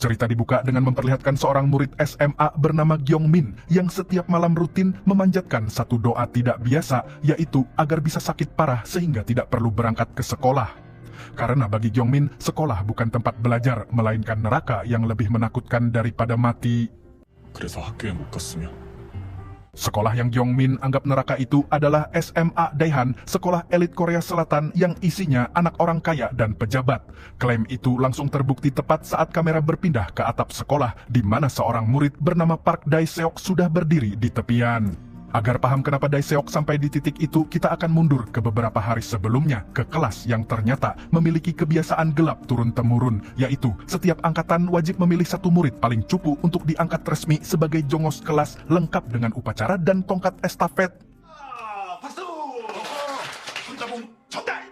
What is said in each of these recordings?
Cerita dibuka dengan memperlihatkan seorang murid SMA bernama Gyong Min yang setiap malam rutin memanjatkan satu doa tidak biasa, yaitu agar bisa sakit parah sehingga tidak perlu berangkat ke sekolah. Karena bagi Gyong Min, sekolah bukan tempat belajar, melainkan neraka yang lebih menakutkan daripada mati. 그래서 학교에 못 갔으면 Sekolah yang Gyong Min anggap neraka itu adalah SMA Daehan, sekolah elit Korea Selatan yang isinya anak orang kaya dan pejabat. Klaim itu langsung terbukti tepat saat kamera berpindah ke atap sekolah, di mana seorang murid bernama Park Dae-seok sudah berdiri di tepian. Agar paham kenapa Dae-seok sampai di titik itu, kita akan mundur ke beberapa hari sebelumnya, ke kelas yang ternyata memiliki kebiasaan gelap turun-temurun, yaitu setiap angkatan wajib memilih satu murid paling cupu untuk diangkat resmi sebagai jongos kelas, lengkap dengan upacara dan tongkat estafet. 박수! 손자봉 전달!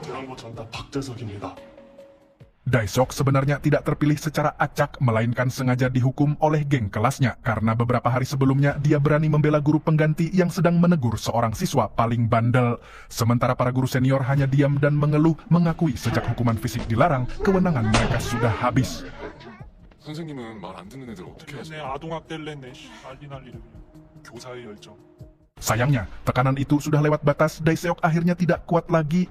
대왕보 전달 박재석입니다. Dae-seok sebenarnya tidak terpilih secara acak, melainkan sengaja dihukum oleh geng kelasnya karena beberapa hari sebelumnya dia berani membela guru pengganti yang sedang menegur seorang siswa paling bandel. Sementara para guru senior hanya diam dan mengeluh, mengakui sejak hukuman fisik dilarang, kewenangan mereka sudah habis. 선생님은 말 안 듣는 애들 어떻게 하세요? 아동학대를 했네. 난리 난리를. 교사의 열정. Sayangnya, tekanan itu sudah lewat batas. Dae-seok akhirnya tidak kuat lagi.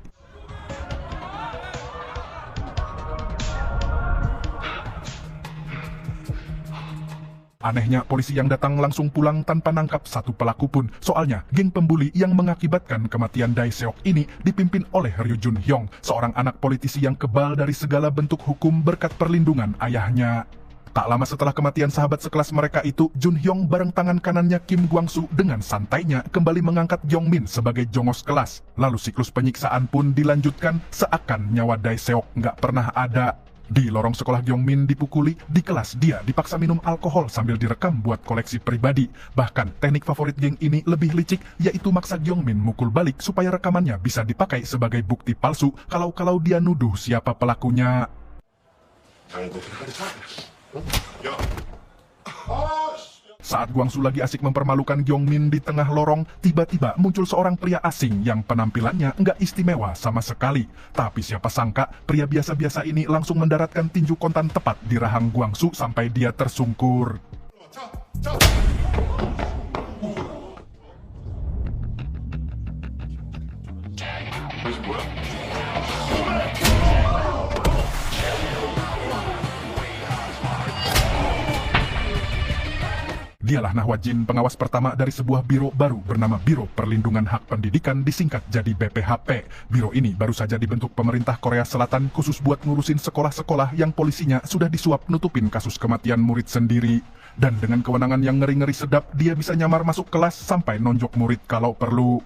Anehnya, polisi yang datang langsung pulang tanpa nangkap satu pelaku pun. Soalnya, geng pembuli yang mengakibatkan kematian Dae-seok ini dipimpin oleh Ryu Jun-hyung, seorang anak politisi yang kebal dari segala bentuk hukum berkat perlindungan ayahnya. Tak lama setelah kematian sahabat sekelas mereka itu, Jun-hyung bareng tangan kanannya Kim Gwang-soo dengan santainya kembali mengangkat Gyong Min sebagai jongos kelas. Lalu siklus penyiksaan pun dilanjutkan seakan nyawa Dae-seok nggak pernah ada. Di lorong sekolah Gyong Min dipukuli, di kelas dia dipaksa minum alkohol sambil direkam buat koleksi pribadi. Bahkan teknik favorit geng ini lebih licik, yaitu maksa Gyong Min mukul balik supaya rekamannya bisa dipakai sebagai bukti palsu kalau dia nuduh siapa pelakunya. Saat Gwang-soo lagi asik mempermalukan Gyong Min di tengah lorong, tiba-tiba muncul seorang pria asing yang penampilannya nggak istimewa sama sekali. Tapi siapa sangka, pria biasa-biasa ini langsung mendaratkan tinju kontan tepat di rahang Gwang-soo sampai dia tersungkur. Dialah Nahwajin, pengawas pertama dari sebuah biro baru bernama Biro Perlindungan Hak Pendidikan, disingkat jadi BPHP. Biro ini baru saja dibentuk pemerintah Korea Selatan khusus buat ngurusin sekolah-sekolah yang polisinya sudah disuap nutupin kasus kematian murid sendiri. Dan dengan kewenangan yang ngeri-ngeri sedap, dia bisa nyamar masuk kelas sampai nonjok murid kalau perlu.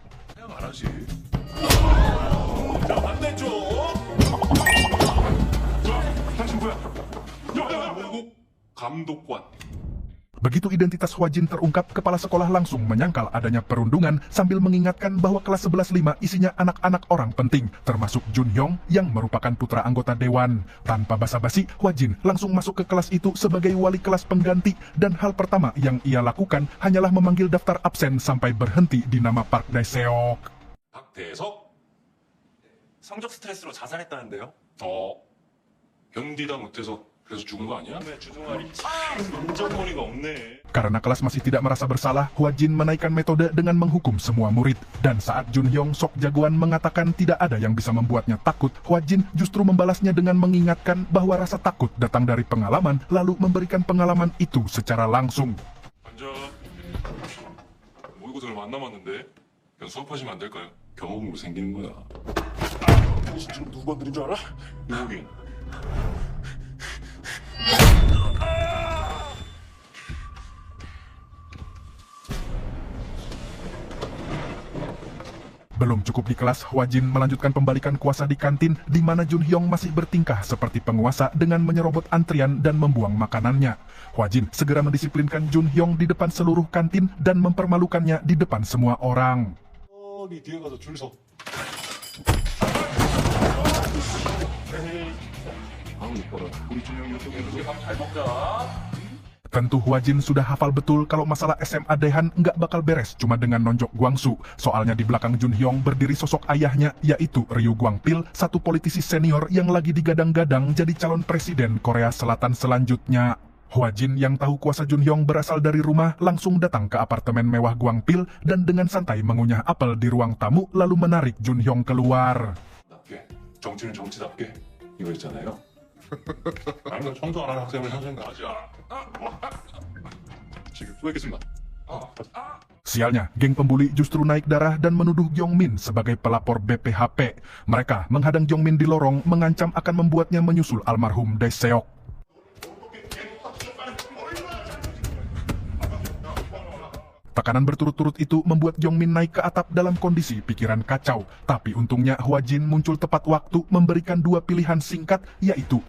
Begitu identitas Hwajin terungkap, kepala sekolah langsung menyangkal adanya perundungan sambil mengingatkan bahwa kelas 11-5 isinya anak-anak orang penting, termasuk Jun-hyung yang merupakan putra anggota dewan. Tanpa basa-basi, Hwajin langsung masuk ke kelas itu sebagai wali kelas pengganti, dan hal pertama yang ia lakukan hanyalah memanggil daftar absen sampai berhenti di nama Park Dae-seok. 박대석? 성적 스트레스로 자살했다는데요? 견디다 못해서 그래서 죽은 거 아니야? 네, 주둥아리 인정머리가 없네. Karena kelas masih tidak merasa bersalah, Hwajin menaikkan metode dengan menghukum semua murid. Dan saat Jun-hyung sok jagoan mengatakan tidak ada yang bisa membuatnya takut, Hwajin justru membalasnya dengan mengingatkan bahwa rasa takut datang dari pengalaman, lalu memberikan pengalaman itu secara langsung. 앉아. 모의고사를 안 남았는데 그냥 수업하시면 안 될까요? 경험으로 생기는 거야. 당신 지금 누구 건드린 줄 알아? 누구긴? Belum cukup di kelas, Hwajin melanjutkan pembalikan kuasa di kantin, di mana Jun-hyung masih bertingkah seperti penguasa dengan menyerobot antrian dan membuang makanannya. Hwajin segera mendisiplinkan Jun-hyung di depan seluruh kantin dan mempermalukannya di depan semua orang. 저기 뒤에 가서 줄 서. 아우 이뻐라. 우리 준영이 어떻게 밥 잘 먹자. Tentu Hwajin sudah hafal betul kalau masalah SMA Daehan nggak bakal beres cuma dengan nonjok Gwangsu. Soalnya di belakang Junhyong berdiri sosok ayahnya, yaitu Ryu Gwangpil, satu politisi senior yang lagi digadang-gadang jadi calon presiden Korea Selatan selanjutnya. Hwajin yang tahu kuasa Junhyong berasal dari rumah langsung datang ke apartemen mewah Gwangpil dan dengan santai mengunyah apel di ruang tamu lalu menarik Junhyong keluar. 답게 정치는 정치답게 이거 있잖아요. 아니 청소 안 하는 학생을 현생각하지 지금 쏘겠습니다. Sialnya, geng pembuli justru naik darah dan menuduh Gyongmin sebagai pelapor BPHP. Mereka menghadang Gyongmin di lorong, mengancam akan membuatnya menyusul almarhum Dae Seok. Tekanan berturut-turut itu membuat Gyongmin naik ke atap dalam kondisi pikiran kacau. Tapi untungnya Hwajin muncul tepat waktu memberikan dua pilihan singkat, yaitu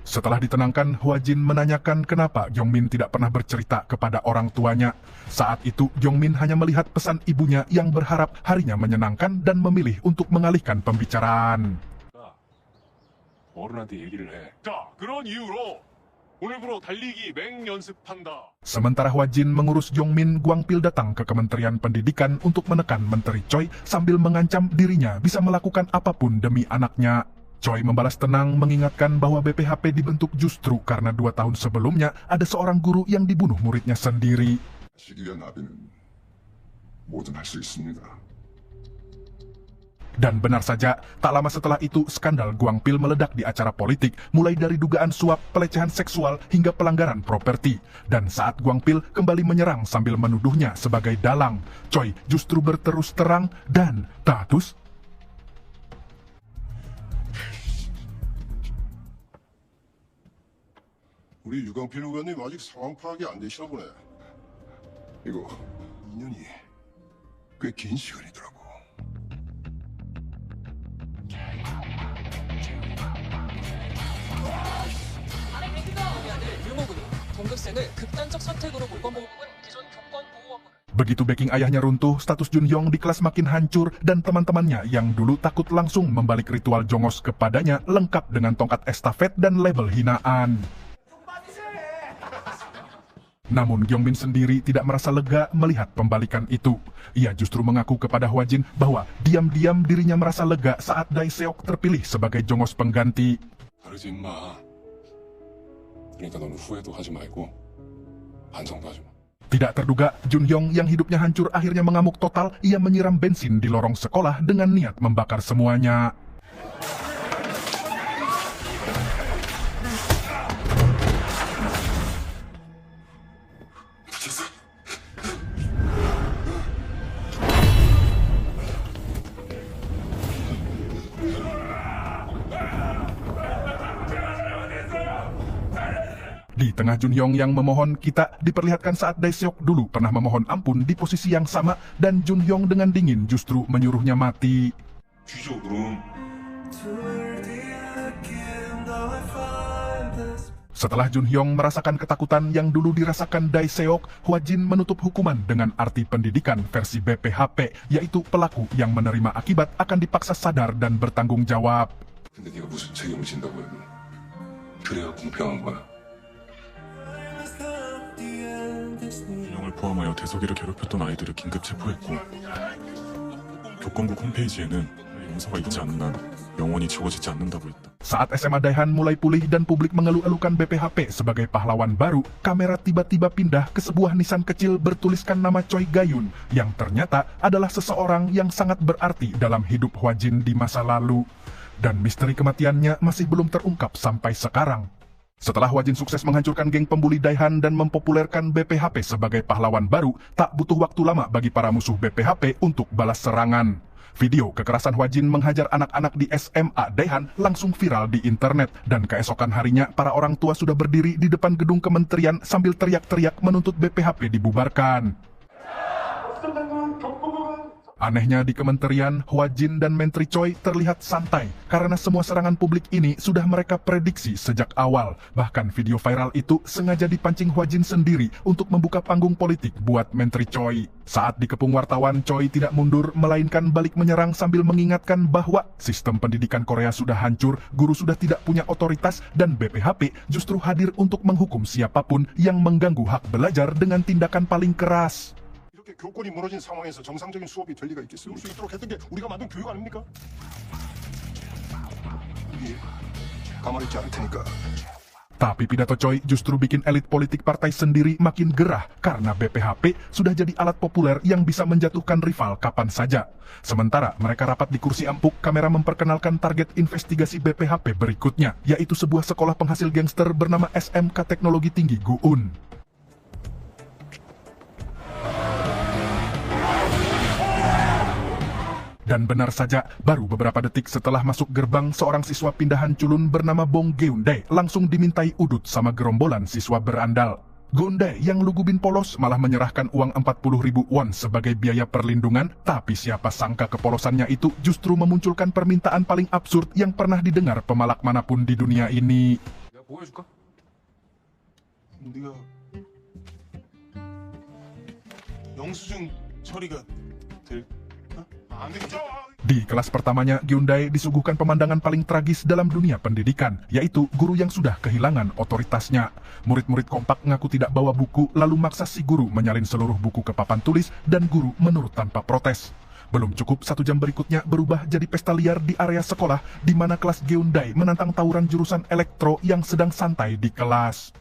Setelah ditenangkan, Hwajin menanyakan kenapa Gyongmin tidak pernah bercerita kepada orang tuanya. Saat itu, Gyongmin hanya melihat pesan ibunya yang berharap harinya menyenangkan dan memilih untuk mengalihkan pembicaraan. 어른한테 얘기를 해. 자, 그런 이유로 오늘부로 달리기 맹 연습한다. Sementara Hwajin mengurus Gyongmin, Gwangpil datang ke Kementerian Pendidikan untuk menekan Menteri Choi sambil mengancam dirinya bisa melakukan apapun demi anaknya. Choi membalas tenang mengingatkan bahwa BPHP dibentuk justru karena 2 tahun sebelumnya ada seorang guru yang dibunuh muridnya sendiri. 시기가 나비는 뭐든 할 수 있습니다. Dan benar saja, tak lama setelah itu skandal Gwangpil meledak di acara politik, mulai dari dugaan suap, pelecehan seksual, hingga pelanggaran properti. Dan saat Gwangpil kembali menyerang sambil menuduhnya sebagai dalang, Choi justru berterus terang dan tatus. 우리 유광필 의원님 아직 상황 파악이 안 되시나 보네. 이거 2년이 꽤 긴 시간이더라고. 유모군이 동급생을 극단적 선택으로 물건보호국은 기존 교권보호원문을 Begitu backing ayahnya runtuh, status Junhyong di kelas makin hancur dan teman-temannya yang dulu takut langsung membalik ritual jongos kepadanya lengkap dengan tongkat estafet dan label hinaan. Namun Gyongmin sendiri tidak merasa lega melihat pembalikan itu. Ia justru mengaku kepada Hwajin bahwa diam-diam dirinya merasa lega saat Dae Seok terpilih sebagai jongos pengganti. 다르지 임마. 그러니까 너는 후회도 하지 말고 반성도 하지 마. Tidak terduga, Junhyong yang hidupnya hancur akhirnya mengamuk total. Ia menyiram bensin di lorong sekolah dengan niat membakar semuanya. Di tengah Junhyong yang memohon, kita diperlihatkan saat Dae Seok dulu pernah memohon ampun di posisi yang sama dan Junhyong dengan dingin justru menyuruhnya mati. 뒤져 그럼. Setelah Junhyong merasakan ketakutan yang dulu dirasakan Dae Seok, Hwajin menutup hukuman dengan arti pendidikan versi BPHP, yaitu pelaku yang menerima akibat akan dipaksa sadar dan bertanggung jawab. 근데 네가 무슨 책임을 진다고 해? 그래야 공평한 거야. 인형을 포함하여 대서기를 괴롭혔던 아이들을 긴급 체포했고 교권국 홈페이지에는 용서가 있지 않는 한 영원히 지워지지 않는다고 했다. Saat SMA Daehan mulai pulih dan publik mengeluh-elukan BPHP sebagai pahlawan baru, kamera tiba-tiba pindah ke sebuah nisan kecil bertuliskan nama Choi Gayun yang ternyata adalah seseorang yang sangat berarti dalam hidup Hwajin di masa lalu. Dan misteri kematiannya masih belum terungkap sampai sekarang. Setelah Hwajin sukses menghancurkan geng pembuli Daehan dan mempopulerkan BPHP sebagai pahlawan baru, tak butuh waktu lama bagi para musuh BPHP untuk balas serangan. Video kekerasan Hwajin menghajar anak-anak di SMA Daehan langsung viral di internet, dan keesokan harinya para orang tua sudah berdiri di depan gedung kementerian sambil teriak-teriak menuntut BPHP dibubarkan. Anehnya di kementerian, Hua Jin dan Menteri Choi terlihat santai karena semua serangan publik ini sudah mereka prediksi sejak awal. Bahkan video viral itu sengaja dipancing Hua Jin sendiri untuk membuka panggung politik buat Menteri Choi. Saat dikepung wartawan, Choi tidak mundur melainkan balik menyerang sambil mengingatkan bahwa sistem pendidikan Korea sudah hancur, guru sudah tidak punya otoritas, dan BPHP justru hadir untuk menghukum siapapun yang mengganggu hak belajar dengan tindakan paling keras. 이렇게 교권이 무너진 상황에서 정상적인 수업이 될 리가 있겠어요? 수 있도록 했던 게 우리가 만든 교육 아닙니까? 우리 가만히 있지 않을 테니까. Tapi pidato Choi justru bikin elit politik partai sendiri makin gerah karena BPHP sudah jadi alat populer yang bisa menjatuhkan rival kapan saja. Sementara mereka rapat di kursi empuk, kamera memperkenalkan target investigasi BPHP berikutnya, yaitu sebuah sekolah penghasil gangster bernama SMK Teknologi Tinggi Guun. Dan benar saja, baru beberapa detik setelah masuk gerbang, seorang siswa pindahan culun bernama Bong Geun-dae langsung dimintai udut sama gerombolan siswa berandal. Geun-dae yang lugubin polos malah menyerahkan uang 40.000 won sebagai biaya perlindungan, tapi siapa sangka kepolosannya itu justru memunculkan permintaan paling absurd yang pernah didengar pemalak manapun di dunia ini. 내가 보여줄까? 네가 영수증 처리가 될까? 안 되겠죠? Di kelas pertamanya, Geun-dae disuguhkan pemandangan paling tragis dalam dunia pendidikan, yaitu guru yang sudah kehilangan otoritasnya. Murid-murid kompak ngaku tidak bawa buku, lalu maksa si guru menyalin seluruh buku ke papan tulis, dan guru menurut tanpa protes. Belum cukup, 1 jam berikutnya berubah jadi pesta liar di area sekolah, di mana kelas Geun-dae menantang tawuran jurusan elektro yang sedang santai di kelas.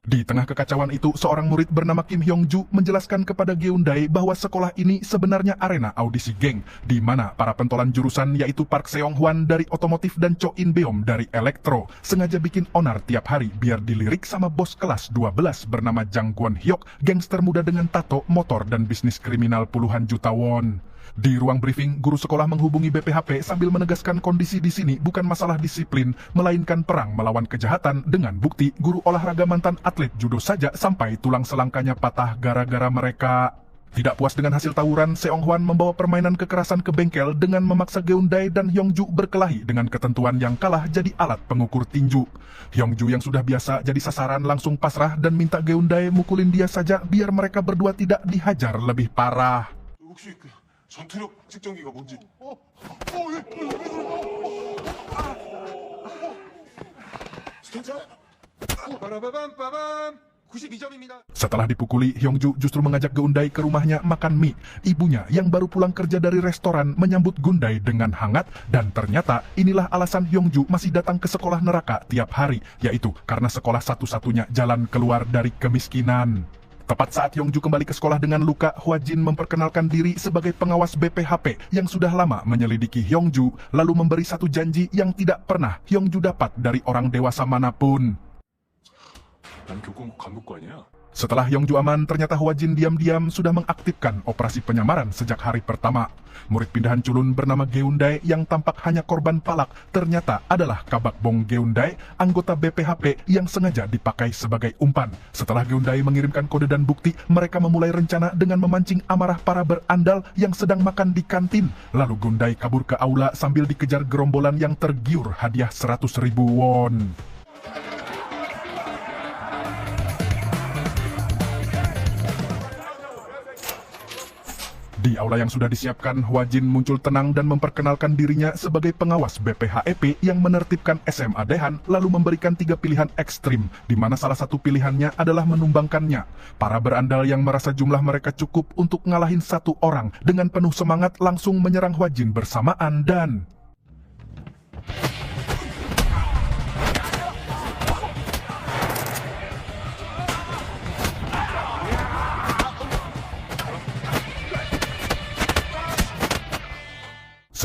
Di tengah kekacauan itu, seorang murid bernama Kim Hyung-ju menjelaskan kepada Geun-dae bahwa sekolah ini sebenarnya arena audisi geng, di mana para pentolan jurusan yaitu Park Seong-hwan dari otomotif dan Cho In-beom dari elektro sengaja bikin onar tiap hari biar dilirik sama bos kelas 12 bernama Jang Kwon-hyuk, gangster muda dengan tato, motor, dan bisnis kriminal puluhan juta won. Di ruang briefing, guru sekolah menghubungi BPHP sambil menegaskan kondisi di sini bukan masalah disiplin, melainkan perang melawan kejahatan. Dengan bukti, guru olahraga mantan atlet judo saja sampai tulang selangkanya patah gara-gara mereka. Tidak puas dengan hasil tawuran, Seong-hwan membawa permainan kekerasan ke bengkel dengan memaksa Geun-dae dan Hyung-ju berkelahi dengan ketentuan yang kalah jadi alat pengukur tinju. Hyung-ju yang sudah biasa jadi sasaran langsung pasrah dan minta Geun-dae mukulin dia saja biar mereka berdua tidak dihajar lebih parah. 혹시 그 전투력 측정기가 뭔지 Setelah dipukuli, Hyung-ju justru mengajak Geun-dae ke rumahnya makan mie. Ibunya yang baru pulang kerja dari restoran menyambut Geun-dae dengan hangat, dan ternyata inilah alasan Hyung-ju masih datang ke sekolah neraka tiap hari, yaitu karena sekolah satu-satunya jalan keluar dari kemiskinan. Tepat saat Hyung-ju kembali ke sekolah dengan luka, Hua Jin memperkenalkan diri sebagai pengawas BPHP yang sudah lama menyelidiki Hyung-ju, lalu memberi satu janji yang tidak pernah Hyung-ju dapat dari orang dewasa manapun. 난 교권국 간부과 아니야? Setelah Hyung-ju aman, ternyata Hua Jin diam-diam sudah mengaktifkan operasi penyamaran sejak hari pertama. Murid pindahan culun bernama Geun-dae yang tampak hanya korban palak ternyata adalah Kabak Bong Geun-dae, anggota BPHP yang sengaja dipakai sebagai umpan. Setelah Geun-dae mengirimkan kode dan bukti, mereka memulai rencana dengan memancing amarah para berandal yang sedang makan di kantin. Lalu Geun-dae kabur ke aula sambil dikejar gerombolan yang tergiur hadiah 100.000 won. Di aula yang sudah disiapkan, Hua Jin muncul tenang dan memperkenalkan dirinya sebagai pengawas BPHEP yang menertibkan SMA Daehan, lalu memberikan 3 pilihan ekstrim, di mana salah satu pilihannya adalah menumbangkannya. Para berandal yang merasa jumlah mereka cukup untuk ngalahin satu orang, dengan penuh semangat langsung menyerang Hua Jin bersamaan dan...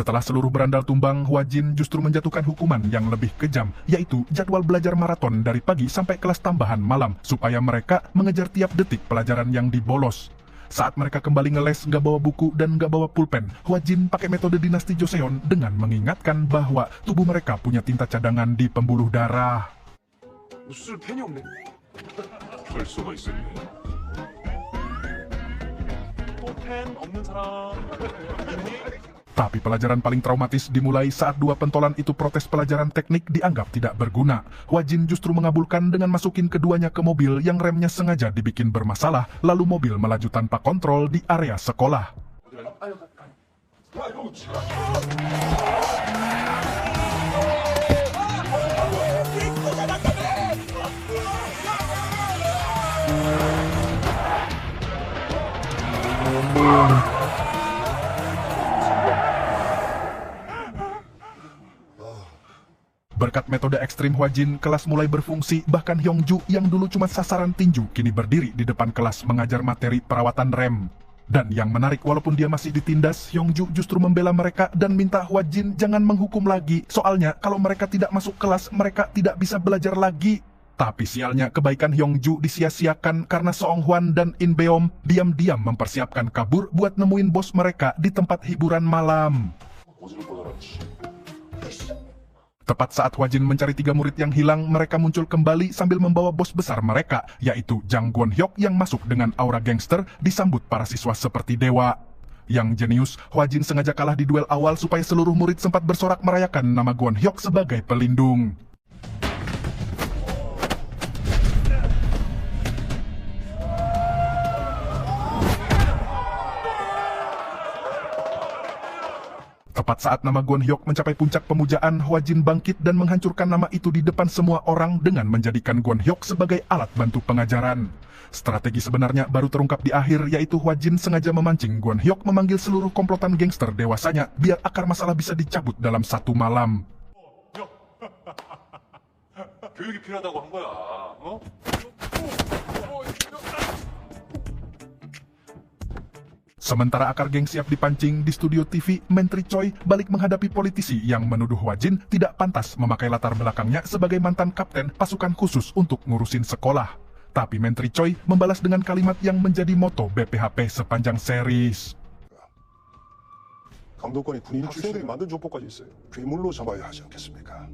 Setelah seluruh berandal tumbang, Hua Jin justru menjatuhkan hukuman yang lebih kejam, yaitu jadwal belajar maraton dari pagi sampai kelas tambahan malam, supaya mereka mengejar tiap detik pelajaran yang dibolos. Saat mereka kembali ngeles nggak bawa buku dan nggak bawa pulpen, Hwajin pakai metode dinasti Joseon dengan mengingatkan bahwa tubuh mereka punya tinta cadangan di pembuluh darah. 무술 펜이 없네. 할 수가 있었네. 또 펜 없는 사람 있니? Tapi pelajaran paling traumatis dimulai saat dua pentolan itu protes pelajaran teknik dianggap tidak berguna. Hwajin justru mengabulkan dengan masukin keduanya ke mobil yang remnya sengaja dibikin bermasalah, lalu mobil melaju tanpa kontrol di area sekolah. Berkat metode ekstrim Hwajin, kelas mulai berfungsi, bahkan Hyungju yang dulu cuma sasaran tinju, kini berdiri di depan kelas mengajar materi perawatan rem. Dan yang menarik, walaupun dia masih ditindas, Hyungju justru membela mereka dan minta Hwajin jangan menghukum lagi. Soalnya, kalau mereka tidak masuk kelas, mereka tidak bisa belajar lagi. Tapi sialnya, kebaikan Hyungju disia-siakan karena Song Hwan dan In Beom diam-diam mempersiapkan kabur buat nemuin bos mereka di tempat hiburan malam. 어디를 뻗어놨지? Tepat saat Hwajin mencari 3 murid yang hilang, mereka muncul kembali sambil membawa bos besar mereka, yaitu Jang Gwon-hyuk yang masuk dengan aura gangster, disambut para siswa seperti dewa. Yang jenius, Hwajin sengaja kalah di duel awal supaya seluruh murid sempat bersorak merayakan nama Gwon-hyuk sebagai pelindung. Tepat saat nama Gwon-hyuk mencapai puncak pemujaan, Hwajin bangkit dan menghancurkan nama itu di depan semua orang dengan menjadikan Gwon-hyuk sebagai alat bantu pengajaran. Strategi sebenarnya baru terungkap di akhir, yaitu Hwajin sengaja memancing Gwon-hyuk memanggil seluruh komplotan gangster dewasanya biar akar masalah bisa dicabut dalam satu malam. 교육이 필요하다고 한 거야. 어? Sementara akar geng siap dipancing di studio TV, Menteri Choi balik menghadapi politisi yang menuduh Hwajin tidak pantas memakai latar belakangnya sebagai mantan kapten pasukan khusus untuk ngurusin sekolah. Tapi Menteri Choi membalas dengan kalimat yang menjadi moto BPHP sepanjang series. 감독관이 군인 학생들이 만든 조폭까지 있어요. 괴물로 잡아야 하지 않겠습니까?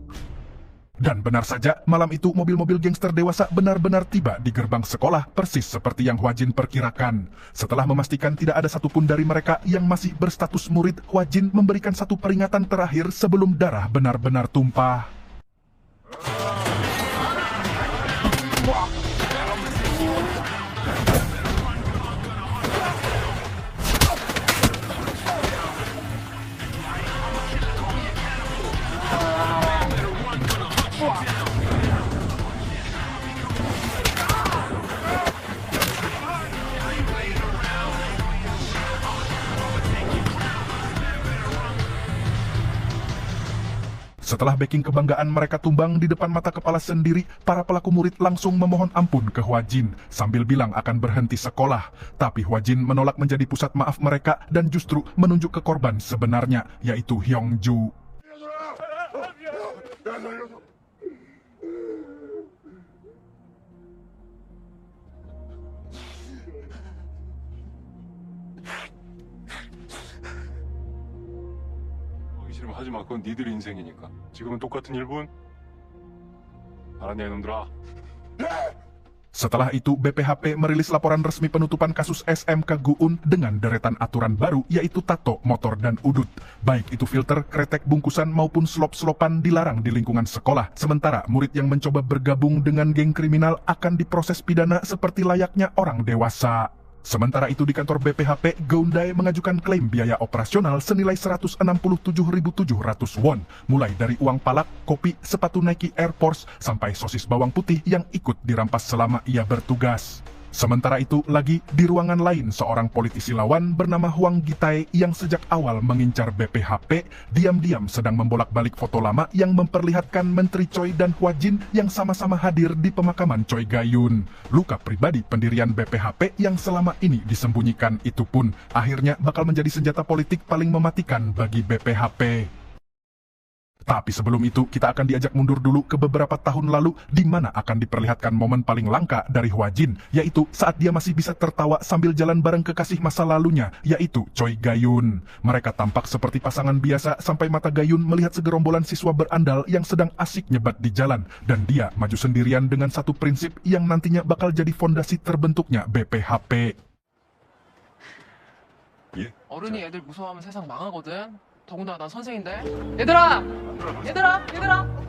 Dan benar saja, malam itu mobil-mobil gangster dewasa benar-benar tiba di gerbang sekolah, persis seperti yang Hwajin perkirakan. Setelah memastikan tidak ada satupun dari mereka yang masih berstatus murid, Hwajin memberikan satu peringatan terakhir sebelum darah benar-benar tumpah. Setelah backing kebanggaan mereka tumbang di depan mata kepala sendiri, para pelaku murid langsung memohon ampun ke Hwajin sambil bilang akan berhenti sekolah. Tapi Hwajin menolak menjadi pusat maaf mereka dan justru menunjuk ke korban sebenarnya, yaitu Hyungju. 싫으면 하지 마. 그건 니들 인생이니까. 지금은 똑같은 일본. 알았냐 이놈들아. Setelah itu, BPHP merilis laporan resmi penutupan kasus SMK Guun dengan deretan aturan baru, yaitu tato, motor, dan udut. Baik itu filter, kretek, bungkusan, maupun slop-slopan dilarang di lingkungan sekolah. Sementara murid yang mencoba bergabung dengan geng kriminal akan diproses pidana seperti layaknya orang dewasa. Sementara itu di kantor BPHP, Geundae mengajukan klaim biaya operasional senilai 167.700 won, mulai dari uang palak, kopi, sepatu Nike Air Force, sampai sosis bawang putih yang ikut dirampas selama ia bertugas. Sementara itu lagi, di ruangan lain seorang politisi lawan bernama Hwang Gi-tae yang sejak awal mengincar BPHP, diam-diam sedang membolak-balik foto lama yang memperlihatkan Menteri Choi dan Hwajin yang sama-sama hadir di pemakaman Choi Ga-yun. Luka pribadi pendirian BPHP yang selama ini disembunyikan itu pun akhirnya bakal menjadi senjata politik paling mematikan bagi BPHP. Tapi sebelum itu, kita akan diajak mundur dulu ke beberapa tahun lalu, di mana akan diperlihatkan momen paling langka dari Hwa Jin, yaitu saat dia masih bisa tertawa sambil jalan bareng kekasih masa lalunya, yaitu Choi Gayun. Mereka tampak seperti pasangan biasa sampai mata Gayun melihat segerombolan siswa berandal yang sedang asik nyebat di jalan, dan dia maju sendirian dengan satu prinsip yang nantinya bakal jadi fondasi terbentuknya BPHP. 예? 어른이 애들 무서워하면 세상 망하거든. 더군다나 난 선생인데. 얘들아,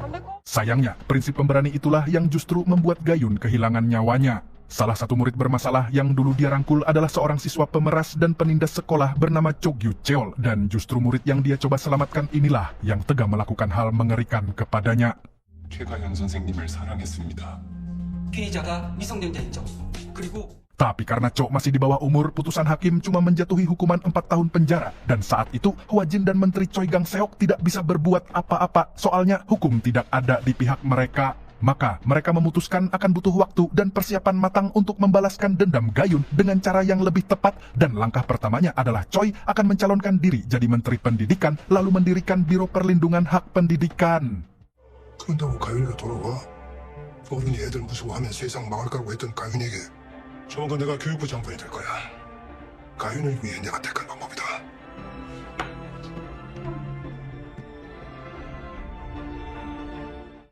담배 꺼. Sayangnya, prinsip pemberani itulah yang justru membuat Gayun kehilangan nyawanya. Salah satu murid bermasalah yang dulu dia rangkul adalah seorang siswa pemeras dan penindas sekolah bernama Cho Gyu Cheol, dan justru murid yang dia coba selamatkan inilah yang tega melakukan hal mengerikan kepadanya. 최가현 선생님을 사랑했습니다. 피의자가 미성년자였죠. 그리고 Tapi karena Cho masih di bawah umur, putusan hakim cuma menjatuhi hukuman 4 tahun penjara. Dan saat itu, Hwa Jin dan Menteri Choi Gang-seok tidak bisa berbuat apa-apa, soalnya hukum tidak ada di pihak mereka. Maka mereka memutuskan akan butuh waktu dan persiapan matang untuk membalaskan dendam Gayun dengan cara yang lebih tepat. Dan langkah pertamanya adalah Choi akan mencalonkan diri jadi Menteri Pendidikan, lalu mendirikan Biro Perlindungan Hak Pendidikan. 그런다고 가윤이가 돌아와? 어른이 애들 무서워하면 세상 망할 거라고 했던 가윤에게 조만간 내가 교육부 장관이 될 거야. 가윤을 위해 내가 택한 방법이다.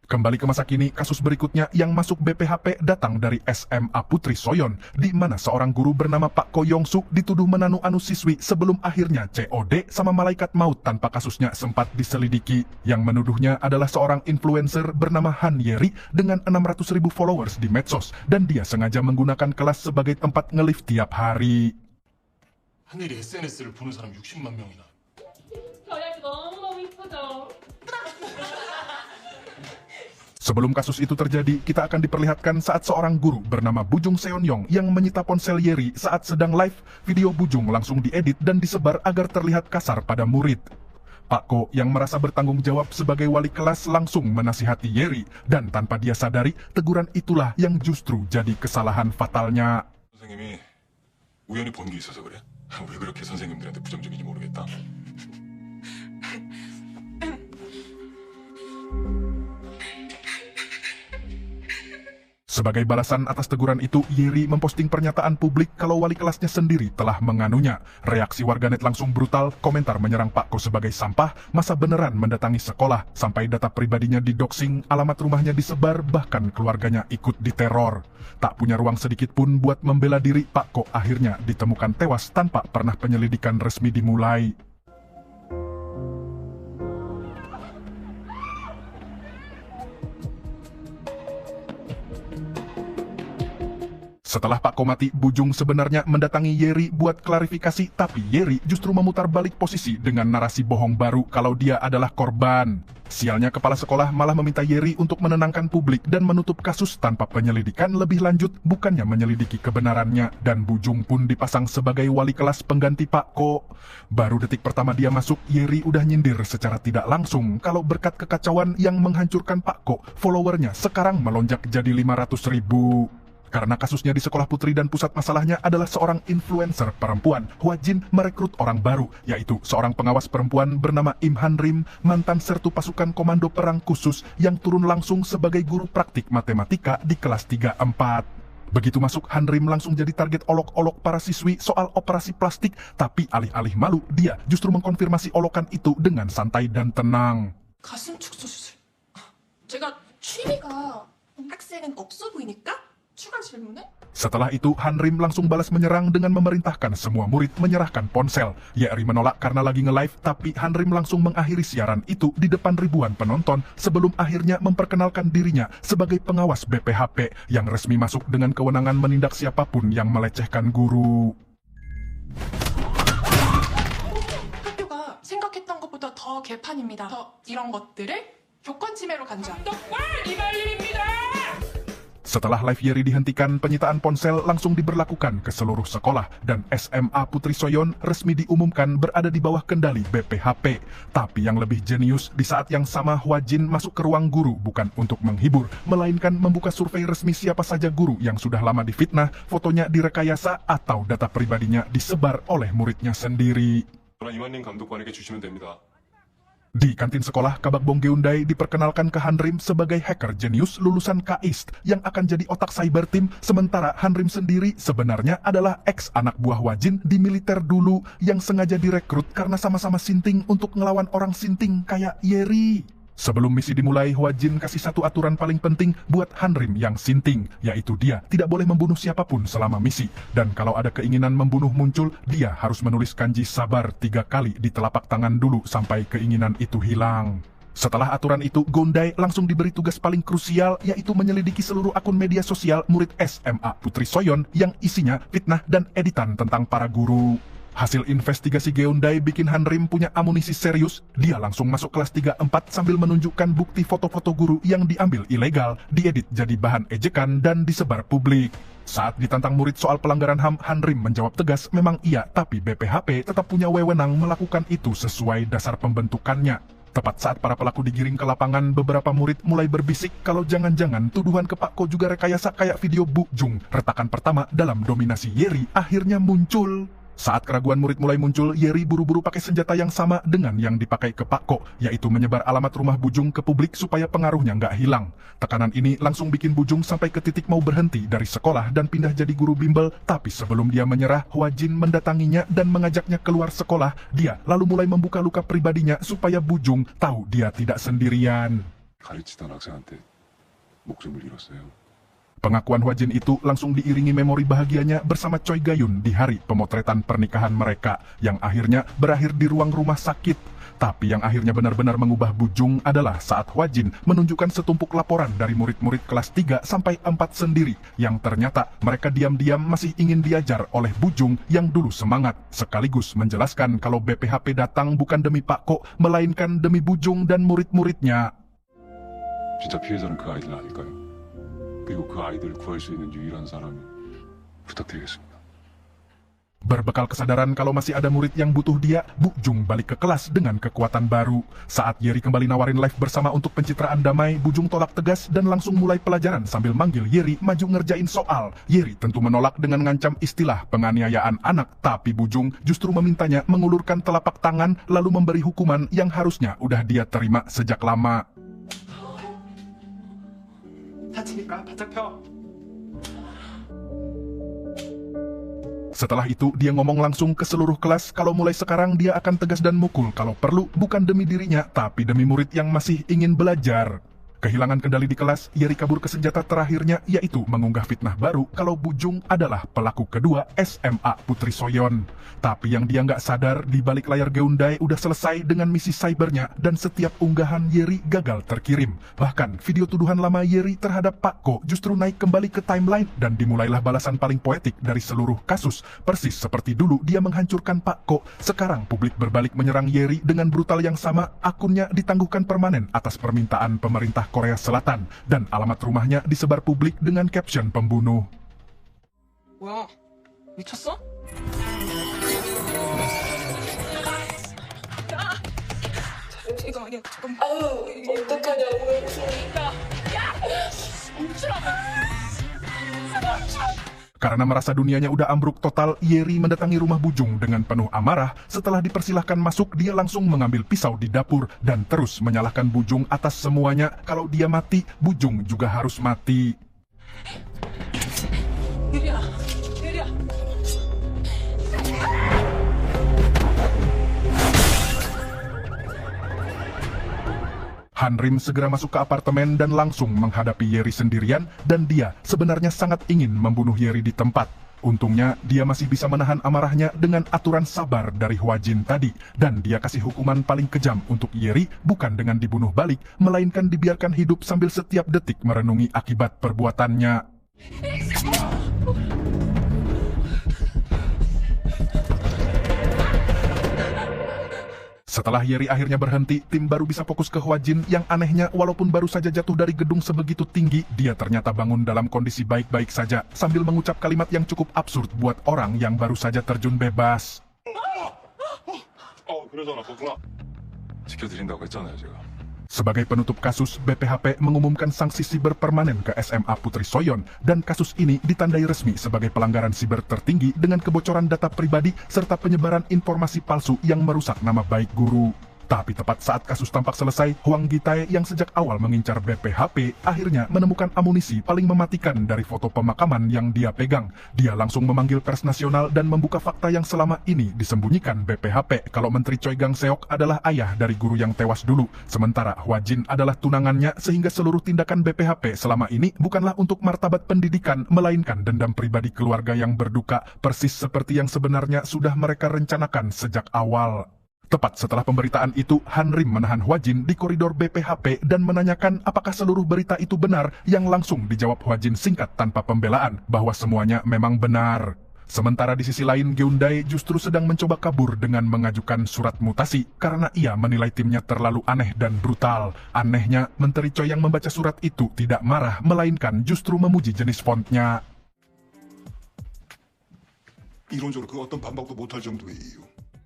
Kembali ke masa kini, kasus berikutnya yang masuk BPHP datang dari SMA Putri Soyeon, di mana seorang guru bernama Pak Ko Yong-suk dituduh menanu-anu siswi sebelum akhirnya COD sama malaikat maut tanpa kasusnya sempat diselidiki. Yang menuduhnya adalah seorang influencer bernama Han Yeri dengan 600.000 followers di medsos, dan dia sengaja menggunakan kelas sebagai tempat nge-live tiap hari. 하늘이 SNS를 보는 사람 60만 명이나. 저녁 너무너무 이쁘죠? Sebelum kasus itu terjadi, kita akan diperlihatkan saat seorang guru bernama Bujung Seon-yong yang menyita ponsel Yeri saat sedang live. Video Bujung langsung diedit dan disebar agar terlihat kasar pada murid. Pak Ko yang merasa bertanggung jawab sebagai wali kelas langsung menasihati Yeri, dan tanpa dia sadari, teguran itulah yang justru jadi kesalahan fatalnya. 선생님이 우연히 본 게 있어서 그래? 왜 그렇게 선생님들한테 부정적인지 모르겠다. Sebagai balasan atas teguran itu, Yeri memposting pernyataan publik kalau wali kelasnya sendiri telah menganunya. Reaksi warganet langsung brutal, komentar menyerang Pak Ko sebagai sampah, masa beneran mendatangi sekolah, sampai data pribadinya didoxing, alamat rumahnya disebar, bahkan keluarganya ikut diteror. Tak punya ruang sedikit pun buat membela diri, Pak Ko akhirnya ditemukan tewas tanpa pernah penyelidikan resmi dimulai. Setelah Pak Ko mati, Bujung sebenarnya mendatangi Yeri buat klarifikasi, tapi Yeri justru memutar balik posisi dengan narasi bohong baru kalau dia adalah korban. Sialnya kepala sekolah malah meminta Yeri untuk menenangkan publik dan menutup kasus tanpa penyelidikan lebih lanjut, bukannya menyelidiki kebenarannya, dan Bujung pun dipasang sebagai wali kelas pengganti Pak Ko. Baru detik pertama dia masuk, Yeri udah nyindir secara tidak langsung kalau berkat kekacauan yang menghancurkan Pak Ko, followernya sekarang melonjak jadi 500.000. Karena kasusnya di sekolah putri dan pusat masalahnya adalah seorang influencer perempuan, Hwa Jin merekrut orang baru, yaitu seorang pengawas perempuan bernama Im Han Rim, mantan sertu pasukan komando perang khusus yang turun langsung sebagai guru praktik matematika di kelas 3-4. Begitu masuk, Han Rim langsung jadi target olok-olok para siswi soal operasi plastik, tapi alih-alih malu, dia justru mengkonfirmasi olokan itu dengan santai dan tenang. 가슴 축소 수술. 제가 취미가 학생은 없어 보이니까 추가 질문에? Setelah itu, Han Rim langsung balas menyerang dengan memerintahkan semua murid menyerahkan ponsel. Yeri menolak karena lagi nge-live, tapi Han Rim langsung mengakhiri siaran itu di depan ribuan penonton sebelum akhirnya memperkenalkan dirinya sebagai pengawas BPHP yang resmi masuk dengan kewenangan menindak siapapun yang melecehkan guru. 학교가 생각했던 것보다 더 개판입니다. 더 이런 것들을 교권 침해로 간주합니다. 똑바로 이발림입니다. Setelah live Yeri dihentikan, penyitaan ponsel langsung diberlakukan ke seluruh sekolah dan SMA Putri Soyeon resmi diumumkan berada di bawah kendali BPHP. Tapi yang lebih jenius, di saat yang sama Hwa Jin masuk ke ruang guru bukan untuk menghibur, melainkan membuka survei resmi siapa saja guru yang sudah lama difitnah, fotonya direkayasa atau data pribadinya disebar oleh muridnya sendiri. 저랑 이만림 감독관에게 주시면 됩니다. Di kantin sekolah, Kabagbong Geundae diperkenalkan ke Hanrim sebagai hacker jenius lulusan KAIST yang akan jadi otak cyber team, sementara Hanrim sendiri sebenarnya adalah ex anak buah Wajin di militer dulu yang sengaja direkrut karena sama-sama sinting untuk ngelawan orang sinting kayak Yeri. Sebelum misi dimulai, Wajin kasih satu aturan paling penting buat Hanrim yang sinting, yaitu dia tidak boleh membunuh siapapun selama misi. Dan kalau ada keinginan membunuh muncul, dia harus menulis kanji sabar 3 kali di telapak tangan dulu sampai keinginan itu hilang. Setelah aturan itu, Geundae langsung diberi tugas paling krusial, yaitu menyelidiki seluruh akun media sosial murid SMA Putri Soyeon yang isinya fitnah dan editan tentang para guru. Hasil investigasi Geundae bikin Hanrim punya amunisi serius. Dia langsung masuk kelas 3-4 sambil menunjukkan bukti foto-foto guru yang diambil ilegal, diedit jadi bahan ejekan dan disebar publik. Saat ditantang murid soal pelanggaran HAM, Hanrim menjawab tegas memang iya, tapi BPHP tetap punya wewenang melakukan itu sesuai dasar pembentukannya. Tepat saat para pelaku digiring ke lapangan, beberapa murid mulai berbisik kalau jangan-jangan tuduhan ke Pak Ko juga rekayasa kayak video Bu Jung. Retakan pertama dalam dominasi Yeri akhirnya muncul. Saat keraguan murid mulai muncul, Yeri buru-buru pakai senjata yang sama dengan yang dipakai ke Pak Ko, yaitu menyebar alamat rumah Bujung ke publik supaya pengaruhnya nggak hilang. Tekanan ini langsung bikin Bujung sampai ke titik mau berhenti dari sekolah dan pindah jadi guru bimbel, tapi sebelum dia menyerah, Wajin mendatanginya dan mengajaknya keluar sekolah. Dia lalu mulai membuka luka pribadinya supaya Bujung tahu dia tidak sendirian. 가르치던 학생한테 목숨을 잃었어요. Pengakuan Wajin itu langsung diiringi memori bahagianya bersama Choi Gayun di hari pemotretan pernikahan mereka, yang akhirnya berakhir di ruang rumah sakit. Tapi yang akhirnya benar-benar mengubah Bujung adalah saat Wajin menunjukkan setumpuk laporan dari murid-murid kelas 3-4 sendiri, yang ternyata mereka diam-diam masih ingin diajar oleh Bujung yang dulu semangat, sekaligus menjelaskan kalau BPHP datang bukan demi Pak Ko, melainkan demi Bujung dan murid-muridnya. 진짜 피해자는 그 아이들 아닐까요? 그리고 그 아이들을 구할 수 있는 유일한 사람이 부탁드리겠습니다. Berbekal kesadaran kalau masih ada murid yang butuh dia, Bujung balik ke kelas dengan kekuatan baru. Saat Yeri kembali nawarin live bersama untuk pencitraan damai, Bujung tolak tegas dan langsung mulai pelajaran sambil manggil Yeri maju ngerjain soal. Yeri tentu menolak dengan ngancam istilah penganiayaan anak, tapi Bujung justru memintanya mengulurkan telapak tangan lalu memberi hukuman yang harusnya udah dia terima sejak lama. 다치니까 바짝 펴. Setelah itu, dia ngomong langsung ke seluruh kelas kalau mulai sekarang dia akan tegas dan mukul kalau perlu, bukan demi dirinya, tapi demi murid yang masih ingin belajar. Kehilangan kendali di kelas, Yeri kabur ke senjata terakhirnya, yaitu mengunggah fitnah baru kalau Bujung adalah pelaku kedua SMA Putri Soyeon. Tapi yang dia nggak sadar, di balik layar Geundae udah selesai dengan misi cybernya dan setiap unggahan Yeri gagal terkirim. Bahkan video tuduhan lama Yeri terhadap Pak Ko justru naik kembali ke timeline dan dimulailah balasan paling poetik dari seluruh kasus. Persis seperti dulu dia menghancurkan Pak Ko, sekarang publik berbalik menyerang Yeri dengan brutal yang sama. Akunnya ditangguhkan permanen atas permintaan pemerintah Korea Selatan dan alamat rumahnya disebar publik dengan caption pembunuh. 뭐야? 미쳤어? 이거 아니야. 잠깐만. 아우 어떡하냐고. Karena merasa dunianya udah ambruk total, Yeri mendatangi rumah Bujung dengan penuh amarah. Setelah dipersilahkan masuk, dia langsung mengambil pisau di dapur dan terus menyalahkan Bujung atas semuanya. Kalau dia mati, Bujung juga harus mati. 유리야, 유리야. Hanrim segera masuk ke apartemen dan langsung menghadapi Yeri sendirian, dan dia sebenarnya sangat ingin membunuh Yeri di tempat. Untungnya dia masih bisa menahan amarahnya dengan aturan sabar dari Hwajin tadi, dan dia kasih hukuman paling kejam untuk Yeri bukan dengan dibunuh balik, melainkan dibiarkan hidup sambil setiap detik merenungi akibat perbuatannya. Setelah Yeri akhirnya berhenti, tim baru bisa fokus ke Hwajin yang anehnya walaupun baru saja jatuh dari gedung sebegitu tinggi, dia ternyata bangun dalam kondisi baik-baik saja sambil mengucap kalimat yang cukup absurd buat orang yang baru saja terjun bebas. 그러잖아, 거구나. 지켜드린다고 했잖아요, 제가. Sebagai penutup kasus, BPHP mengumumkan sanksi siber permanen ke SMA Putri Soyeon, dan kasus ini ditandai resmi sebagai pelanggaran siber tertinggi dengan kebocoran data pribadi serta penyebaran informasi palsu yang merusak nama baik guru. Tapi tepat saat kasus tampak selesai, Hwang Gi-tae yang sejak awal mengincar BPHP akhirnya menemukan amunisi paling mematikan dari foto pemakaman yang dia pegang. Dia langsung memanggil pers nasional dan membuka fakta yang selama ini disembunyikan BPHP kalau Menteri Choi Gang-seok adalah ayah dari guru yang tewas dulu, sementara Hwa Jin adalah tunangannya, sehingga seluruh tindakan BPHP selama ini bukanlah untuk martabat pendidikan, melainkan dendam pribadi keluarga yang berduka, persis seperti yang sebenarnya sudah mereka rencanakan sejak awal. Tepat setelah pemberitaan itu, Han Rim menahan Hwa Jin di koridor BPHP dan menanyakan apakah seluruh berita itu benar, yang langsung dijawab Hwa Jin singkat tanpa pembelaan bahwa semuanya memang benar. Sementara di sisi lain, Geun-dae justru sedang mencoba kabur dengan mengajukan surat mutasi karena ia menilai timnya terlalu aneh dan brutal. Anehnya, Menteri Choi yang membaca surat itu tidak marah, melainkan justru memuji jenis fontnya. 이론적으로 그 어떤 반박도 못할 정도예요.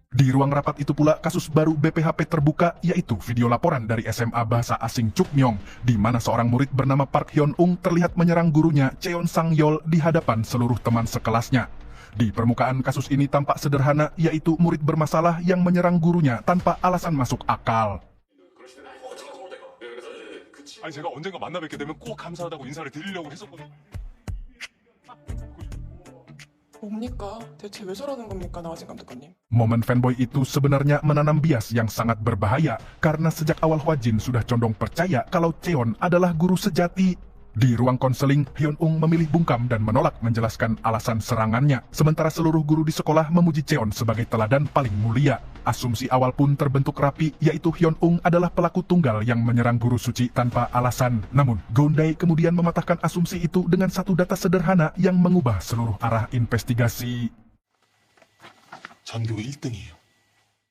Di ruang rapat itu pula, kasus baru BPHP terbuka, yaitu video laporan dari SMA Bahasa Asing Chukmyong, di mana seorang murid bernama Park Hyun-ung terlihat menyerang gurunya Cheon Sang-yeol di hadapan seluruh teman sekelasnya. Di permukaan kasus ini tampak sederhana, yaitu murid bermasalah yang menyerang gurunya tanpa alasan masuk akal. 아니 제가 언젠가 만나 뵙게 되면 꼭 감사하다고 인사를 드리려고 했었거든요. 뭡니까? 대체 왜 저러는 겁니까, 나와진 감독관님? Momen fanboy itu sebenarnya menanam bias yang sangat berbahaya, karena sejak awal Hwa Jin sudah condong percaya kalau Cheon adalah guru sejati. Di ruang konseling, Hyun-ung memilih bungkam dan menolak menjelaskan alasan serangannya, sementara seluruh guru di sekolah memuji Cheon sebagai teladan paling mulia. Asumsi awal pun terbentuk rapi, yaitu Hyun-ung adalah pelaku tunggal yang menyerang guru suci tanpa alasan. Namun, Geun-dae kemudian mematahkan asumsi itu dengan satu data sederhana yang mengubah seluruh arah investigasi. 전교 1등이에요.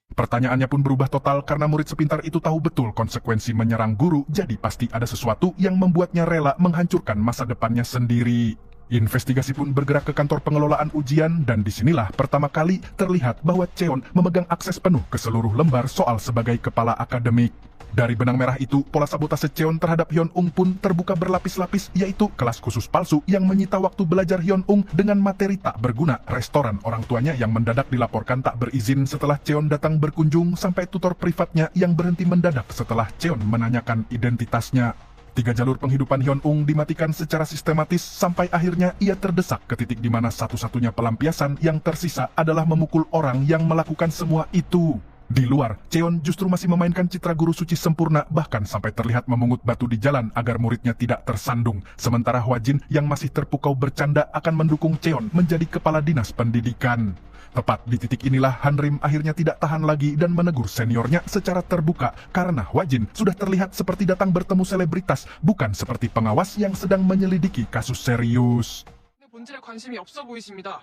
Pertanyaannya pun berubah total karena murid sepintar itu tahu betul konsekuensi menyerang guru, jadi pasti ada sesuatu yang membuatnya rela menghancurkan masa depannya sendiri. Investigasi pun bergerak ke kantor pengelolaan ujian, dan disinilah pertama kali terlihat bahwa Cheon memegang akses penuh ke seluruh lembar soal sebagai kepala akademik. Dari benang merah itu, pola sabotase Cheon terhadap Hyun-ung pun terbuka berlapis-lapis, yaitu kelas khusus palsu yang menyita waktu belajar Hyun-ung dengan materi tak berguna, restoran orang tuanya yang mendadak dilaporkan tak berizin setelah Cheon datang berkunjung, sampai tutor privatnya yang berhenti mendadak setelah Cheon menanyakan identitasnya. 3 jalur penghidupan Hyun-ung dimatikan secara sistematis sampai akhirnya ia terdesak ke titik di mana satu-satunya pelampiasan yang tersisa adalah memukul orang yang melakukan semua itu. Di luar, Cheon justru masih memainkan citra guru suci sempurna, bahkan sampai terlihat memungut batu di jalan agar muridnya tidak tersandung. Sementara Hwa Jin yang masih terpukau bercanda akan mendukung Cheon menjadi kepala dinas pendidikan. Tepat di titik inilah Han Rim akhirnya tidak tahan lagi dan menegur seniornya secara terbuka karena Hwa Jin sudah terlihat seperti datang bertemu selebritas, bukan seperti pengawas yang sedang menyelidiki kasus serius. 본질에 관심이 없어 보이십니다.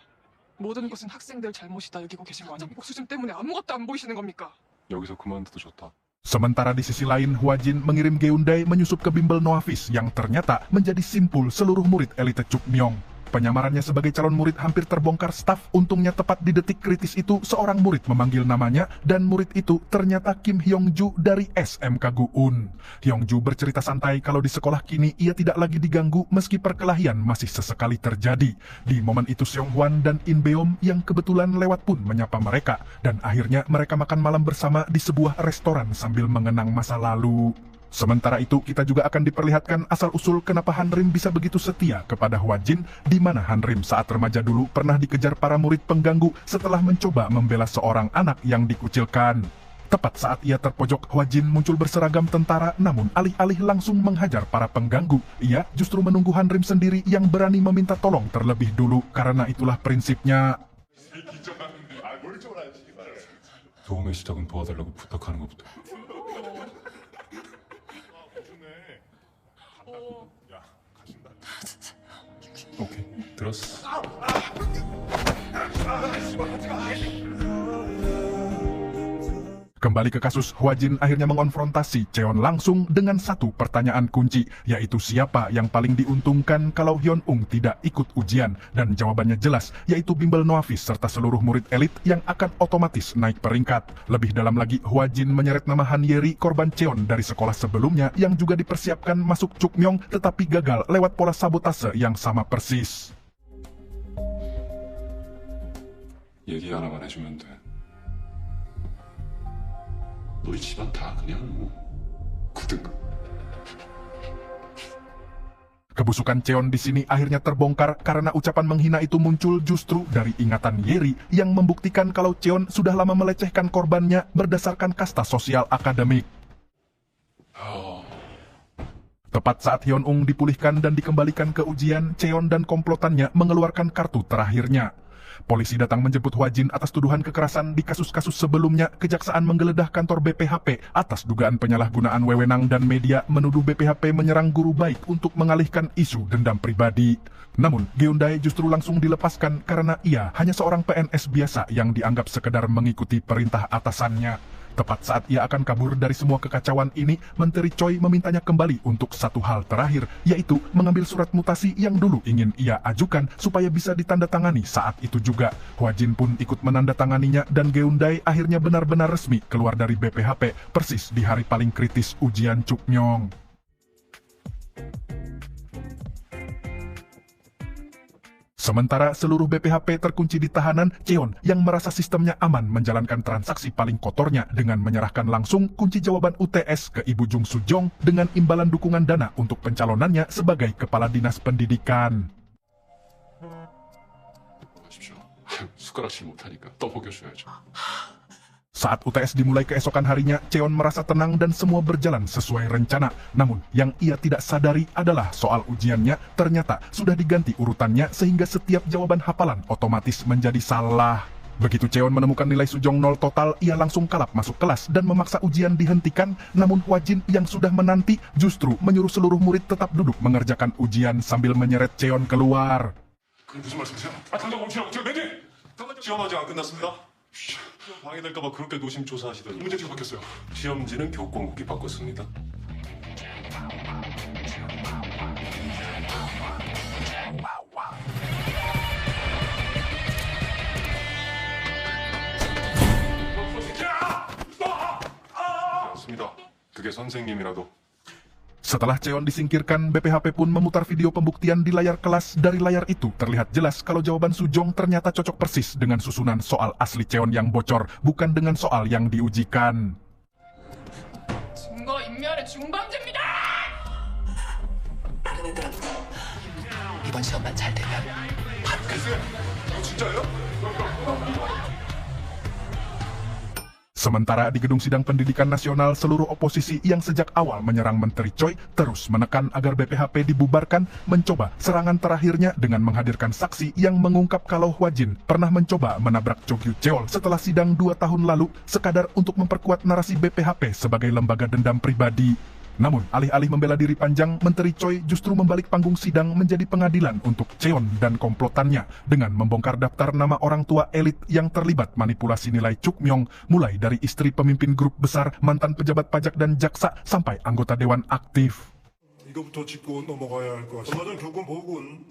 모든 것은 학생들 잘못이다 여기고 계신 거 아니에요? 복수심 때문에 아무것도 안 보이시는 겁니까? 여기서 그만둬도 좋다. Sementara di sisi lain, Hwa Jin mengirim Geun-dae menyusup ke bimbel Noavis yang ternyata menjadi simpul seluruh murid elite Chukmyong. Penyamarannya sebagai calon murid hampir terbongkar staf. Untungnya tepat di detik kritis itu, seorang murid memanggil namanya, dan murid itu ternyata Kim Hyung-ju dari SMK Gu-un. Hyung-ju bercerita santai kalau di sekolah kini ia tidak lagi diganggu meski perkelahian masih sesekali terjadi. Di momen itu Seong-hwan dan In Beom yang kebetulan lewat pun menyapa mereka, dan akhirnya mereka makan malam bersama di sebuah restoran sambil mengenang masa lalu. Sementara itu, kita juga akan diperlihatkan asal-usul kenapa Han Rim bisa begitu setia kepada Hwa Jin, di mana Han Rim saat remaja dulu pernah dikejar para murid pengganggu setelah mencoba membela seorang anak yang dikucilkan. Tepat saat ia terpojok, Hwa Jin muncul berseragam tentara, namun alih-alih langsung menghajar para pengganggu, ia justru menunggu Han Rim sendiri yang berani meminta tolong terlebih dulu, karena itulah prinsipnya. 도움의 시작은 도와달라고 부탁하는 것부터. 오케이, 들었어. Kembali ke kasus, Hwa Jin akhirnya mengonfrontasi Cheon langsung dengan satu pertanyaan kunci, yaitu siapa yang paling diuntungkan kalau Hyun-ung tidak ikut ujian, dan jawabannya jelas, yaitu bimbel Noavis serta seluruh murid elit yang akan otomatis naik peringkat. Lebih dalam lagi, Hwa Jin menyeret nama Han Yeri, korban Cheon dari sekolah sebelumnya yang juga dipersiapkan masuk Chukmyong tetapi gagal lewat pola sabotase yang sama persis. 얘기 하나만 해주면 돼. 너희 집안 다 그냥 뭐 굳은 거. Kebusukan Cheon di sini akhirnya terbongkar karena ucapan menghina itu muncul justru dari ingatan Yeri yang membuktikan kalau Cheon sudah lama melecehkan korbannya berdasarkan kasta sosial akademik. Tepat saat Hyun-ung dipulihkan dan dikembalikan ke ujian, Cheon dan komplotannya mengeluarkan kartu terakhirnya. Polisi datang menjemput Hwajin atas tuduhan kekerasan di kasus-kasus sebelumnya. Kejaksaan menggeledah kantor BPHP atas dugaan penyalahgunaan wewenang dan media menuduh BPHP menyerang guru baik untuk mengalihkan isu dendam pribadi. Namun, Geundae justru langsung dilepaskan karena ia hanya seorang PNS biasa yang dianggap sekedar mengikuti perintah atasannya. Tepat saat ia akan kabur dari semua kekacauan ini, Menteri Choi memintanya kembali untuk satu hal terakhir, yaitu mengambil surat mutasi yang dulu ingin ia ajukan supaya bisa ditandatangani saat itu juga. Hwajin pun ikut menandatanganinya dan Geundae akhirnya benar-benar resmi keluar dari BPHP persis di hari paling kritis ujian Chukmyong. Sementara seluruh BPHP terkunci di tahanan, Cheon yang merasa sistemnya aman menjalankan transaksi paling kotornya dengan menyerahkan langsung kunci jawaban UTS ke Ibu Jung Soo-jong dengan imbalan dukungan dana untuk pencalonannya sebagai kepala dinas pendidikan. 하십시오. 숟가락질 못하니까 떠먹여줘야죠. Saat UTS dimulai keesokan harinya, Cheon merasa tenang dan semua berjalan sesuai rencana. Namun, yang ia tidak sadari adalah soal ujiannya ternyata sudah diganti urutannya sehingga setiap jawaban hafalan otomatis menjadi salah. Begitu Cheon menemukan nilai Soo-jong 0 total, ia langsung kalap masuk kelas dan memaksa ujian dihentikan. Namun Hwajin yang sudah menanti justru menyuruh seluruh murid tetap duduk mengerjakan ujian sambil menyeret Cheon keluar. 그게 무슨 말씀이세요? 당장 멈추라고. 제가 내게 시험 아직 안 끝났습니다. 시험 방해될까봐 그렇게 노심초사하시더니 문제지가 바뀌었어요. 시험지는 교권국이 바꿨습니다. 맞습니다. 그게 선생님이라도. Setelah Cheon disingkirkan, BPHP pun memutar video pembuktian di layar kelas. Dari layar itu terlihat jelas kalau jawaban Soo-jong ternyata cocok persis dengan susunan soal asli Cheon yang bocor, bukan dengan soal yang diujikan. 증거 인멸의 중범죄입니다. 다른 애들은 이번 시험만 잘 되면 진짜예요? Sementara di Gedung Sidang Pendidikan Nasional, seluruh oposisi yang sejak awal menyerang Menteri Choi terus menekan agar BPHP dibubarkan, mencoba serangan terakhirnya dengan menghadirkan saksi yang mengungkap kalau Hwajin pernah mencoba menabrak Cho Gyu-cheol setelah sidang 2 tahun lalu, sekadar untuk memperkuat narasi BPHP sebagai lembaga dendam pribadi. Namun, alih-alih membela diri panjang, Menteri Choi justru membalik panggung sidang menjadi pengadilan untuk Cheon dan komplotannya dengan membongkar daftar nama orang tua elit yang terlibat manipulasi nilai Chukmyong, mulai dari istri pemimpin grup besar, mantan pejabat pajak dan jaksa, sampai anggota dewan aktif. 이거부터 짚고 넘어가야 할 것 같습니다. 얼마 전 교권 보건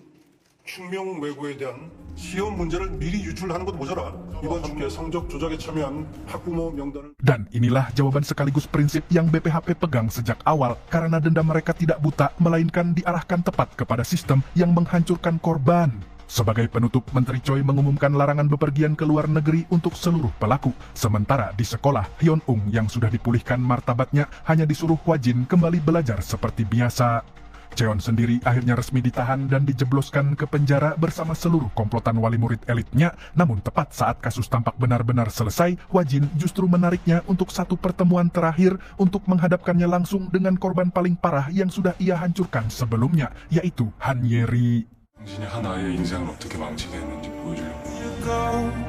충명 외고에 대한 시험 문제를 미리 유출하는 것도 모자라 이번 함께 성적 조작에 참여한 학부모 명단을. Dan inilah jawaban sekaligus prinsip yang BPHP pegang sejak awal, karena dendam mereka tidak buta, melainkan diarahkan tepat kepada sistem yang menghancurkan korban. Sebagai penutup, Menteri Choi mengumumkan larangan bepergian ke luar negeri untuk seluruh pelaku. Sementara di sekolah, Hyun-ung yang sudah dipulihkan martabatnya hanya disuruh Hwajin kembali belajar seperti biasa. Cheon sendiri akhirnya resmi ditahan dan dijebloskan ke penjara bersama seluruh komplotan wali murid elitnya. Namun tepat saat kasus tampak benar-benar selesai, Hwajin justru menariknya untuk satu pertemuan terakhir untuk menghadapkannya langsung dengan korban paling parah yang sudah ia hancurkan sebelumnya, yaitu Han Yeri. 당신이 한 아이의 인생을 어떻게 망치게 했는지 보여주려고.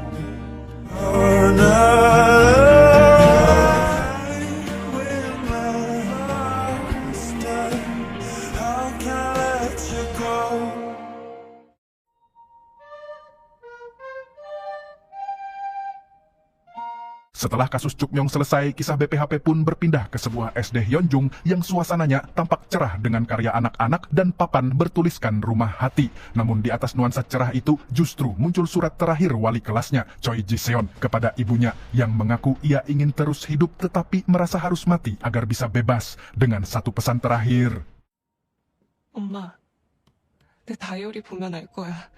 Setelah kasus Chukmyong selesai, kisah BPHP pun berpindah ke sebuah SD Hyunjung yang suasananya tampak cerah dengan karya anak-anak dan papan bertuliskan rumah hati. Namun di atas nuansa cerah itu justru muncul surat terakhir wali kelasnya, Choi Ji-seon, kepada ibunya yang mengaku ia ingin terus hidup tetapi merasa harus mati agar bisa bebas, dengan satu pesan terakhir. 엄마, 내 다이어리 보면 알 거야.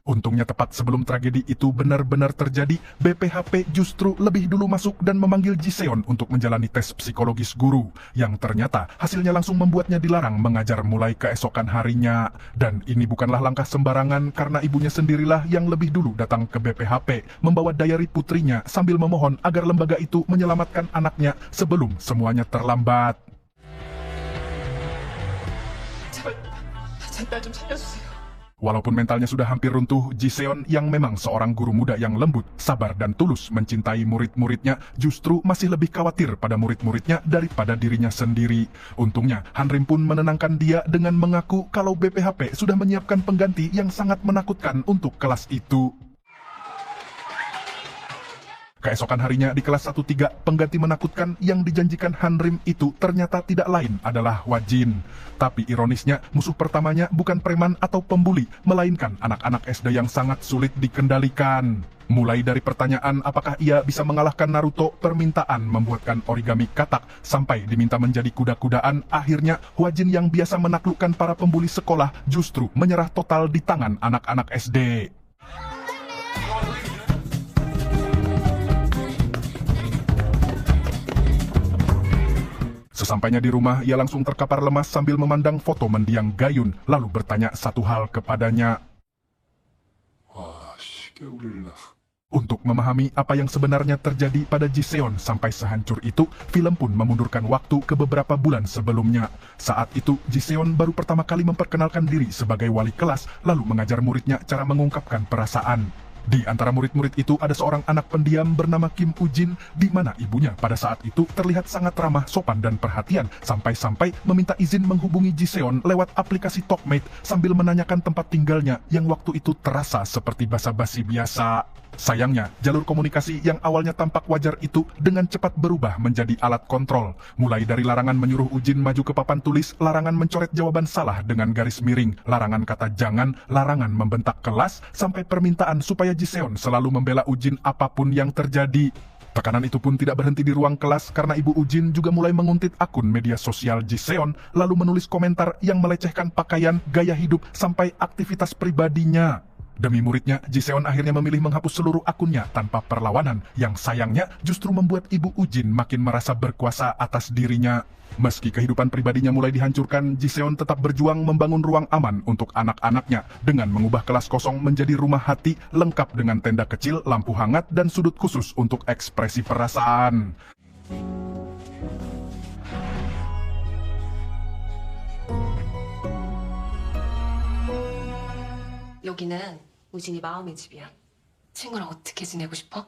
Untungnya tepat sebelum tragedi itu benar-benar terjadi, BPHP justru lebih dulu masuk dan memanggil Ji-seon untuk menjalani tes psikologis guru, yang ternyata hasilnya langsung membuatnya dilarang mengajar mulai keesokan harinya. Dan ini bukanlah langkah sembarangan karena ibunya sendirilah yang lebih dulu datang ke BPHP, membawa diary putrinya sambil memohon agar lembaga itu menyelamatkan anaknya sebelum semuanya terlambat. 제발 좀 살려주세요. Walaupun mentalnya sudah hampir runtuh, Ji-seon yang memang seorang guru muda yang lembut, sabar dan tulus mencintai murid-muridnya justru masih lebih khawatir pada murid-muridnya daripada dirinya sendiri. Untungnya, Hanrim pun menenangkan dia dengan mengaku kalau BPHP sudah menyiapkan pengganti yang sangat menakutkan untuk kelas itu. Keesokan harinya di kelas 1-3, pengganti menakutkan yang dijanjikan Hanrim itu ternyata tidak lain adalah Wajin. Tapi ironisnya, musuh pertamanya bukan preman atau pembuli, melainkan anak-anak SD yang sangat sulit dikendalikan. Mulai dari pertanyaan apakah ia bisa mengalahkan Naruto, permintaan membuatkan origami katak, sampai diminta menjadi kuda-kudaan, akhirnya Wajin yang biasa menaklukkan para pembuli sekolah justru menyerah total di tangan anak-anak SD. Sesampainya di rumah, ia langsung terkapar lemas sambil memandang foto mendiang Gayun, lalu bertanya satu hal kepadanya. Untuk memahami apa yang sebenarnya terjadi pada Ji-seon sampai sehancur itu, film pun memundurkan waktu ke beberapa bulan sebelumnya. Saat itu, Ji-seon baru pertama kali memperkenalkan diri sebagai wali kelas, lalu mengajar muridnya cara mengungkapkan perasaan. Di antara murid-murid itu ada seorang anak pendiam bernama Kim Ujin, di mana ibunya pada saat itu terlihat sangat ramah, sopan, dan perhatian, sampai-sampai meminta izin menghubungi Ji-seon lewat aplikasi Talkmate sambil menanyakan tempat tinggalnya yang waktu itu terasa seperti basa-basi biasa. Sayangnya, jalur komunikasi yang awalnya tampak wajar itu dengan cepat berubah menjadi alat kontrol. Mulai dari larangan menyuruh Ujin maju ke papan tulis, larangan mencoret jawaban salah dengan garis miring, larangan kata jangan, larangan membentak kelas, sampai permintaan supaya Ji-seon selalu membela Ujin apapun yang terjadi. Tekanan itu pun tidak berhenti di ruang kelas karena ibu Ujin juga mulai menguntit akun media sosial Ji-seon, lalu menulis komentar yang melecehkan pakaian, gaya hidup, sampai aktivitas pribadinya. Demi muridnya, Ji-seon akhirnya memilih menghapus seluruh akunnya tanpa perlawanan, yang sayangnya justru membuat ibu Ujin makin merasa berkuasa atas dirinya. Meski kehidupan pribadinya mulai dihancurkan, Ji-seon tetap berjuang membangun ruang aman untuk anak-anaknya dengan mengubah kelas kosong menjadi rumah hati lengkap dengan tenda kecil, lampu hangat, dan sudut khusus untuk ekspresi perasaan. 여기는 우진이 마음의 집이야. 친구랑 어떻게 지내고 싶어?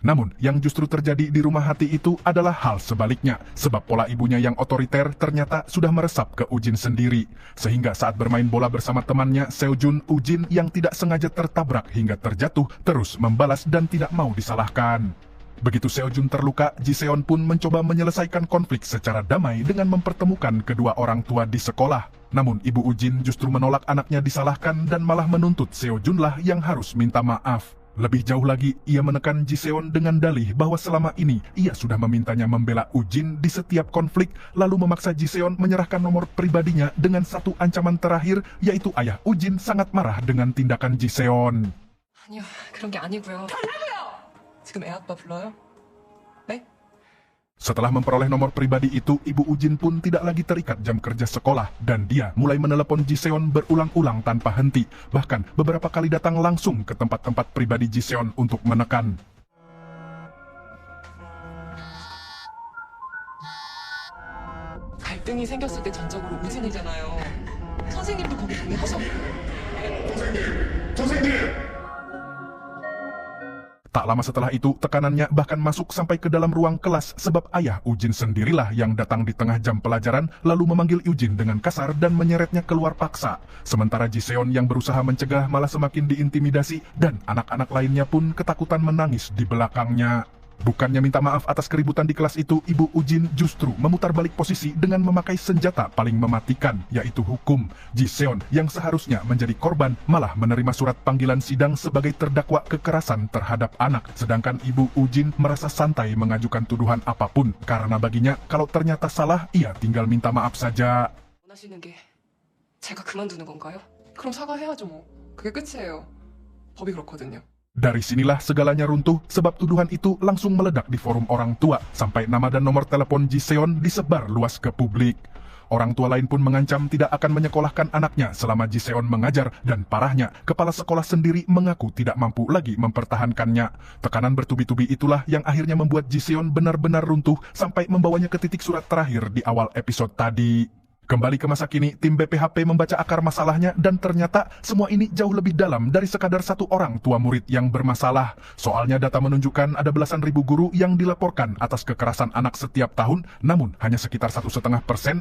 Namun, yang justru terjadi di rumah hati itu adalah hal sebaliknya, sebab pola ibunya yang otoriter ternyata sudah meresap ke Ujin sendiri. Sehingga saat bermain bola bersama temannya, Seojun, Ujin yang tidak sengaja tertabrak hingga terjatuh, terus membalas dan tidak mau disalahkan. Begitu Seojun terluka, Ji-seon pun mencoba menyelesaikan konflik secara damai dengan mempertemukan kedua orang tua di sekolah. Namun ibu Ujin justru menolak anaknya disalahkan dan malah menuntut Seojunlah yang harus minta maaf. Lebih jauh lagi, ia menekan Ji-seon dengan dalih bahwa selama ini ia sudah memintanya membela Ujin di setiap konflik, lalu memaksa Ji-seon menyerahkan nomor pribadinya dengan satu ancaman terakhir, yaitu ayah Ujin sangat marah dengan tindakan Ji-seon. 아니요, 그런 게 아니고요. 지금 애 아빠 불러요? 네? Setelah memperoleh nomor pribadi itu, ibu Ujin pun tidak lagi terikat jam kerja sekolah, dan dia mulai menelepon Ji-seon berulang-ulang tanpa henti, bahkan beberapa kali datang langsung ke tempat-tempat pribadi Ji-seon untuk menekan. 갈등이 생겼을 때 전적으로 우진이잖아요. 선생님도 거기 동의하셨고. Tak lama setelah itu, tekanannya bahkan masuk sampai ke dalam ruang kelas sebab ayah Ujin sendirilah yang datang di tengah jam pelajaran lalu memanggil Ujin dengan kasar dan menyeretnya keluar paksa. Sementara Ji-seon yang berusaha mencegah malah semakin diintimidasi dan anak-anak lainnya pun ketakutan menangis di belakangnya. Bukannya minta maaf atas keributan di kelas itu, ibu Ujin justru memutar balik posisi dengan memakai senjata paling mematikan, yaitu hukum. Ji-seon yang seharusnya menjadi korban malah menerima surat panggilan sidang sebagai terdakwa kekerasan terhadap anak, sedangkan ibu Ujin merasa santai mengajukan tuduhan apapun, karena baginya kalau ternyata salah, ia tinggal minta maaf saja. 원하시는 게 제가 그만두는 건가요? 그럼 사과해야죠 뭐. 그게 끝이에요. 법이 그렇거든요. Dari sinilah segalanya runtuh sebab tuduhan itu langsung meledak di forum orang tua sampai nama dan nomor telepon Jiseon disebar luas ke publik. Orang tua lain pun mengancam tidak akan menyekolahkan anaknya selama Jiseon mengajar dan parahnya kepala sekolah sendiri mengaku tidak mampu lagi mempertahankannya. Tekanan bertubi-tubi itulah yang akhirnya membuat Jiseon benar-benar runtuh sampai membawanya ke titik surat terakhir di awal episode tadi. Kembali ke masa kini, tim BPHP membaca akar masalahnya dan ternyata semua ini jauh lebih dalam dari sekadar satu orang tua murid yang bermasalah. Soalnya data menunjukkan ada belasan ribu guru yang dilaporkan atas kekerasan anak setiap tahun, namun hanya sekitar 1,5%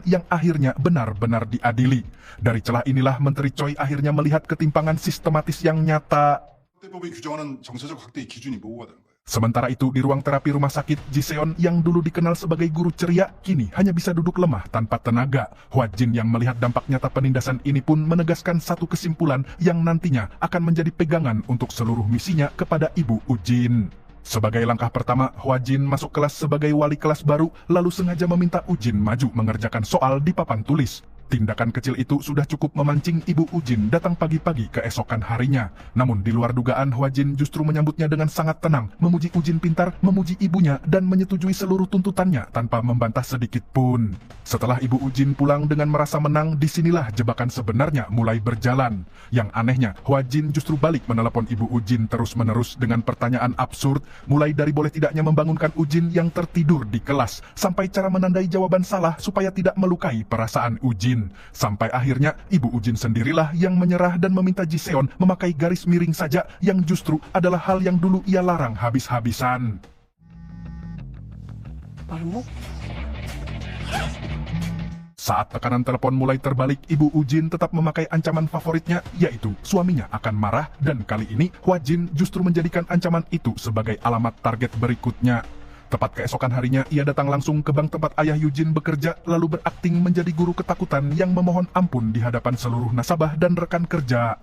yang akhirnya benar-benar diadili. Dari celah inilah Menteri Choi akhirnya melihat ketimpangan sistematis yang nyata. 학대법이 규정하는 정서적 학대의 기준이 모호하다는 거예요. Sementara itu, di ruang terapi rumah sakit, Jiseon yang dulu dikenal sebagai guru ceria, kini hanya bisa duduk lemah tanpa tenaga. Hwajin yang melihat dampak nyata penindasan ini pun menegaskan satu kesimpulan yang nantinya akan menjadi pegangan untuk seluruh misinya kepada Ibu Ujin. Sebagai langkah pertama, Hwajin masuk kelas sebagai wali kelas baru, lalu sengaja meminta Ujin maju mengerjakan soal di papan tulis. Tindakan kecil itu sudah cukup memancing Ibu Ujin datang pagi-pagi keesokan harinya. Namun di luar dugaan, Hwajin justru menyambutnya dengan sangat tenang, memuji Ujin pintar, memuji ibunya, dan menyetujui seluruh tuntutannya tanpa membantah sedikit pun. Setelah Ibu Ujin pulang dengan merasa menang, disinilah jebakan sebenarnya mulai berjalan. Yang anehnya, Hwajin justru balik menelepon Ibu Ujin terus-menerus dengan pertanyaan absurd, mulai dari boleh tidaknya membangunkan Ujin yang tertidur di kelas, sampai cara menandai jawaban salah supaya tidak melukai perasaan Ujin. Sampai akhirnya Ibu Ujin sendirilah yang menyerah dan meminta Jiseon memakai garis miring saja yang justru adalah hal yang dulu ia larang habis-habisan. Saat tekanan telepon mulai terbalik, Ibu Ujin tetap memakai ancaman favoritnya, yaitu suaminya akan marah, dan kali ini Hwajin justru menjadikan ancaman itu sebagai alamat target berikutnya. Tepat keesokan harinya, ia datang langsung ke bank tempat ayah Yujin bekerja, lalu berakting menjadi guru ketakutan yang memohon ampun di hadapan seluruh nasabah dan rekan kerja.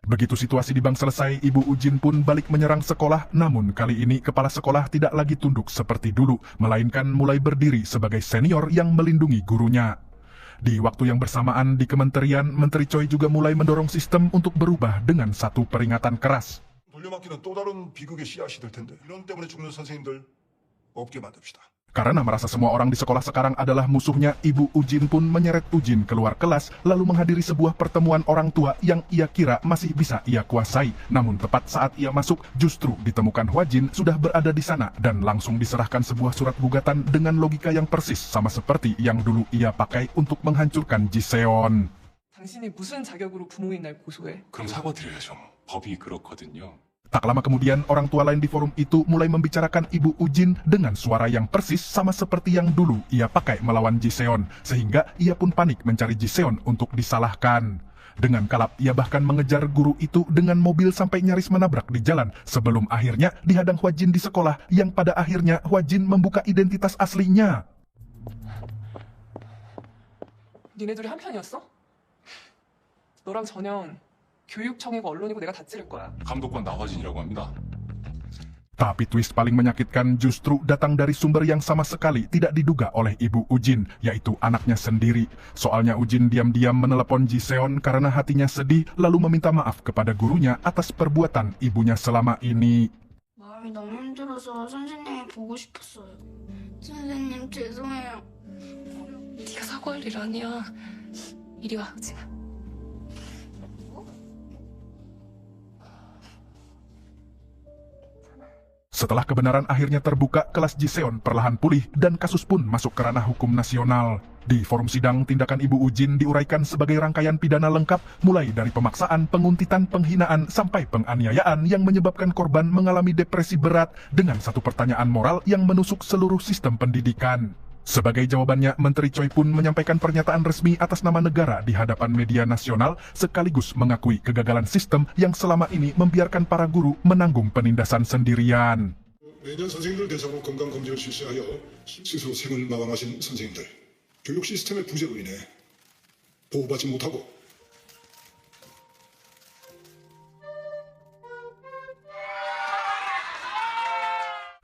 Begitu situasi di bank selesai, Ibu Ujin pun balik menyerang sekolah, namun kali ini kepala sekolah tidak lagi tunduk seperti dulu, melainkan mulai berdiri sebagai senior yang melindungi gurunya. Di waktu yang bersamaan di kementerian, Menteri Choi juga mulai mendorong sistem untuk berubah dengan satu peringatan keras. 돌려막기는 또 다른 비극의 씨앗이 될 텐데 이런 때문에 죽는 선생님들 없게 만듭시다. Karena merasa semua orang di sekolah sekarang adalah musuhnya, Ibu Ujin pun menyeret Ujin keluar kelas, lalu menghadiri sebuah pertemuan orang tua yang ia kira masih bisa ia kuasai. Namun tepat saat ia masuk, justru ditemukan Hwajin sudah berada di sana dan langsung diserahkan sebuah surat gugatan dengan logika yang persis sama seperti yang dulu ia pakai untuk menghancurkan Jiseon. 당신이 무슨 자격으로 부모인 날 고소해? 그럼 사과드려야죠. 법이 그렇거든요. Tak lama kemudian, orang tua lain di forum itu mulai membicarakan Ibu Ujin dengan suara yang persis sama seperti yang dulu ia pakai melawan Jiseon, sehingga ia pun panik mencari Jiseon untuk disalahkan. Dengan kalap, ia bahkan mengejar guru itu dengan mobil sampai nyaris menabrak di jalan, sebelum akhirnya dihadang Hwajin di sekolah, yang pada akhirnya Hwajin membuka identitas aslinya. 니네들이 한편이었어? 너랑 전현 교육청이고 언론이고 내가 다 찌를 거야. 감독관 나화진이라고 합니다. Tapi twist paling menyakitkan justru datang dari sumber yang sama sekali tidak diduga oleh Ibu Ujin, yaitu anaknya sendiri. Soalnya Ujin diam-diam menelepon Jiseon karena hatinya sedih, lalu meminta maaf kepada gurunya atas perbuatan ibunya selama ini. 마음이 너무 힘들어서 선생님이 보고 싶었어요. 선생님 죄송해요. 네가 사과할 일 아니야. 이리 와, 징아. Setelah kebenaran akhirnya terbuka, kelas Jiseon perlahan pulih dan kasus pun masuk ke ranah hukum nasional. Di forum sidang, tindakan Ibu Ujin diuraikan sebagai rangkaian pidana lengkap, mulai dari pemaksaan, penguntitan, penghinaan, sampai penganiayaan yang menyebabkan korban mengalami depresi berat dengan satu pertanyaan moral yang menusuk seluruh sistem pendidikan. Sebagai jawabannya, Menteri Choi pun menyampaikan pernyataan resmi atas nama negara di hadapan media nasional, sekaligus mengakui kegagalan sistem yang selama ini membiarkan para guru menanggung penindasan sendirian. 매년 선생님들 대상으로 건강 검진을 실시하여 스스로 생을 마감하신 선생님들, 교육 시스템의 부재로 인해 보호받지 못하고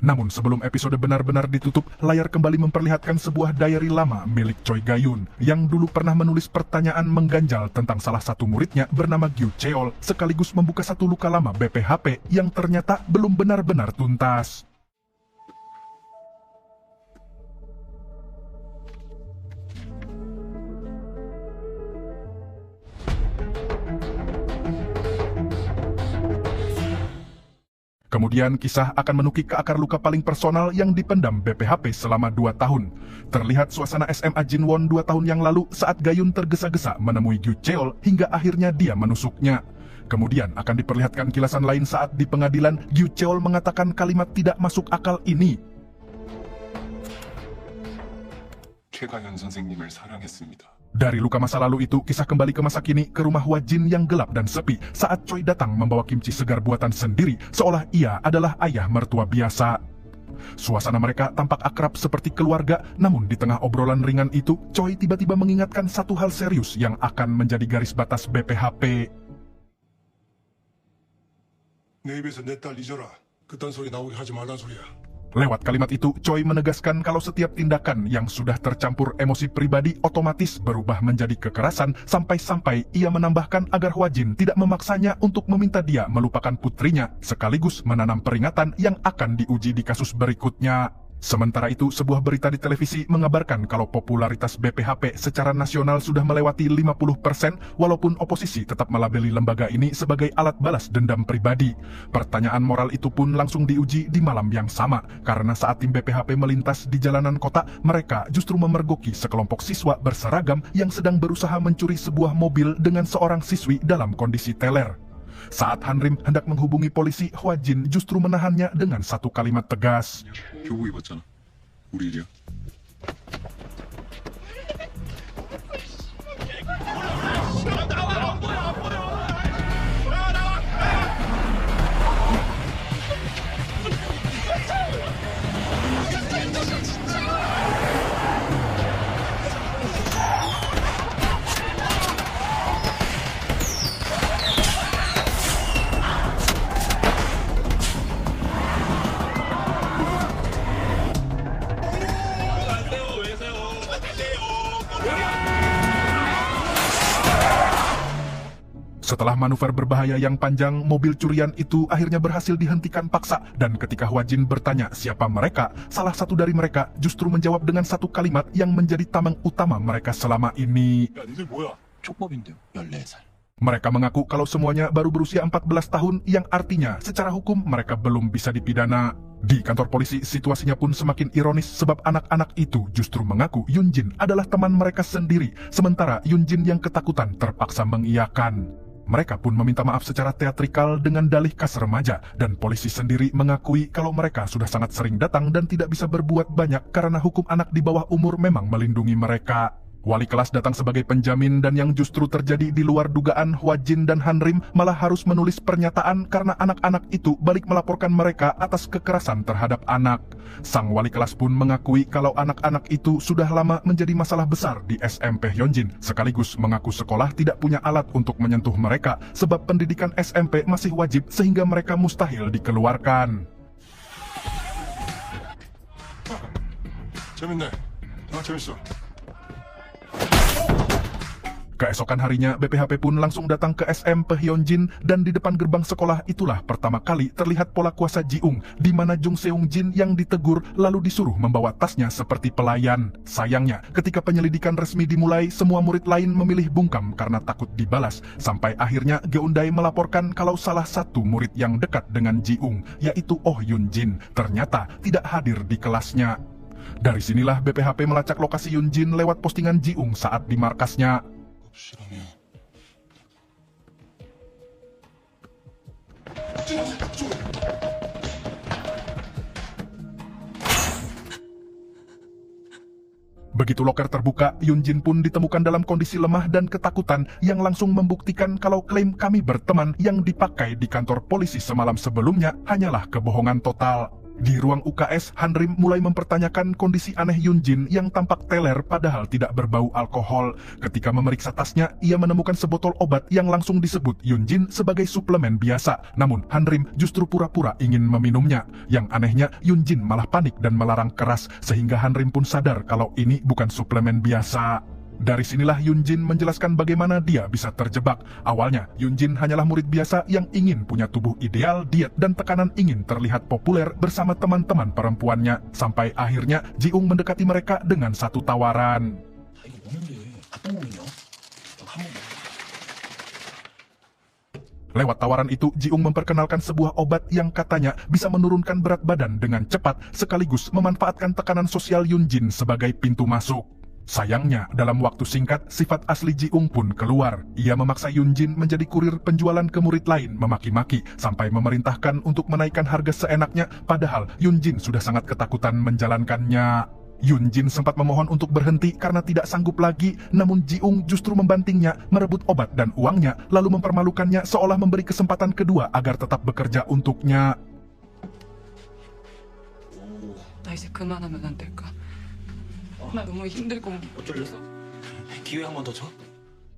Namun sebelum episode benar-benar ditutup, layar kembali memperlihatkan sebuah diary lama milik Choi Ga-yoon yang dulu pernah menulis pertanyaan mengganjal tentang salah satu muridnya bernama Gyu Cheol, sekaligus membuka satu luka lama BPHP yang ternyata belum benar-benar tuntas. Kemudian kisah akan menukik ke akar luka paling personal yang dipendam BPHP selama 2 tahun. Terlihat suasana SMA Jinwon 2 tahun yang lalu saat Ga-yoon tergesa-gesa menemui Gyu Cheol hingga akhirnya dia menusuknya. Kemudian akan diperlihatkan kilasan lain saat di pengadilan Gyu Cheol mengatakan kalimat tidak masuk akal ini. 최가연 선생님을 사랑했습니다. Dari luka masa lalu itu, kisah kembali ke masa kini ke rumah Hwa-jin yang gelap dan sepi saat Choi datang membawa kimchi segar buatan sendiri seolah ia adalah ayah mertua biasa. Suasana mereka tampak akrab seperti keluarga, namun di tengah obrolan ringan itu, Choi tiba-tiba mengingatkan satu hal serius yang akan menjadi garis batas BPHP. 내 입에서 내 딸 잊어라. 그딴 소리 나오게 하지 말란 소리야. Lewat kalimat itu, Choi menegaskan kalau setiap tindakan yang sudah tercampur emosi pribadi otomatis berubah menjadi kekerasan, sampai-sampai ia menambahkan agar Hwa-jin tidak memaksanya untuk meminta dia melupakan putrinya, sekaligus menanam peringatan yang akan diuji di kasus berikutnya. Sementara itu, sebuah berita di televisi mengabarkan kalau popularitas BPHP secara nasional sudah melewati 50%, walaupun oposisi tetap melabeli lembaga ini sebagai alat balas dendam pribadi. Pertanyaan moral itu pun langsung diuji di malam yang sama, karena saat tim BPHP melintas di jalanan kota, mereka justru memergoki sekelompok siswa berseragam yang sedang berusaha mencuri sebuah mobil dengan seorang siswi dalam kondisi teler. Saat Hanrim hendak menghubungi polisi, Hwa-jin justru menahannya dengan satu kalimat tegas. 교복 입었잖아. 우리 일이야. Setelah manuver berbahaya yang panjang, mobil curian itu akhirnya berhasil dihentikan paksa, dan ketika Hwa-jin bertanya siapa mereka, salah satu dari mereka justru menjawab dengan satu kalimat yang menjadi tameng utama mereka selama ini. 야, 니들 뭐야? 촉법인데요. 14살. Mereka mengaku kalau semuanya baru berusia 14 tahun, yang artinya secara hukum mereka belum bisa dipidana. Di kantor polisi, situasinya pun semakin ironis sebab anak-anak itu justru mengaku Yunjin adalah teman mereka sendiri, sementara Yunjin yang ketakutan terpaksa mengiyakan. Mereka pun meminta maaf secara teatrikal dengan dalih kas remaja, dan polisi sendiri mengakui kalau mereka sudah sangat sering datang dan tidak bisa berbuat banyak karena hukum anak di bawah umur memang melindungi mereka. Wali kelas datang sebagai penjamin, dan yang justru terjadi di luar dugaan, Hwa-jin dan Hanrim malah harus menulis pernyataan karena anak-anak itu balik melaporkan mereka atas kekerasan terhadap anak. Sang wali kelas pun mengakui kalau anak-anak itu sudah lama menjadi masalah besar di SMP Hyunjin, sekaligus mengaku sekolah tidak punya alat untuk menyentuh mereka sebab pendidikan SMP masih wajib sehingga mereka mustahil dikeluarkan. 재밌네. 재밌어. Keesokan harinya, BPHP pun langsung datang ke SMP Hyunjin, dan di depan gerbang sekolah itulah pertama kali terlihat pola kuasa Ji-ung, di mana Jung Seung-jin yang ditegur lalu disuruh membawa tasnya seperti pelayan. Sayangnya, ketika penyelidikan resmi dimulai, semua murid lain memilih bungkam karena takut dibalas, sampai akhirnya Geundai melaporkan kalau salah satu murid yang dekat dengan Ji-ung, yaitu Oh Yun-jin, ternyata tidak hadir di kelasnya. Dari sinilah BPHP melacak lokasi Yunjin lewat postingan Ji-ung saat di markasnya. 실험이야. Begitu loker terbuka, Yunjin pun ditemukan dalam kondisi lemah dan ketakutan yang langsung membuktikan kalau klaim kami berteman yang dipakai di kantor polisi semalam sebelumnya hanyalah kebohongan total. Di ruang UKS, Hanrim mulai mempertanyakan kondisi aneh Yunjin yang tampak teler padahal tidak berbau alkohol. Ketika memeriksa tasnya, ia menemukan sebotol obat yang langsung disebut Yunjin sebagai suplemen biasa. Namun, Hanrim justru pura-pura ingin meminumnya. Yang anehnya, Yunjin malah panik dan melarang keras, sehingga Hanrim pun sadar kalau ini bukan suplemen biasa. Dari sinilah Yunjin menjelaskan bagaimana dia bisa terjebak. Awalnya, Yunjin hanyalah murid biasa yang ingin punya tubuh ideal, diet, dan tekanan ingin terlihat populer bersama teman-teman perempuannya. Sampai akhirnya, Jiung mendekati mereka dengan satu tawaran. Lewat tawaran itu, Jiung memperkenalkan sebuah obat yang katanya bisa menurunkan berat badan dengan cepat, sekaligus memanfaatkan tekanan sosial Yunjin sebagai pintu masuk. Sayangnya, dalam waktu singkat, sifat asli Jiung pun keluar. Ia memaksa Yunjin menjadi kurir penjualan ke murid lain, memaki-maki, sampai memerintahkan untuk menaikkan harga seenaknya, padahal Yunjin sudah sangat ketakutan menjalankannya. Yunjin sempat memohon untuk berhenti karena tidak sanggup lagi, namun Jiung justru membantingnya, merebut obat dan uangnya, lalu mempermalukannya seolah memberi kesempatan kedua agar tetap bekerja untuknya. 나 이제 그만하면 안 될까? 나 너무 힘들고 어쩌겠어? 기회 한 번 더 줘?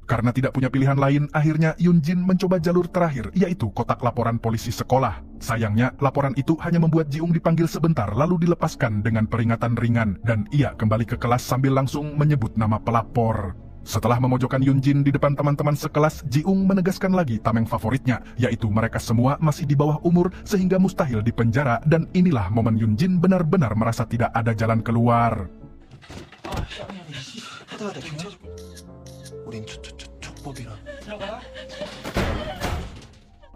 Karena tidak punya pilihan lain, akhirnya Yunjin mencoba jalur terakhir, yaitu kotak laporan polisi sekolah. Sayangnya, laporan itu hanya membuat Jiung dipanggil sebentar lalu dilepaskan dengan peringatan ringan, dan ia kembali ke kelas sambil langsung menyebut nama pelapor. Setelah memojokkan Yunjin di depan teman-teman sekelas, Jiung menegaskan lagi tameng favoritnya, yaitu mereka semua masih di bawah umur sehingga mustahil dipenjara, dan inilah momen Yunjin benar-benar merasa tidak ada jalan keluar. 하다하다 경찰 우린 족법이라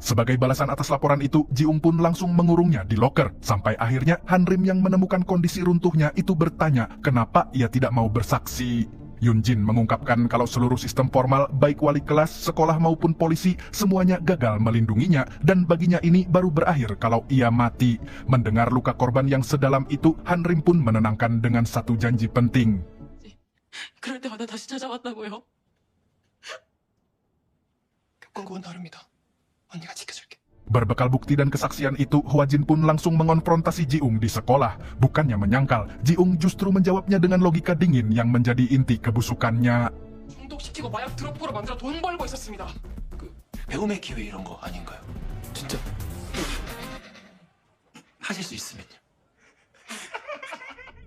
Sebagai balasan atas laporan itu, Jiung pun langsung mengurungnya di loker. Sampai akhirnya Hanrim yang menemukan kondisi runtuhnya itu bertanya kenapa ia tidak mau bersaksi. Yunjin mengungkapkan kalau seluruh sistem formal, baik wali kelas, sekolah maupun polisi, semuanya gagal melindunginya, dan baginya ini baru berakhir kalau ia mati. Mendengar luka korban yang sedalam itu, Hanrim pun menenangkan dengan satu janji penting. 그럴 때마다 다시 찾아왔다고요. 격건국은 다릅니다. 언니가 지켜줄게. Berbekal bukti dan kesaksian itu, Hwajin pun langsung mengonfrontasi Jiung di sekolah. Bukannya menyangkal, Jiung justru menjawabnya dengan logika dingin yang menjadi inti kebusukannya. 중독시키고 마약 드롭으로 만들어 돈 벌고 있었습니다. 배움의 기회 이런 거 아닌가요? 진짜 하실 수 있으면요.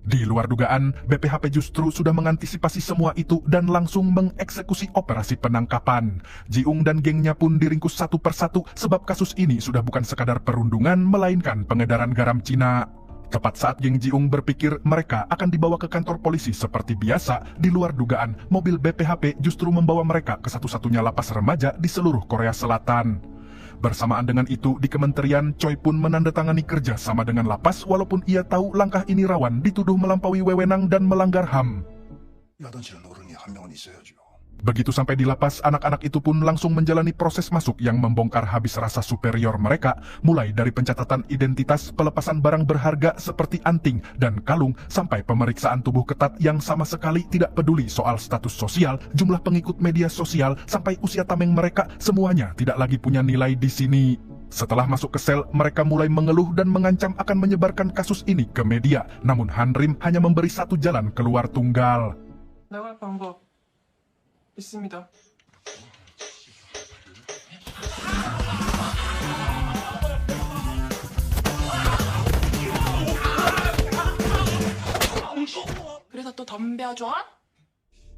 Di luar dugaan, BPHP justru sudah mengantisipasi semua itu dan langsung mengeksekusi operasi penangkapan. Jiung dan gengnya pun diringkus satu persatu sebab kasus ini sudah bukan sekadar perundungan, melainkan pengedaran garam Cina. Tepat saat geng Jiung berpikir mereka akan dibawa ke kantor polisi seperti biasa, di luar dugaan, mobil BPHP justru membawa mereka ke satu-satunya lapas remaja di seluruh Korea Selatan. Bersamaan dengan itu, di kementerian, Choi pun menandatangani kerja sama dengan lapas walaupun ia tahu langkah ini rawan dituduh melampaui wewenang dan melanggar HAM. 야단치는 어른이 한 명은 있어야죠. Begitu sampai di lapas, anak-anak itu pun langsung menjalani proses masuk yang membongkar habis rasa superior mereka, mulai dari pencatatan identitas, pelepasan barang berharga seperti anting dan kalung, sampai pemeriksaan tubuh ketat yang sama sekali tidak peduli soal status sosial, jumlah pengikut media sosial, sampai usia tameng mereka, semuanya tidak lagi punya nilai di sini. Setelah masuk ke sel, mereka mulai mengeluh dan mengancam akan menyebarkan kasus ini ke media. Namun Hanrim hanya memberi satu jalan keluar tunggal. 나갈 방법 있습니다. 그래서 또 덤벼줘?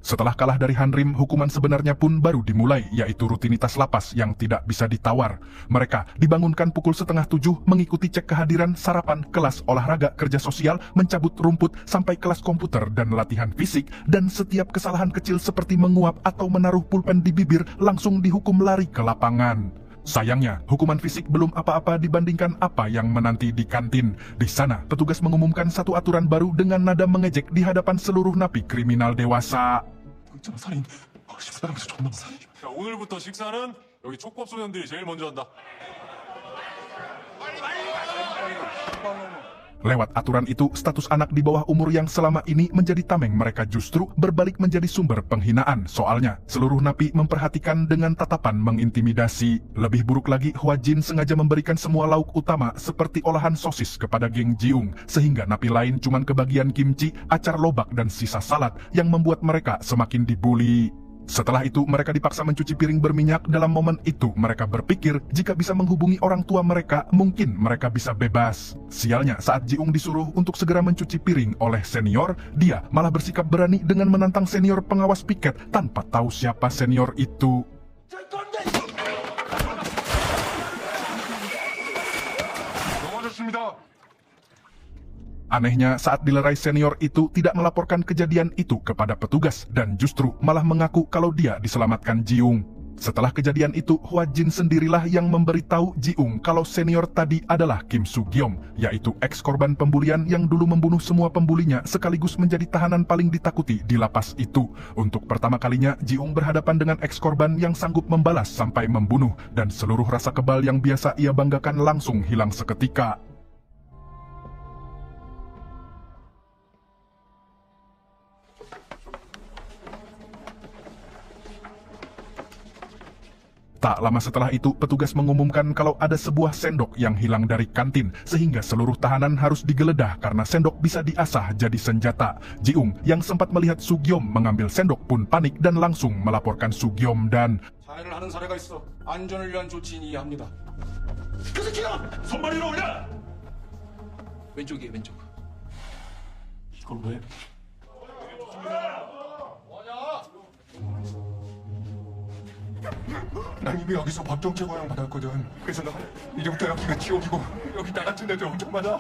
Setelah kalah dari Hanrim, hukuman sebenarnya pun baru dimulai, yaitu rutinitas lapas yang tidak bisa ditawar. Mereka dibangunkan pukul 6:30, mengikuti cek kehadiran, sarapan, kelas olahraga, kerja sosial, mencabut rumput, sampai kelas komputer dan latihan fisik, dan setiap kesalahan kecil seperti menguap atau menaruh pulpen di bibir langsung dihukum lari ke lapangan. Sayangnya, hukuman fisik belum apa-apa dibandingkan apa yang menanti di kantin. Di sana, petugas mengumumkan satu aturan baru dengan nada mengejek di hadapan seluruh napi kriminal dewasa. 살인. 식사하면서 존나 살인. 자, 오늘부터 식사는 여기 촉법 소년들이 제일 먼저 한다. Lewat aturan itu, status anak di bawah umur yang selama ini menjadi tameng mereka justru berbalik menjadi sumber penghinaan. Soalnya, seluruh napi memperhatikan dengan tatapan mengintimidasi. Lebih buruk lagi, Hwa Jin sengaja memberikan semua lauk utama seperti olahan sosis kepada geng Jiung, sehingga napi lain cuman kebagian kimchi, acar lobak, dan sisa salad yang membuat mereka semakin dibully. Setelah itu, mereka dipaksa mencuci piring berminyak. Dalam momen itu, mereka berpikir jika bisa menghubungi orang tua mereka, mungkin mereka bisa bebas. Sialnya, saat Jiung disuruh untuk segera mencuci piring oleh senior, dia malah bersikap berani dengan menantang senior pengawas piket tanpa tahu siapa senior itu. Anehnya, saat dilerai senior itu tidak melaporkan kejadian itu kepada petugas dan justru malah mengaku kalau dia diselamatkan Jiung. Setelah kejadian itu, Hwa Jin sendirilah yang memberitahu Jiung kalau senior tadi adalah Kim Soo-gyom, yaitu ex-korban pembulian yang dulu membunuh semua pembulinya sekaligus menjadi tahanan paling ditakuti di lapas itu. Untuk pertama kalinya, Jiung berhadapan dengan ex-korban yang sanggup membalas sampai membunuh, dan seluruh rasa kebal yang biasa ia banggakan langsung hilang seketika. Tak lama setelah itu, petugas mengumumkan kalau ada sebuah sendok yang hilang dari kantin, sehingga seluruh tahanan harus digeledah karena sendok bisa diasah jadi senjata. Jiung yang sempat melihat Soo-gyom mengambil sendok pun panik dan langsung melaporkan Soo-gyom dan 자해를 하는 사례가 있어 안전을 위한 조치이니 합니다. 그 새끼야! 손발이로 올려! 왼쪽이에요, 왼쪽. 이걸 왜? 난 이미 여기서 법정 최고형 받았거든. 그래서 나 이제부터 여기가 지옥이고 여기 나 같은 애들 엄청 많아.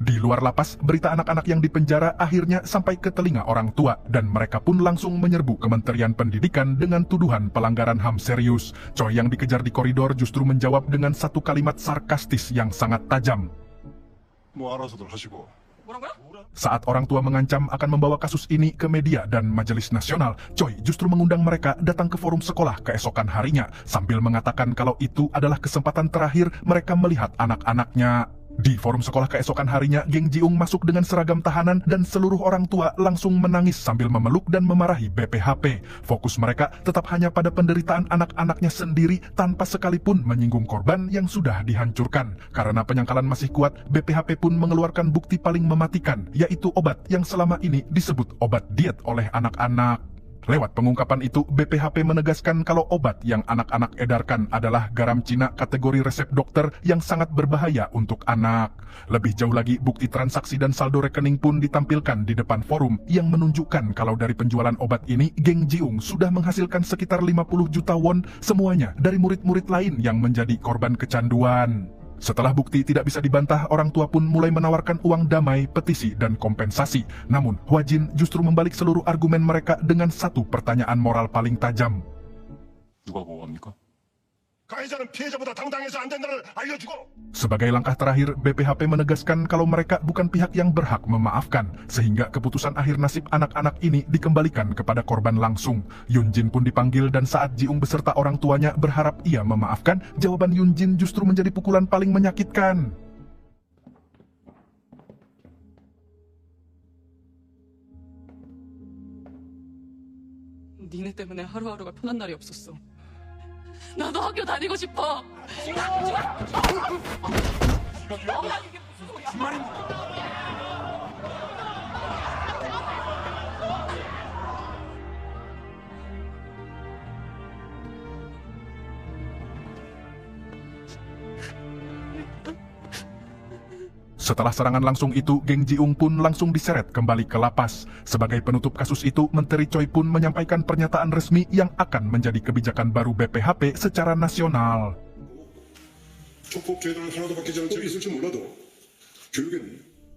Di luar lapas, berita anak-anak yang dipenjara akhirnya sampai ke telinga orang tua dan mereka pun langsung menyerbu Kementerian Pendidikan dengan tuduhan pelanggaran HAM serius. Choi yang dikejar di koridor justru menjawab dengan satu kalimat sarkastis yang sangat tajam. 뭐 알아서들 하시고. Saat orang tua mengancam akan membawa kasus ini ke media dan majelis nasional, Choi justru mengundang mereka datang ke forum sekolah keesokan harinya sambil mengatakan kalau itu adalah kesempatan terakhir mereka melihat anak-anaknya. Di forum sekolah keesokan harinya, geng Jiung masuk dengan seragam tahanan dan seluruh orang tua langsung menangis sambil memeluk dan memarahi BPHP. Fokus mereka tetap hanya pada penderitaan anak-anaknya sendiri tanpa sekalipun menyinggung korban yang sudah dihancurkan. Karena penyangkalan masih kuat, BPHP pun mengeluarkan bukti paling mematikan, yaitu obat yang selama ini disebut obat diet oleh anak-anak. Lewat pengungkapan itu, BPHP menegaskan kalau obat yang anak-anak edarkan adalah garam Cina kategori resep dokter yang sangat berbahaya untuk anak. Lebih jauh lagi, bukti transaksi dan saldo rekening pun ditampilkan di depan forum yang menunjukkan kalau dari penjualan obat ini, geng Jiung sudah menghasilkan sekitar 50 juta won, semuanya dari murid-murid lain yang menjadi korban kecanduan. Setelah bukti tidak bisa dibantah, orang tua pun mulai menawarkan uang damai, petisi, dan kompensasi. Namun, Hwa Jin justru membalik seluruh argumen mereka dengan satu pertanyaan moral paling tajam. 누가 보호합니까? 가해자는 피해자보다 당당해서 안 된다를 알려주고. Sebagai langkah terakhir, BPHP menegaskan kalau mereka bukan pihak yang berhak memaafkan, sehingga keputusan akhir nasib anak-anak ini dikembalikan kepada korban langsung. Yun Jin pun dipanggil dan saat Jiung beserta orang tuanya berharap ia memaafkan, jawaban Yun Jin justru menjadi pukulan paling menyakitkan. 니네 때문에 하루하루가 편한 날이 없었어. 나도 학교 다니고 싶어. Setelah serangan langsung itu, geng Jiung pun langsung diseret kembali ke lapas. Sebagai penutup kasus itu, Menteri Choi pun menyampaikan pernyataan resmi yang akan menjadi kebijakan baru BPHP secara nasional.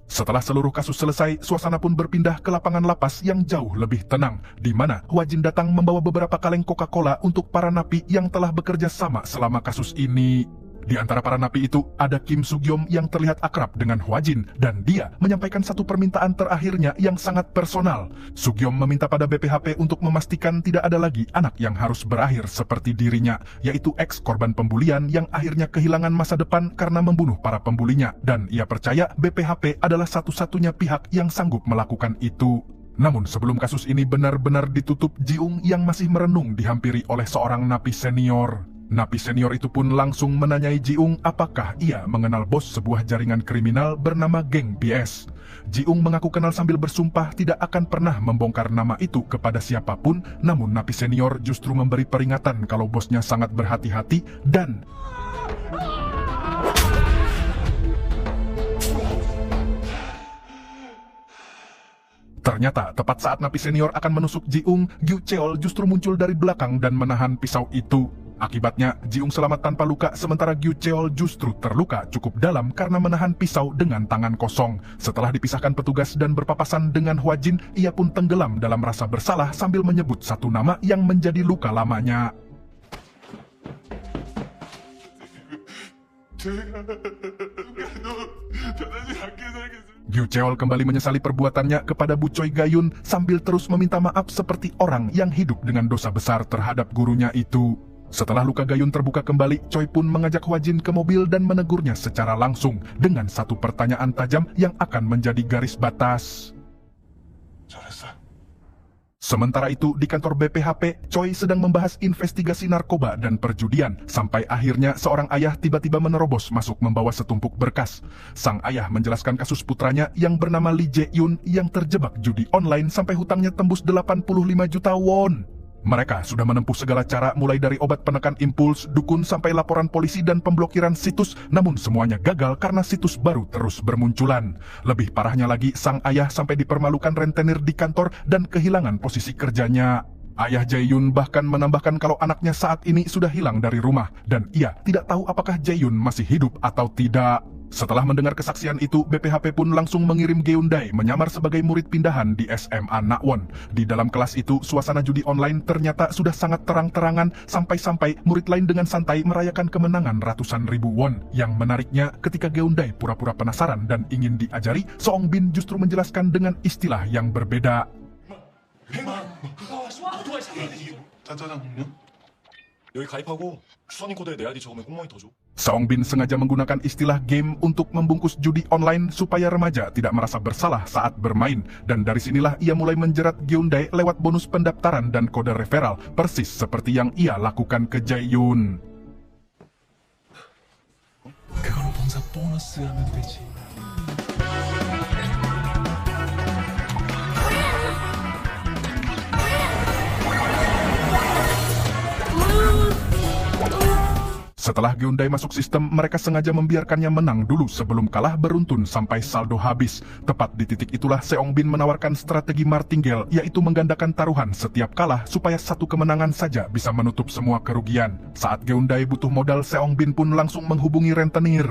Setelah seluruh kasus selesai, suasana pun berpindah ke lapangan lapas yang jauh lebih tenang, di mana Hwa Jin datang membawa beberapa kaleng Coca-Cola untuk para napi yang telah bekerja sama selama kasus ini. Di antara para napi itu, ada Kim Sugyom yang terlihat akrab dengan Hwajin, dan dia menyampaikan satu permintaan terakhirnya yang sangat personal. Sugyom meminta pada BPHP untuk memastikan tidak ada lagi anak yang harus berakhir seperti dirinya, yaitu ex korban pembulian yang akhirnya kehilangan masa depan karena membunuh para pembulinya, dan ia percaya BPHP adalah satu-satunya pihak yang sanggup melakukan itu. Namun sebelum kasus ini benar-benar ditutup, Ji-ung yang masih merenung dihampiri oleh seorang napi senior. Napi senior itu pun langsung menanyai Ji-ung apakah ia mengenal bos sebuah jaringan kriminal bernama Geng BS. Ji-ung mengaku kenal sambil bersumpah tidak akan pernah membongkar nama itu kepada siapapun, namun napi senior justru memberi peringatan kalau bosnya sangat berhati-hati dan... Ternyata tepat saat napi senior akan menusuk Ji-ung, Gyu Cheol justru muncul dari belakang dan menahan pisau itu. Akibatnya, Ji-ung selamat tanpa luka, sementara Gyu Cheol justru terluka cukup dalam karena menahan pisau dengan tangan kosong. Setelah dipisahkan petugas dan berpapasan dengan Hwajin, ia pun tenggelam dalam rasa bersalah sambil menyebut satu nama yang menjadi luka lamanya. Gyu Cheol kembali menyesali perbuatannya kepada Bu Choi Gayun sambil terus meminta maaf seperti orang yang hidup dengan dosa besar terhadap gurunya itu. Setelah luka Gayun terbuka kembali, Choi pun mengajak Hwajin ke mobil dan menegurnya secara langsung dengan satu pertanyaan tajam yang akan menjadi garis batas. Sementara itu, di kantor BPHP, Choi sedang membahas investigasi narkoba dan perjudian, sampai akhirnya seorang ayah tiba-tiba menerobos masuk membawa setumpuk berkas. Sang ayah menjelaskan kasus putranya yang bernama Lee Jae-yun yang terjebak judi online sampai hutangnya tembus 85 juta won. Mereka sudah menempuh segala cara mulai dari obat penekan impuls, dukun sampai laporan polisi dan pemblokiran situs, namun semuanya gagal karena situs baru terus bermunculan. Lebih parahnya lagi, sang ayah sampai dipermalukan rentenir di kantor dan kehilangan posisi kerjanya. Ayah Jae-yun bahkan menambahkan kalau anaknya saat ini sudah hilang dari rumah dan ia tidak tahu apakah Jae-yun masih hidup atau tidak. Setelah mendengar kesaksian itu, BPHP pun langsung mengirim Geun-dae menyamar sebagai murid pindahan di SMA Nawon. Di dalam kelas itu, suasana judi online ternyata sudah sangat terang-terangan, sampai-sampai murid lain dengan santai merayakan kemenangan ratusan ribu won. Yang menariknya, ketika Geun-dae pura-pura penasaran dan ingin diajari, Seong Bin justru menjelaskan dengan istilah yang berbeda. Seong Bin sengaja menggunakan istilah game untuk membungkus judi online supaya remaja tidak merasa bersalah saat bermain, dan dari sinilah ia mulai menjerat Geun-dae lewat bonus pendaftaran dan kode referral, persis seperti yang ia lakukan ke Jae-yun. Setelah Geun-dae masuk sistem, mereka sengaja membiarkannya menang dulu sebelum kalah beruntun sampai saldo habis. Tepat di titik itulah Seong Bin menawarkan strategi martingale, yaitu menggandakan taruhan setiap kalah supaya satu kemenangan saja bisa menutup semua kerugian. Saat Geun-dae butuh modal, Seong Bin pun langsung menghubungi rentenir.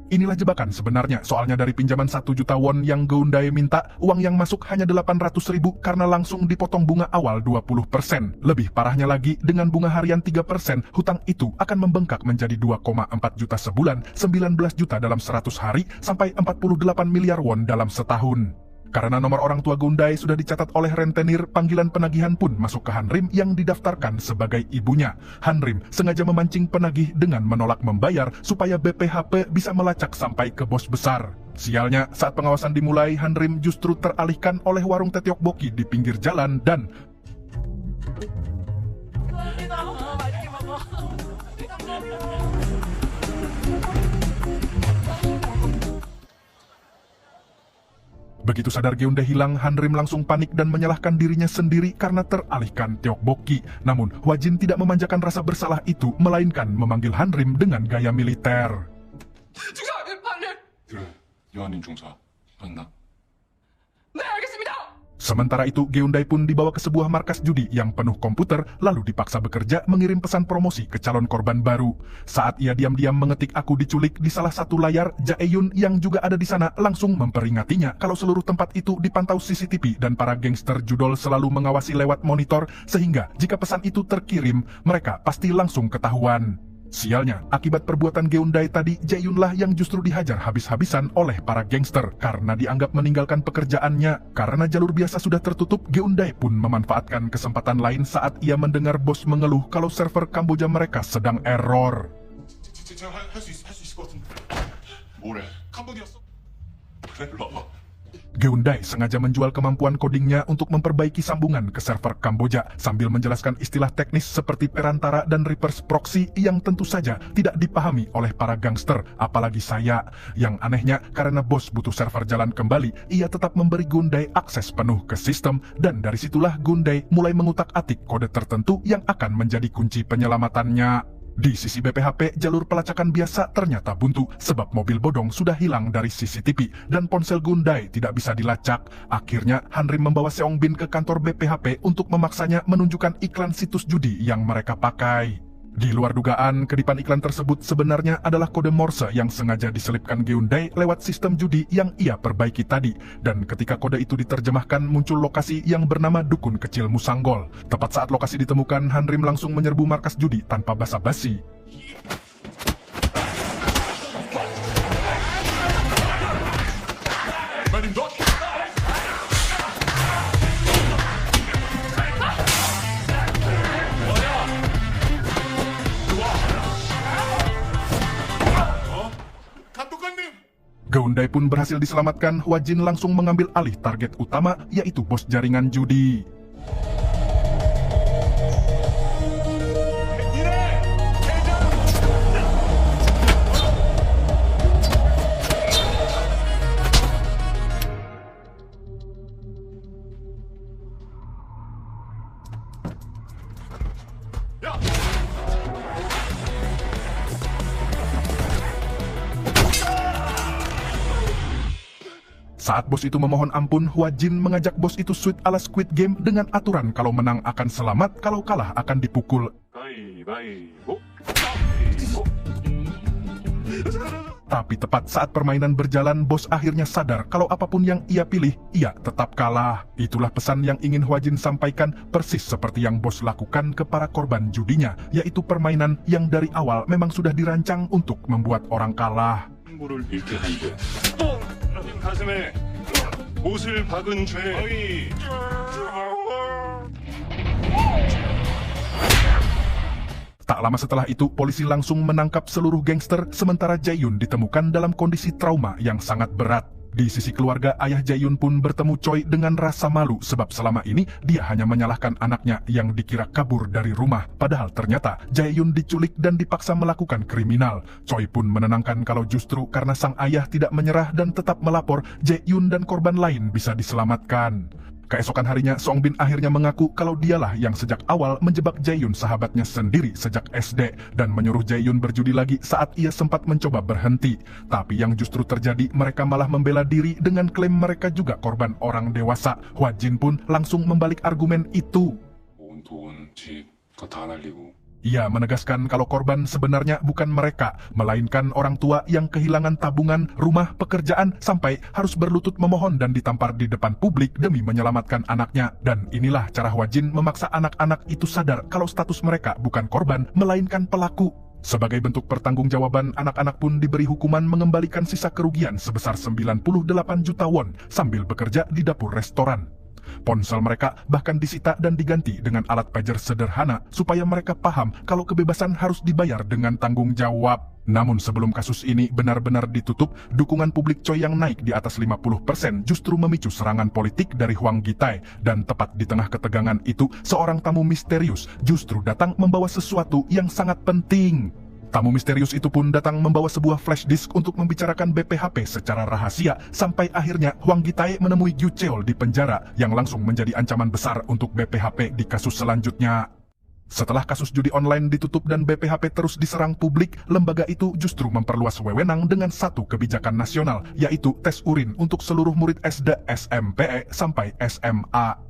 Inilah jebakan sebenarnya, soalnya dari pinjaman 1 juta won yang Geun-dae minta, uang yang masuk hanya 800.000 karena langsung dipotong bunga awal 20%. Lebih parahnya lagi, dengan bunga harian 3%, hutang itu akan membengkak menjadi 2,4 juta sebulan, 19 juta dalam 100 hari, sampai 48 miliar won dalam setahun. Karena nomor orang tua Geun-dae sudah dicatat oleh rentenir, panggilan penagihan pun masuk ke Han-rim yang didaftarkan sebagai ibunya. Han-rim sengaja memancing penagih dengan menolak membayar supaya BPHP bisa melacak sampai ke bos besar. Sialnya, saat pengawasan dimulai, Han-rim justru teralihkan oleh warung tteokbokki di pinggir jalan dan... Begitu sadar Geun-dae hilang, Han-rim langsung panik dan menyalahkan dirinya sendiri karena teralihkan tteokbokki. Namun, Hwajin tidak memanjakan rasa bersalah itu, melainkan memanggil Han-rim dengan gaya militer. Sementara itu, Geundai pun dibawa ke sebuah markas judi yang penuh komputer, lalu dipaksa bekerja mengirim pesan promosi ke calon korban baru. Saat ia diam-diam mengetik "aku diculik" di salah satu layar, Jae-yun yang juga ada di sana langsung memperingatinya kalau seluruh tempat itu dipantau CCTV dan para gangster judol selalu mengawasi lewat monitor, sehingga jika pesan itu terkirim, mereka pasti langsung ketahuan. Sialnya, akibat perbuatan Geundai tadi, Jae-yun lah yang justru dihajar habis-habisan oleh para gangster karena dianggap meninggalkan pekerjaannya. Karena jalur biasa sudah tertutup, Geundai pun memanfaatkan kesempatan lain saat ia mendengar bos mengeluh kalau server Kamboja mereka sedang error. 제가 할 수 있을 것 같은데. 뭐래? 캄보디아 써? 그래, 일로 와봐. Geundai sengaja menjual kemampuan codingnya untuk memperbaiki sambungan ke server Kamboja sambil menjelaskan istilah teknis seperti perantara dan reverse proxy yang tentu saja tidak dipahami oleh para gangster, apalagi saya. Yang anehnya, karena bos butuh server jalan kembali, ia tetap memberi Geundai akses penuh ke sistem, dan dari situlah Geundai mulai mengutak-atik kode tertentu yang akan menjadi kunci penyelamatannya. Di sisi BPHP, jalur pelacakan biasa ternyata buntu sebab mobil bodong sudah hilang dari CCTV dan ponsel Geundai tidak bisa dilacak. Akhirnya, Hanrim membawa Seongbin ke kantor BPHP untuk memaksanya menunjukkan iklan situs judi yang mereka pakai. Di luar dugaan, kedipan iklan tersebut sebenarnya adalah kode Morse yang sengaja diselipkan Geundai lewat sistem judi yang ia perbaiki tadi. Dan ketika kode itu diterjemahkan, muncul lokasi yang bernama Dukun Kecil Musanggol. Tepat saat lokasi ditemukan, Hanrim langsung menyerbu markas judi tanpa basa-basi. Geundai pun berhasil diselamatkan. Hwajin langsung mengambil alih target utama, yaitu bos jaringan judi. Saat bos itu memohon ampun, Hwajin mengajak bos itu sweet ala Squid Game dengan aturan kalau menang akan selamat, kalau kalah akan dipukul. Tapi tepat saat permainan berjalan, bos akhirnya sadar kalau apapun yang ia pilih, ia tetap kalah. Itulah pesan yang ingin Hwajin sampaikan, persis seperti yang bos lakukan ke para korban judinya, yaitu permainan yang dari awal memang sudah dirancang untuk membuat orang kalah. 가슴에 못을 박은 죄. Tak lama setelah itu, polisi langsung menangkap seluruh gangster, sementara Jae-yun ditemukan dalam kondisi trauma yang sangat berat. Di sisi keluarga, ayah Jae-yun pun bertemu Choi dengan rasa malu sebab selama ini dia hanya menyalahkan anaknya yang dikira kabur dari rumah. Padahal ternyata Jae-yun diculik dan dipaksa melakukan kriminal. Choi pun menenangkan kalau justru karena sang ayah tidak menyerah dan tetap melapor, Jae-yun dan korban lain bisa diselamatkan. Keesokan harinya, Seongbin akhirnya mengaku kalau dialah yang sejak awal menjebak Jae-yun, sahabatnya sendiri sejak SD, dan menyuruh Jae-yun berjudi lagi saat ia sempat mencoba berhenti. Tapi yang justru terjadi, mereka malah membela diri dengan klaim mereka juga korban orang dewasa. Hwajin pun langsung membalik argumen itu. Ia menegaskan kalau korban sebenarnya bukan mereka, melainkan orang tua yang kehilangan tabungan, rumah, pekerjaan, sampai harus berlutut memohon dan ditampar di depan publik demi menyelamatkan anaknya. Dan inilah cara Hwajin memaksa anak-anak itu sadar kalau status mereka bukan korban, melainkan pelaku. Sebagai bentuk pertanggungjawaban, anak-anak pun diberi hukuman mengembalikan sisa kerugian sebesar 98 juta won sambil bekerja di dapur restoran. Ponsel mereka bahkan disita dan diganti dengan alat pager sederhana supaya mereka paham kalau kebebasan harus dibayar dengan tanggung jawab. Namun sebelum kasus ini benar-benar ditutup, dukungan publik Choi yang naik di atas 50% justru memicu serangan politik dari Hwang Gi-tae. Dan tepat di tengah ketegangan itu, seorang tamu misterius justru datang membawa sesuatu yang sangat penting. Tamu misterius itu pun datang membawa sebuah flash disk untuk membicarakan BPHP secara rahasia, sampai akhirnya Hwang Gi-tae menemui Gyu Cheol di penjara yang langsung menjadi ancaman besar untuk BPHP di kasus selanjutnya. Setelah kasus judi online ditutup dan BPHP terus diserang publik, lembaga itu justru memperluas wewenang dengan satu kebijakan nasional, yaitu tes urin untuk seluruh murid SD, SMP, sampai SMA.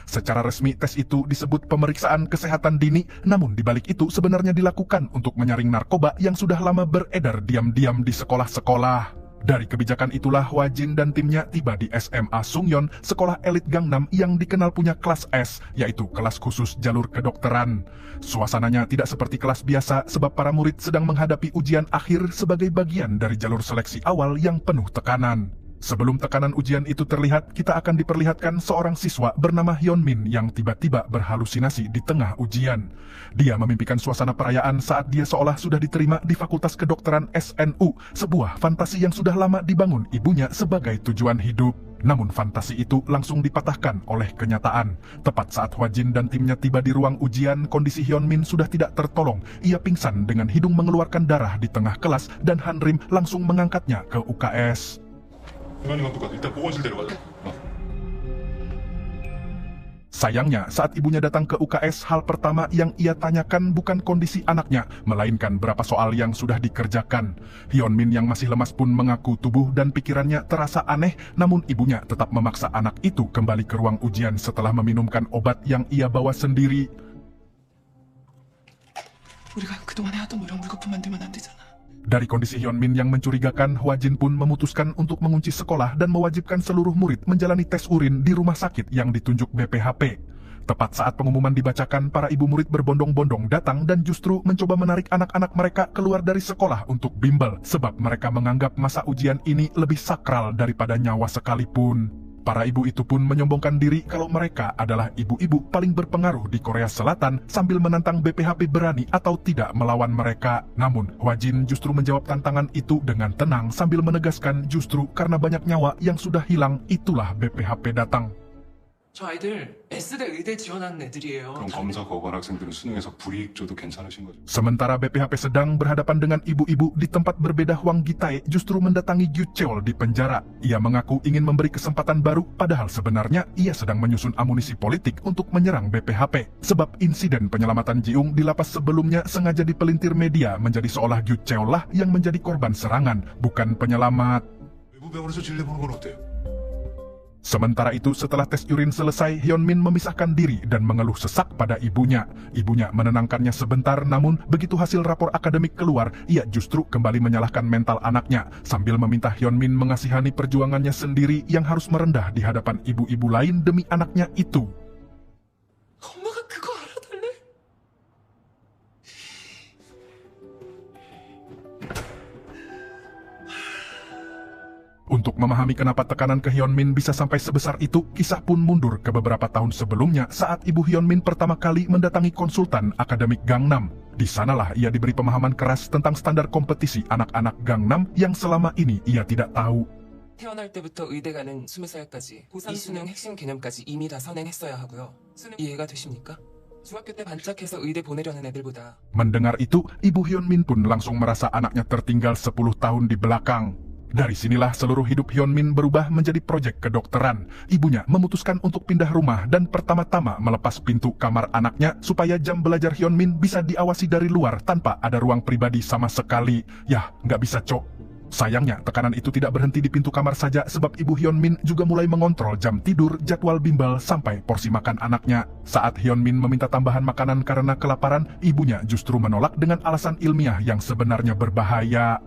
Secara resmi tes itu disebut pemeriksaan kesehatan dini, namun dibalik itu sebenarnya dilakukan untuk menyaring narkoba yang sudah lama beredar diam-diam di sekolah-sekolah. Dari kebijakan itulah Hwajin dan timnya tiba di SMA Sungyeon, sekolah elit Gangnam yang dikenal punya kelas S, yaitu kelas khusus jalur kedokteran. Suasananya tidak seperti kelas biasa sebab para murid sedang menghadapi ujian akhir sebagai bagian dari jalur seleksi awal yang penuh tekanan. Sebelum tekanan ujian itu terlihat, kita akan diperlihatkan seorang siswa bernama Hyunmin yang tiba-tiba berhalusinasi di tengah ujian. Dia memimpikan suasana perayaan saat dia seolah sudah diterima di Fakultas Kedokteran SNU, sebuah fantasi yang sudah lama dibangun ibunya sebagai tujuan hidup. Namun fantasi itu langsung dipatahkan oleh kenyataan. Tepat saat Hwajin dan timnya tiba di ruang ujian, kondisi Hyunmin sudah tidak tertolong. Ia pingsan dengan hidung mengeluarkan darah di tengah kelas dan Hanrim langsung mengangkatnya ke UKS. 일단 보건실 데려가자. Sayangnya, saat ibunya datang ke UKS, hal pertama yang ia tanyakan bukan kondisi anaknya, melainkan berapa soal yang sudah dikerjakan. Hyunmin yang masih lemas pun mengaku tubuh dan pikirannya terasa aneh, namun ibunya tetap memaksa anak itu kembali ke ruang ujian setelah meminumkan obat yang ia bawa sendiri. 우리가 그동안 해왔던 노력 물거품 만들면 안 되잖아. Dari kondisi Hyunmin yang mencurigakan, Hwajin pun memutuskan untuk mengunci sekolah dan mewajibkan seluruh murid menjalani tes urin di rumah sakit yang ditunjuk BPHP. Tepat saat pengumuman dibacakan, para ibu murid berbondong-bondong datang dan justru mencoba menarik anak-anak mereka keluar dari sekolah untuk bimbel, sebab mereka menganggap masa ujian ini lebih sakral daripada nyawa sekalipun. Para ibu itu pun menyombongkan diri kalau mereka adalah ibu-ibu paling berpengaruh di Korea Selatan sambil menantang BPHP berani atau tidak melawan mereka. Namun, Hwajin justru menjawab tantangan itu dengan tenang sambil menegaskan justru karena banyak nyawa yang sudah hilang, itulah BPHP datang. 저 아이들 S대 의대 지원하는 애들이에요. 그럼 검사 거부한 학생들은 수능에서 불이익 줘도 괜찮으신 거죠? Sementara BPHP sedang berhadapan dengan ibu-ibu di tempat berbeda, Hwang Gi-tae justru mendatangi Gyu Cheol di penjara. Ia mengaku ingin memberi kesempatan baru, padahal sebenarnya ia sedang menyusun amunisi politik untuk menyerang BPHP. Sebab insiden penyelamatan Ji-ung di lapas sebelumnya sengaja dipelintir media menjadi seolah Gyu Cheol lah yang menjadi korban serangan, bukan penyelamat. 외부 병원에서 진료보는 건 어때요? Sementara itu, setelah tes urin selesai, Hyunmin memisahkan diri dan mengeluh sesak pada ibunya. Ibunya menenangkannya sebentar, namun begitu hasil rapor akademik keluar, ia justru kembali menyalahkan mental anaknya, sambil meminta Hyunmin mengasihani perjuangannya sendiri yang harus merendah di hadapan ibu-ibu lain demi anaknya itu. 엄마가 그거 알아달래? Untuk memahami kenapa tekanan ke Hyunmin bisa sampai sebesar itu, kisah pun mundur ke beberapa tahun sebelumnya saat ibu Hyunmin pertama kali mendatangi konsultan akademik Gangnam. Di sanalah ia diberi pemahaman keras tentang standar kompetisi anak-anak Gangnam yang selama ini ia tidak tahu. 태어날 때부터 의대 가는 20살까지 고3 수능 핵심 개념까지 이미 다 선행했어야 하고요. 수능 이해가 되십니까? 중학교 때 반짝해서 의대 보내려는 애들보다. Mendengar itu, ibu Hyunmin pun langsung merasa anaknya tertinggal 10 tahun di belakang. Dari sinilah seluruh hidup Hyunmin berubah menjadi proyek kedokteran. Ibunya memutuskan untuk pindah rumah dan pertama-tama melepas pintu kamar anaknya supaya jam belajar Hyunmin bisa diawasi dari luar tanpa ada ruang pribadi sama sekali. Yah, nggak bisa cok. Sayangnya, tekanan itu tidak berhenti di pintu kamar saja sebab ibu Hyunmin juga mulai mengontrol jam tidur, jadwal bimbel, sampai porsi makan anaknya. Saat Hyunmin meminta tambahan makanan karena kelaparan, ibunya justru menolak dengan alasan ilmiah yang sebenarnya berbahaya.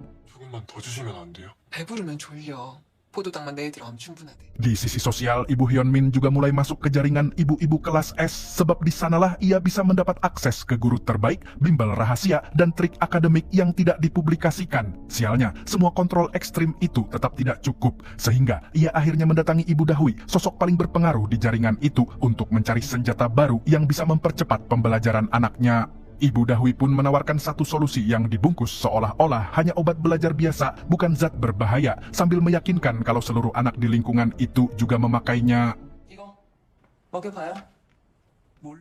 조금만 더 주시면 안 돼요? 배부르면 졸려. 포도당만 내일 들어가면 충분하대. Di sisi sosial, ibu Hyunmin juga mulai masuk ke jaringan ibu-ibu kelas S, sebab di sanalah ia bisa mendapat akses ke guru terbaik, bimbel rahasia, dan trik akademik yang tidak dipublikasikan. Sialnya, semua kontrol ekstrim itu tetap tidak cukup, sehingga ia akhirnya mendatangi Ibu Dahui, sosok paling berpengaruh di jaringan itu, untuk mencari senjata baru yang bisa mempercepat pembelajaran anaknya. Ibu Dahui pun menawarkan satu solusi yang dibungkus seolah-olah hanya obat belajar biasa, bukan zat berbahaya, sambil meyakinkan kalau seluruh anak di lingkungan itu juga memakainya. 이거 먹여봐요. 뭘?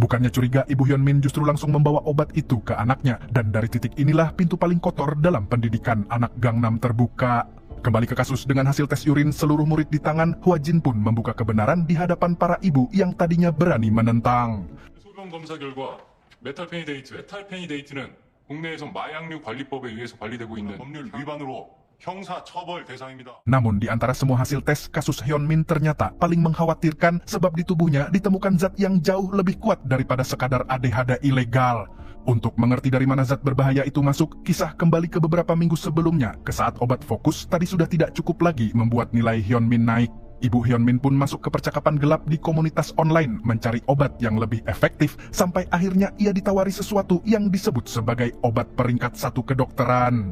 Bukannya curiga, ibu Hyunmin justru langsung membawa obat itu ke anaknya, dan dari titik inilah pintu paling kotor dalam pendidikan anak Gangnam terbuka. Kembali ke kasus dengan hasil tes urin seluruh murid di tangan, Hwajin pun membuka kebenaran di hadapan para ibu yang tadinya berani menentang. 소변 검사 결과 메탈페니데이트, 에탈페니데이트는 국내에서 마약류 관리법에 의해서 관리되고 있는 법률 위반으로 형사 처벌 대상입니다. Namun di antara semua hasil tes, kasus Hyunmin ternyata paling mengkhawatirkan sebab di tubuhnya ditemukan zat yang jauh lebih kuat daripada sekadar ADHD ilegal. Untuk mengerti dari mana zat berbahaya itu masuk, kisah kembali ke beberapa minggu sebelumnya, ke saat obat fokus tadi sudah tidak cukup lagi membuat nilai Hyunmin naik. Ibu Hyunmin pun masuk ke percakapan gelap di komunitas online mencari obat yang lebih efektif, sampai akhirnya ia ditawari sesuatu yang disebut sebagai obat peringkat 1 kedokteran.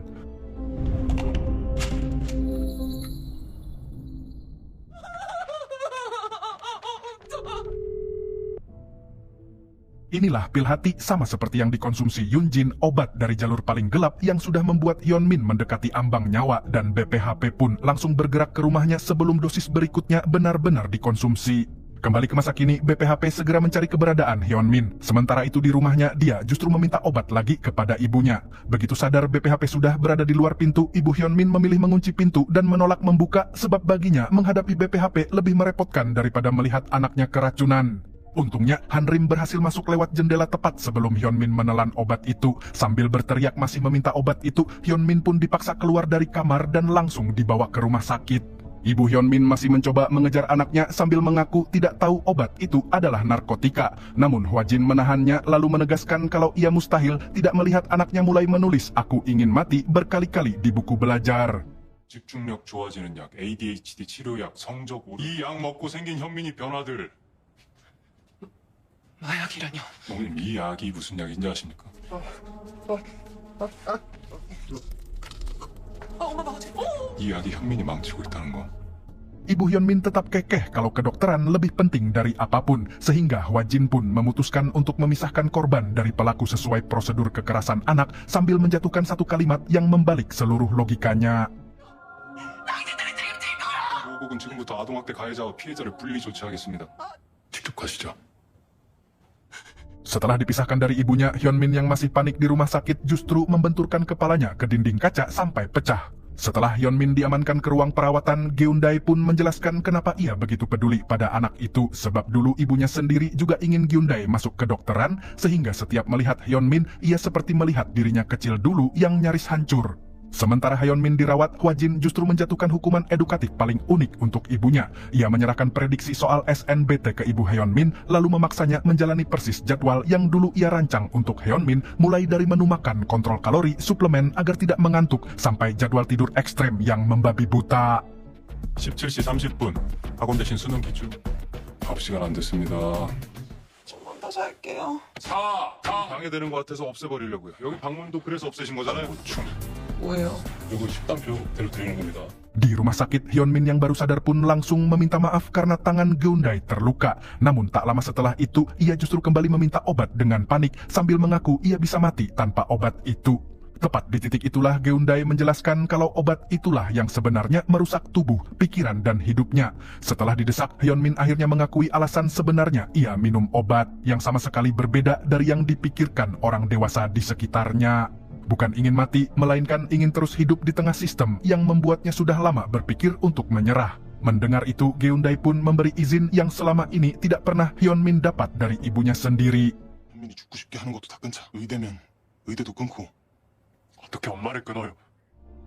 Inilah pil hati sama seperti yang dikonsumsi Yunjin, obat dari jalur paling gelap yang sudah membuat Hyunmin mendekati ambang nyawa, dan BPHP pun langsung bergerak ke rumahnya sebelum dosis berikutnya benar-benar dikonsumsi. Kembali ke masa kini, BPHP segera mencari keberadaan Hyunmin. Sementara itu di rumahnya, dia justru meminta obat lagi kepada ibunya. Begitu sadar BPHP sudah berada di luar pintu, ibu Hyunmin memilih mengunci pintu dan menolak membuka sebab baginya menghadapi BPHP lebih merepotkan daripada melihat anaknya keracunan. Untungnya, Hanrim berhasil masuk lewat jendela tepat sebelum Hyunmin menelan obat itu. Sambil berteriak masih meminta obat itu, Hyunmin pun dipaksa keluar dari kamar dan langsung dibawa ke rumah sakit. Ibu Hyunmin masih mencoba mengejar anaknya sambil mengaku tidak tahu obat itu adalah narkotika. Namun Hwajin menahannya lalu menegaskan kalau ia mustahil tidak melihat anaknya mulai menulis "Aku ingin mati" berkali-kali di buku belajar. 집중력 좋아지는 약, ADHD 치료약, 성적 오르. 이 약 먹고 생긴 현민이 변화들. 마약이라뇨? 어머님, 이 약이 무슨 약인지 아십니까? 엄마 막아줘. 이 약이 현민이 망치고 있다는 거. Ibu Hyunmin tetap kekeh kalau kedokteran lebih penting dari apapun, sehingga Hwajin pun memutuskan untuk memisahkan korban dari pelaku sesuai prosedur kekerasan anak sambil menjatuhkan satu kalimat yang membalik seluruh logikanya. 보국은 지금부터 아동학대 가해자와 피해자를 분리 조치하겠습니다. 직접 가시죠. Setelah dipisahkan dari ibunya, Hyunmin yang masih panik di rumah sakit justru membenturkan kepalanya ke dinding kaca sampai pecah. Setelah Hyunmin diamankan ke ruang perawatan, Geundae pun menjelaskan kenapa ia begitu peduli pada anak itu, sebab dulu ibunya sendiri juga ingin Geundae masuk ke dokteran, sehingga setiap melihat Hyunmin, ia seperti melihat dirinya kecil dulu yang nyaris hancur. Sementara Hyunmin dirawat, Hwajin justru menjatuhkan hukuman edukatif paling unik untuk ibunya. Ia menyerahkan prediksi soal SNBT ke ibu Hyunmin, lalu memaksanya menjalani persis jadwal yang dulu ia rancang untuk Hyunmin, mulai dari menu makan, kontrol kalori, suplemen agar tidak mengantuk, sampai jadwal tidur ekstrem yang membabi buta. 17시 30분, 학원 대신 수능 기출. 9시간 안 됐습니다. 조금만 더 잘게요. 방해되는 것 같아서 없애버리려고요. 여기 방문도 그래서 없애신 거잖아요. 뭐예요? 이거 식단표대로 드리는 겁니다. Di rumah sakit, Hyunmin yang baru sadar pun langsung meminta maaf karena tangan Geundae terluka. Namun tak lama setelah itu, ia justru kembali meminta obat dengan panik sambil mengaku ia bisa mati tanpa obat itu. Tepat di titik itulah Geundae menjelaskan kalau obat itulah yang sebenarnya merusak tubuh, pikiran, dan hidupnya. Setelah didesak, Hyunmin akhirnya mengakui alasan sebenarnya ia minum obat yang sama sekali berbeda dari yang dipikirkan orang dewasa di sekitarnya. Bukan ingin mati, melainkan ingin terus hidup di tengah sistem yang membuatnya sudah lama berpikir untuk menyerah. Mendengar itu, Geundae pun memberi izin yang selama ini tidak pernah Hyunmin dapat dari ibunya sendiri. 현민이 죽고 싶게 하는 것도 다 끊자. 의대면 의대도 끊고. 어떻게 엄마를 끊어요?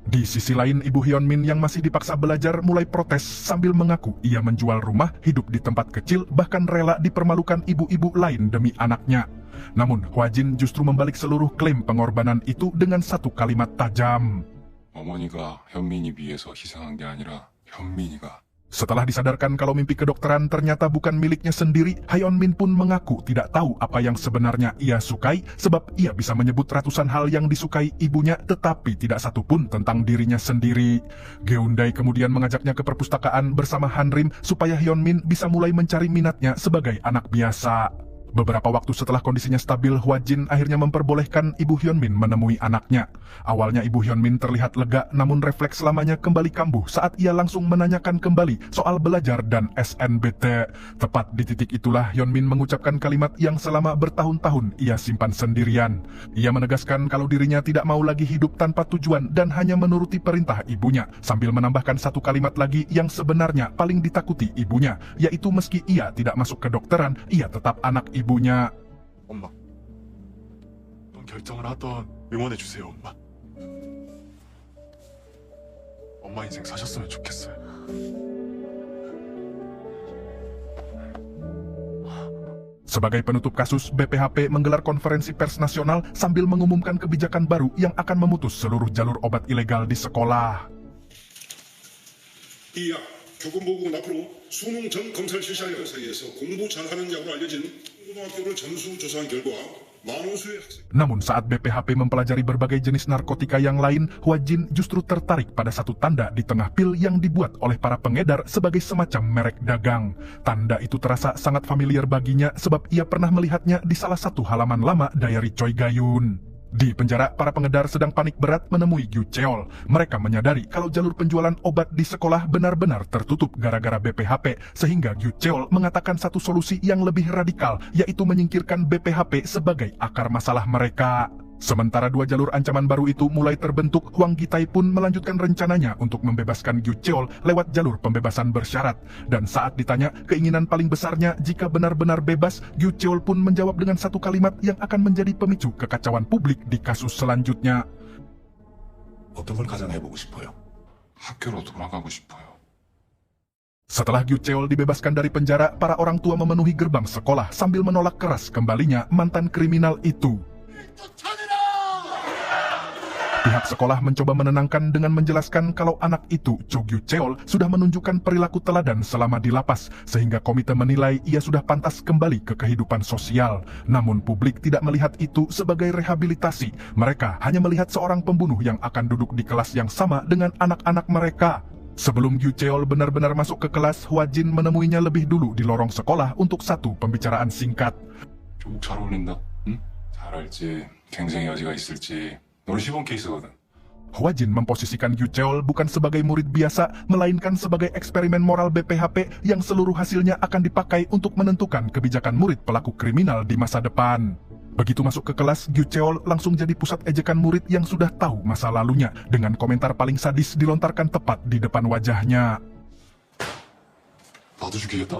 Di sisi lain, ibu Hyunmin yang masih dipaksa belajar mulai protes sambil mengaku ia menjual rumah, hidup di tempat kecil, bahkan rela dipermalukan ibu-ibu lain demi anaknya. Namun, Hwajin justru membalik seluruh klaim pengorbanan itu dengan satu kalimat tajam. 어머니가 현민이 위해서 희생한 게 아니라 현민이가. Setelah disadarkan kalau mimpi kedokteran ternyata bukan miliknya sendiri, Hyunmin pun mengaku tidak tahu apa yang sebenarnya ia sukai, sebab ia bisa menyebut ratusan hal yang disukai ibunya, tetapi tidak satu pun tentang dirinya sendiri. Geundae kemudian mengajaknya ke perpustakaan bersama Hanrim supaya Hyunmin bisa mulai mencari minatnya sebagai anak biasa. Beberapa waktu setelah kondisinya stabil, Hwa Jin akhirnya memperbolehkan Ibu Hyunmin menemui anaknya. Awalnya Ibu Hyunmin terlihat lega, namun refleks lamanya kembali kambuh saat ia langsung menanyakan kembali soal belajar dan SNBT. Tepat di titik itulah Hyunmin mengucapkan kalimat yang selama bertahun-tahun ia simpan sendirian. Ia menegaskan kalau dirinya tidak mau lagi hidup tanpa tujuan dan hanya menuruti perintah ibunya, sambil menambahkan satu kalimat lagi yang sebenarnya paling ditakuti ibunya, yaitu meski ia tidak masuk kedokteran, ia tetap anak ibunya. 엄마, 넌 결정을 하던 응원해주세요, 엄마. 엄마 인생 사셨으면 좋겠어요. Sebagai penutup kasus, BPHP menggelar konferensi pers nasional sambil mengumumkan kebijakan baru yang akan memutus seluruh jalur obat ilegal di sekolah. 이 약, 교권보국은 앞으로 수능 전 검사를 실시하는 사이에서 공부 잘하는 약으로 알려진 고등학교를 전수조사한 결과 만우수의 학생. Namun saat BPHP mempelajari berbagai jenis narkotika yang lain, Hwa Jin justru tertarik pada satu tanda di tengah pil yang dibuat oleh para pengedar sebagai semacam merek dagang. Tanda itu terasa sangat familiar baginya sebab ia pernah melihatnya di salah satu halaman lama diary Choi Ga-yoon. Di penjara, para pengedar sedang panik berat menemui Gyu Cheol. Mereka menyadari kalau jalur penjualan obat di sekolah benar-benar tertutup gara-gara BPHP, sehingga Gyu Cheol mengatakan satu solusi yang lebih radikal, yaitu menyingkirkan BPHP sebagai akar masalah mereka. Sementara dua jalur ancaman baru itu mulai terbentuk, Hwang Gi-tae pun melanjutkan rencananya untuk membebaskan Gyu Cheol lewat jalur pembebasan bersyarat. Dan saat ditanya keinginan paling besarnya jika benar-benar bebas, Gyu Cheol pun menjawab dengan satu kalimat yang akan menjadi pemicu kekacauan publik di kasus selanjutnya. 어떤 걸 가장 해보고 싶어요? 학교로 돌아가고 싶어요. Setelah Gyu Cheol dibebaskan dari penjara, para orang tua memenuhi gerbang sekolah sambil menolak keras kembalinya mantan kriminal itu. Pihak sekolah mencoba menenangkan dengan menjelaskan kalau anak itu, Cho Gyu Cheol, sudah menunjukkan perilaku teladan selama di lapas, sehingga komite menilai ia sudah pantas kembali ke kehidupan sosial. Namun publik tidak melihat itu sebagai rehabilitasi. Mereka hanya melihat seorang pembunuh yang akan duduk di kelas yang sama dengan anak-anak mereka. Sebelum Gyu Cheol benar-benar masuk ke kelas, Hwa Jin menemuinya lebih dulu di lorong sekolah untuk satu pembicaraan singkat. 교복 잘 어울린다. 응? 잘 알지. 경쟁의 여지가 있을지. 너는 시범 케이스거든. Hwa Jin memposisikan Gyu Cheol bukan sebagai murid biasa, melainkan sebagai eksperimen moral BPHP yang seluruh hasilnya akan dipakai untuk menentukan kebijakan murid pelaku kriminal di masa depan. Begitu masuk ke kelas, Gyu Cheol langsung jadi pusat ejekan murid yang sudah tahu masa lalunya, dengan komentar paling sadis dilontarkan tepat di depan wajahnya. 나도 죽이겠다.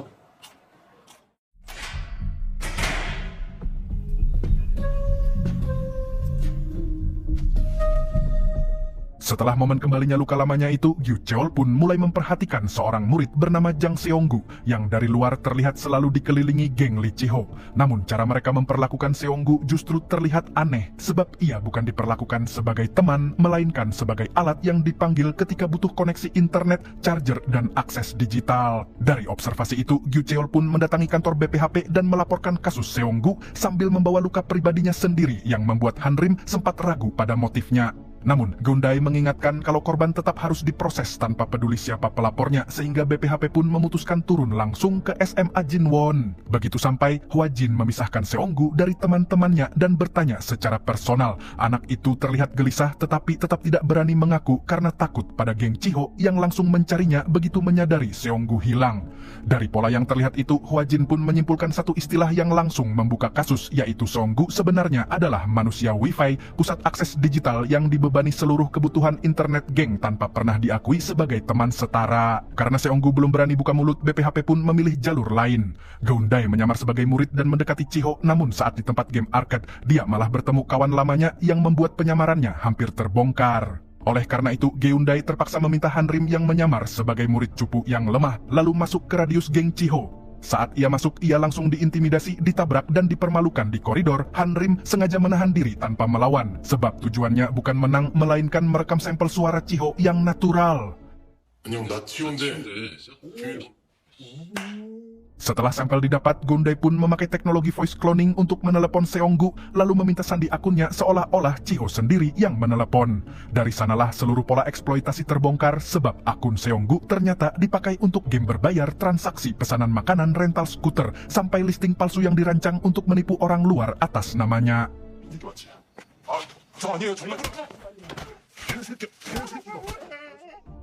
Setelah momen kembalinya luka lamanya itu, Gyu Cheol pun mulai memperhatikan seorang murid bernama Jang Seonggu yang dari luar terlihat selalu dikelilingi geng Lee Chi-ho. Namun cara mereka memperlakukan Seonggu justru terlihat aneh sebab ia bukan diperlakukan sebagai teman, melainkan sebagai alat yang dipanggil ketika butuh koneksi internet, charger, dan akses digital. Dari observasi itu, Gyu Cheol pun mendatangi kantor BPHP dan melaporkan kasus Seonggu sambil membawa luka pribadinya sendiri yang membuat Han Rim sempat ragu pada motifnya. Namun, Geun-dae mengingatkan kalau korban tetap harus diproses tanpa peduli siapa pelapornya, sehingga BPHP pun memutuskan turun langsung ke SMA Jinwon. Begitu sampai, Hwa Jin memisahkan Seonggu dari teman-temannya dan bertanya secara personal. Anak itu terlihat gelisah tetapi tetap tidak berani mengaku karena takut pada geng Chi-ho yang langsung mencarinya begitu menyadari Seonggu hilang. Dari pola yang terlihat itu, Hwa Jin pun menyimpulkan satu istilah yang langsung membuka kasus, yaitu Seonggu sebenarnya adalah manusia Wi-Fi, pusat akses digital yang dibebani seluruh kebutuhan internet geng tanpa pernah diakui sebagai teman setara. Karena Seonggu belum berani buka mulut, BPHP pun memilih jalur lain. Geun-dae menyamar sebagai murid dan mendekati Chi-ho, namun saat di tempat game arcade, dia malah bertemu kawan lamanya yang membuat penyamarannya hampir terbongkar. Oleh karena itu, Geun-dae terpaksa meminta Han Rim yang menyamar sebagai murid cupu yang lemah, lalu masuk ke radius geng Chi-ho. Saat ia masuk, ia langsung diintimidasi, ditabrak, dan dipermalukan di koridor. Han Rim sengaja menahan diri tanpa melawan, sebab tujuannya bukan menang, melainkan merekam sampel suara Chi-ho yang natural. 안녕, 나 치호인데 Setelah sampel didapat, Gondai pun memakai teknologi voice cloning untuk menelepon Seonggu, lalu meminta sandi akunnya seolah-olah Chiho sendiri yang menelepon. Dari sanalah seluruh pola eksploitasi terbongkar sebab akun Seonggu ternyata dipakai untuk game berbayar, transaksi pesanan makanan, rental skuter, sampai listing palsu yang dirancang untuk menipu orang luar atas namanya.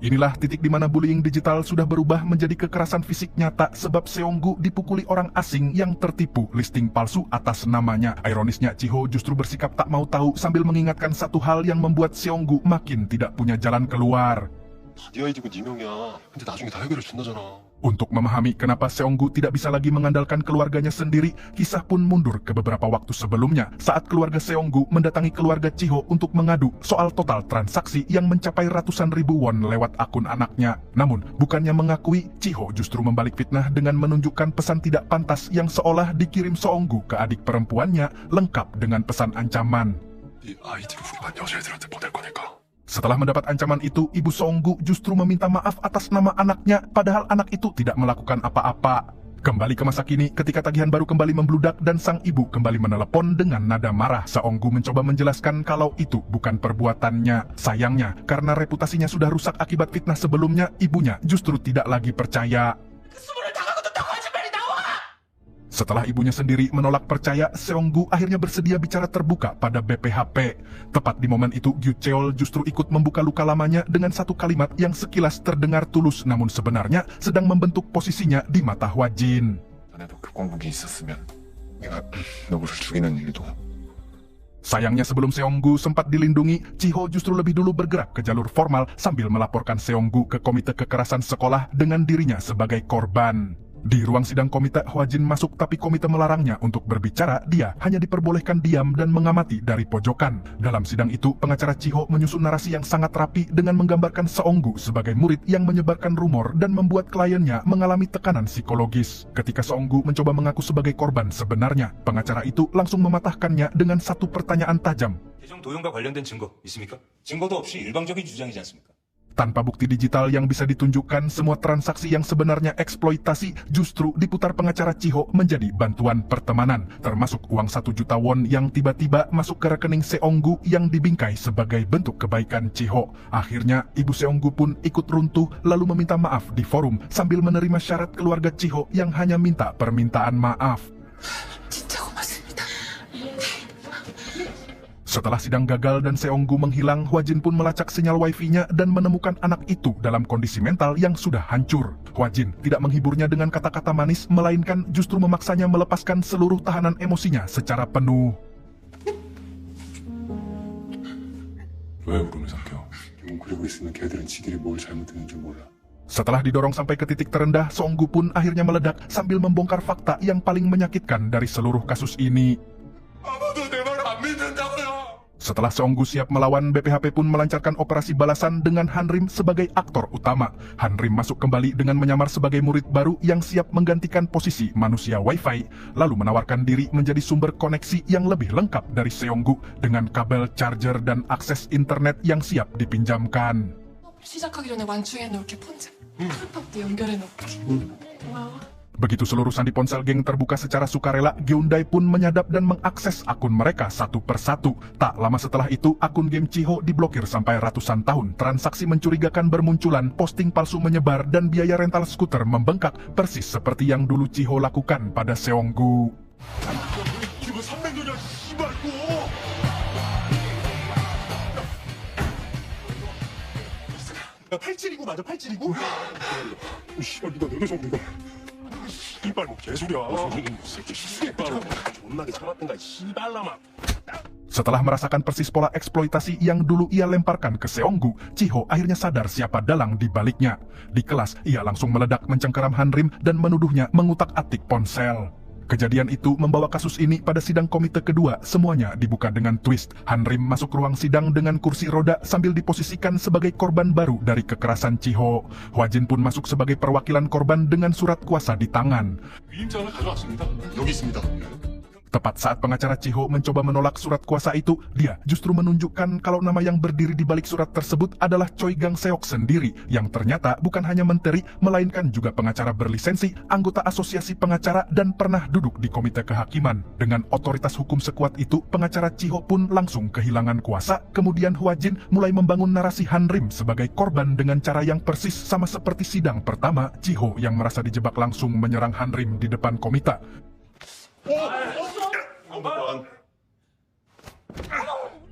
Inilah titik di mana bullying digital sudah berubah menjadi kekerasan fisik nyata sebab Seonggu dipukuli orang asing yang tertipu listing palsu atas namanya. Ironisnya, Chiho justru bersikap tak mau tahu sambil mengingatkan satu hal yang membuat Seonggu makin tidak punya jalan keluar. 네 아이디고 네 명이야. 근데 나중에 다 해결해 준다잖아. Untuk memahami kenapa Seonggu tidak bisa lagi mengandalkan keluarganya sendiri, kisah pun mundur ke beberapa waktu sebelumnya saat keluarga Seonggu mendatangi keluarga Chiho untuk mengadu soal total transaksi yang mencapai ratusan ribu won lewat akun anaknya. Namun, bukannya mengakui, Chiho justru membalik fitnah dengan menunjukkan pesan tidak pantas yang seolah dikirim Seonggu ke adik perempuannya lengkap dengan pesan ancaman. 네 아이디로 후반 여자애들한테 보낼 거니까. Setelah mendapat ancaman itu, ibu Seonggu justru meminta maaf atas nama anaknya, padahal anak itu tidak melakukan apa-apa. Kembali ke masa kini, ketika tagihan baru kembali membludak dan sang ibu kembali menelepon dengan nada marah, Seonggu mencoba menjelaskan kalau itu bukan perbuatannya. Sayangnya, karena reputasinya sudah rusak akibat fitnah sebelumnya, ibunya justru tidak lagi percaya. Setelah ibunya sendiri menolak percaya, Seonggu akhirnya bersedia bicara terbuka pada BPHP. Tepat di momen itu, Gyu Cheol justru ikut membuka luka lamanya dengan satu kalimat yang sekilas terdengar tulus, namun sebenarnya sedang membentuk posisinya di mata Hwajin. 자네도 교권국이 있었으면 내가 너구를 죽이는 일도. Sayangnya sebelum Seonggu sempat dilindungi, Chiho justru lebih dulu bergerak ke jalur formal sambil melaporkan Seonggu ke Komite Kekerasan Sekolah dengan dirinya sebagai korban. Di ruang sidang komite, Hwajin masuk tapi komite melarangnya untuk berbicara. Dia hanya diperbolehkan diam dan mengamati dari pojokan. Dalam sidang itu, pengacara Chiho menyusun narasi yang sangat rapi dengan menggambarkan Seonggu sebagai murid yang menyebarkan rumor dan membuat kliennya mengalami tekanan psikologis. Ketika Seonggu mencoba mengaku sebagai korban sebenarnya, pengacara itu langsung mematahkannya dengan satu pertanyaan tajam. 계정 도용과 관련된 증거 있습니까? 증거도 없이 일방적인 주장이지 않습니까? Tanpa bukti digital yang bisa ditunjukkan, semua transaksi yang sebenarnya eksploitasi justru diputar pengacara Chiho menjadi bantuan pertemanan, termasuk uang 1 juta won yang tiba-tiba masuk ke rekening Seonggu yang dibingkai sebagai bentuk kebaikan Chiho. Akhirnya, ibu Seonggu pun ikut runtuh lalu meminta maaf di forum sambil menerima syarat keluarga Chiho yang hanya minta permintaan maaf. Setelah sidang gagal dan Seonggu menghilang, Hwajin pun melacak sinyal wifi-nya dan menemukan anak itu dalam kondisi mental yang sudah hancur. Hwajin tidak menghiburnya dengan kata-kata manis, melainkan justru memaksanya melepaskan seluruh tahanan emosinya secara penuh. 왜 울음을 삼켜? 그러고 있으면 걔들은 지들이 뭘 잘못했는 줄 몰라. Setelah didorong sampai ke titik terendah, Seonggu pun akhirnya meledak sambil membongkar fakta yang paling menyakitkan dari seluruh kasus ini. Setelah Seonggu siap melawan, BPHP pun melancarkan operasi balasan dengan Hanrim sebagai aktor utama. Hanrim masuk kembali dengan menyamar sebagai murid baru yang siap menggantikan posisi manusia wifi, lalu menawarkan diri menjadi sumber koneksi yang lebih lengkap dari Seonggu dengan kabel charger dan akses internet yang siap dipinjamkan. 시작하기 전에 완충해 놓을게 폰즈. 카카오톡 연결해 놓을게. 고마워. Begitu seluruh sandi ponsel geng terbuka secara sukarela, Hyundai pun menyadap dan mengakses akun mereka satu persatu. Tak lama setelah itu, akun game Chiho diblokir sampai ratusan tahun. Transaksi mencurigakan bermunculan, posting palsu menyebar, dan biaya rental skuter membengkak, persis seperti yang dulu Chiho lakukan pada Seonggu. 팔찌리고 맞아, 팔찌리고? 씨발, 니가 내가 좀 내가. 이발 뭐 개소리야. 새끼 씨발 존나게 참았던가 씨발라마. Setelah merasakan persis pola eksploitasi yang dulu ia lemparkan ke Seonggu, Chiho akhirnya sadar siapa dalang di baliknya. Di kelas, ia langsung meledak mencengkeram Hanrim dan menuduhnya mengutak-atik ponsel. Kejadian itu membawa kasus ini pada sidang komite kedua. Semuanya dibuka dengan twist. Hanrim masuk ruang sidang dengan kursi roda sambil diposisikan sebagai korban baru dari kekerasan Chiho. Hwajin pun masuk sebagai perwakilan korban dengan surat kuasa di tangan. 위임장을 가져왔습니다. 여기 있습니다. Tepat saat pengacara Chiho mencoba menolak surat kuasa itu, dia justru menunjukkan kalau nama yang berdiri di balik surat tersebut adalah Choi Gang-seok sendiri, yang ternyata bukan hanya menteri, melainkan juga pengacara berlisensi, anggota asosiasi pengacara, dan pernah duduk di komite kehakiman. Dengan otoritas hukum sekuat itu, pengacara Chiho pun langsung kehilangan kuasa. Kemudian Hwa Jin mulai membangun narasi Han Rim sebagai korban dengan cara yang persis sama seperti sidang pertama. Chiho yang merasa dijebak langsung menyerang Han Rim di depan komite.